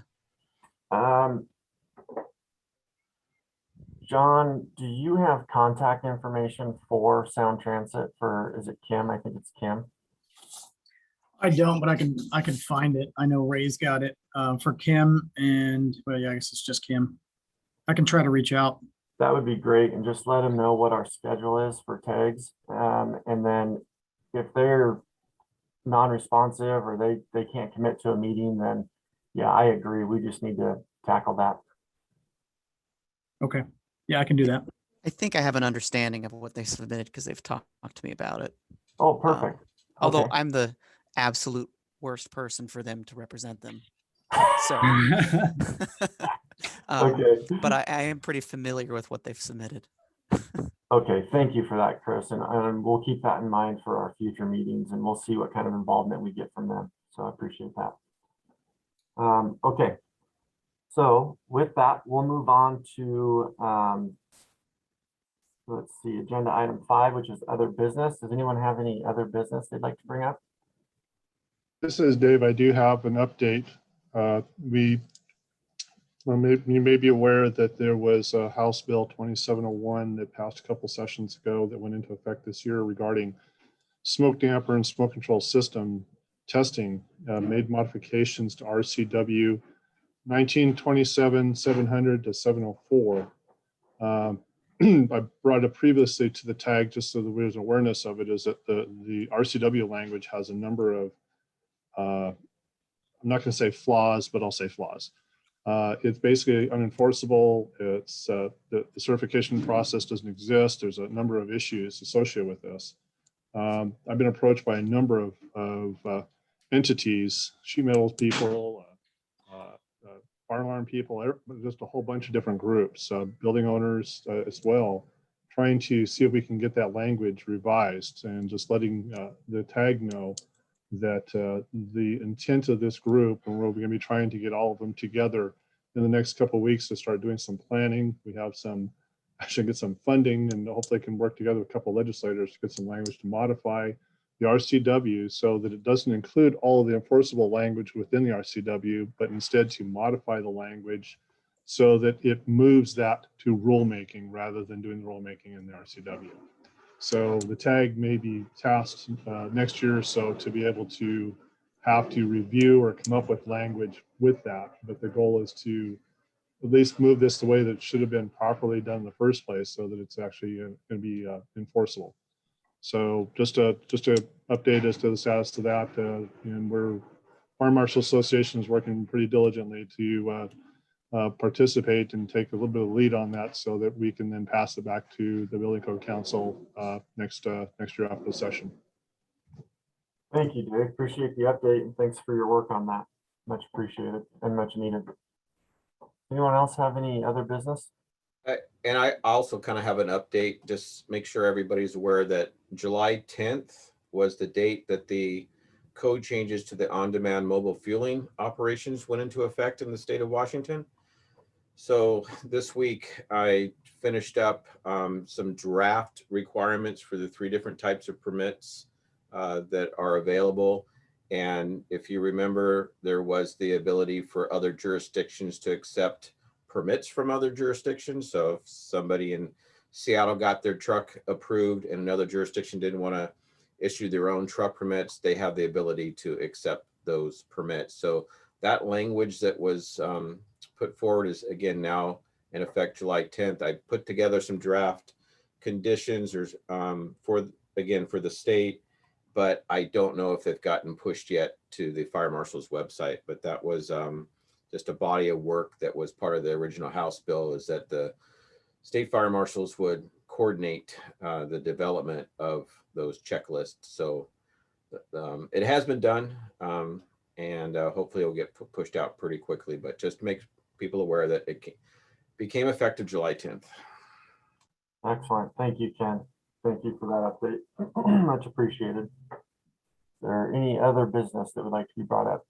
John, do you have contact information for Sound Transit for, is it Kim? I think it's Kim. I don't, but I can find it. I know Ray's got it for Kim, and well, yeah, I guess it's just Kim. I can try to reach out. That would be great, and just let them know what our schedule is for tags. And then if they're non-responsive or they can't commit to a meeting, then yeah, I agree. We just need to tackle that. Okay. Yeah, I can do that. I think I have an understanding of what they submitted because they've talked to me about it. Oh, perfect. Although Okay. I'm the absolute worst person for them to represent them. So, Okay. but I am pretty familiar with what they've submitted. Okay, thank you for that, Chris, and we'll keep that in mind for our future meetings, and we'll see what kind of involvement we get from them. So I appreciate that. Okay, so with that, we'll move on to let's see, agenda item 5, which is other business. Does anyone have any other business they'd like to bring up? This is Dave. I do have an update. You may be aware that there was a House Bill 2701 that passed a couple sessions ago that went into effect this year regarding smoke damper and smoke control system testing, made modifications to RCW 1927-700 to 704. I brought it previously to the tag just so that there's awareness of it, is that the RCW language has a number of, I'm not going to say flaws, but I'll say flaws. It's basically unenforceable. It's the certification process doesn't exist. There's a number of issues associated with this. I've been approached by a number of entities, sheet metals people, fire alarm people, just a whole bunch of different groups, building owners as well, trying to see if we can get that language revised, and just letting the tag know that the intent of this group, and we're going to be trying to get all of them together in the next couple of weeks to start doing some planning. We have actually get some funding, and hopefully can work together with a couple of legislators to get some language to modify the RCW so that it doesn't include all of the enforceable language within the RCW, but instead to modify the language so that it moves that to rulemaking rather than doing the rulemaking in the RCW. So the tag may be tasked next year or so to be able to have to review or come up with language with that. But the goal is to at least move this the way that it should have been properly done in the first place so that it's actually going to be enforceable. So just a update as to the status of that. And Fire Marshal Association is working pretty diligently to participate and take a little bit of lead on that so that we can then pass it back to the Building Code Council next year after the session. Thank you, Dave. Appreciate the update, and thanks for your work on that. Much appreciated and much needed. Anyone else have any other business? And I also kind of have an update, just make sure everybody's aware that July 10th was the date that the code changes to the on-demand mobile fueling operations went into effect in the state of Washington. So this week I finished up some draft requirements for the 3 different types of permits that are available. And if you remember, there was the ability for other jurisdictions to accept permits from other jurisdictions. So if somebody in Seattle got their truck approved and another jurisdiction didn't want to issue their own truck permits, they have the ability to accept those permits. So that language that was put forward is again now in effect July 10th. I put together some draft conditions for the state, but I don't know if they've gotten pushed yet to the fire marshal's website. But that was just a body of work that was part of the original House bill, is that the state fire marshals would coordinate the development of those checklists. So it has been done, and hopefully it'll get pushed out pretty quickly, but just make people aware that it became effective July 10th. Excellent. Thank you, Ken. Thank you for that update. Much appreciated. Is there any other business that would like to be brought up?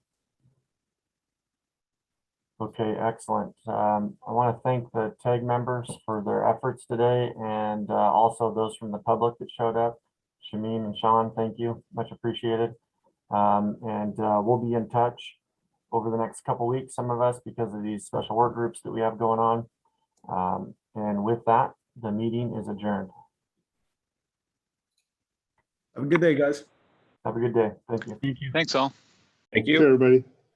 Okay, excellent. I want to thank the TAG members for their efforts today and also those from the public that showed up. Shamim and Sean, thank you. Much appreciated. We'll be in touch over the next couple weeks, some of us, because of these special work groups that we have going on. And with that, the meeting is adjourned. Have a good day, guys. Have a good day. Thank you. Thank you. Thanks all. Thank See you. everybody.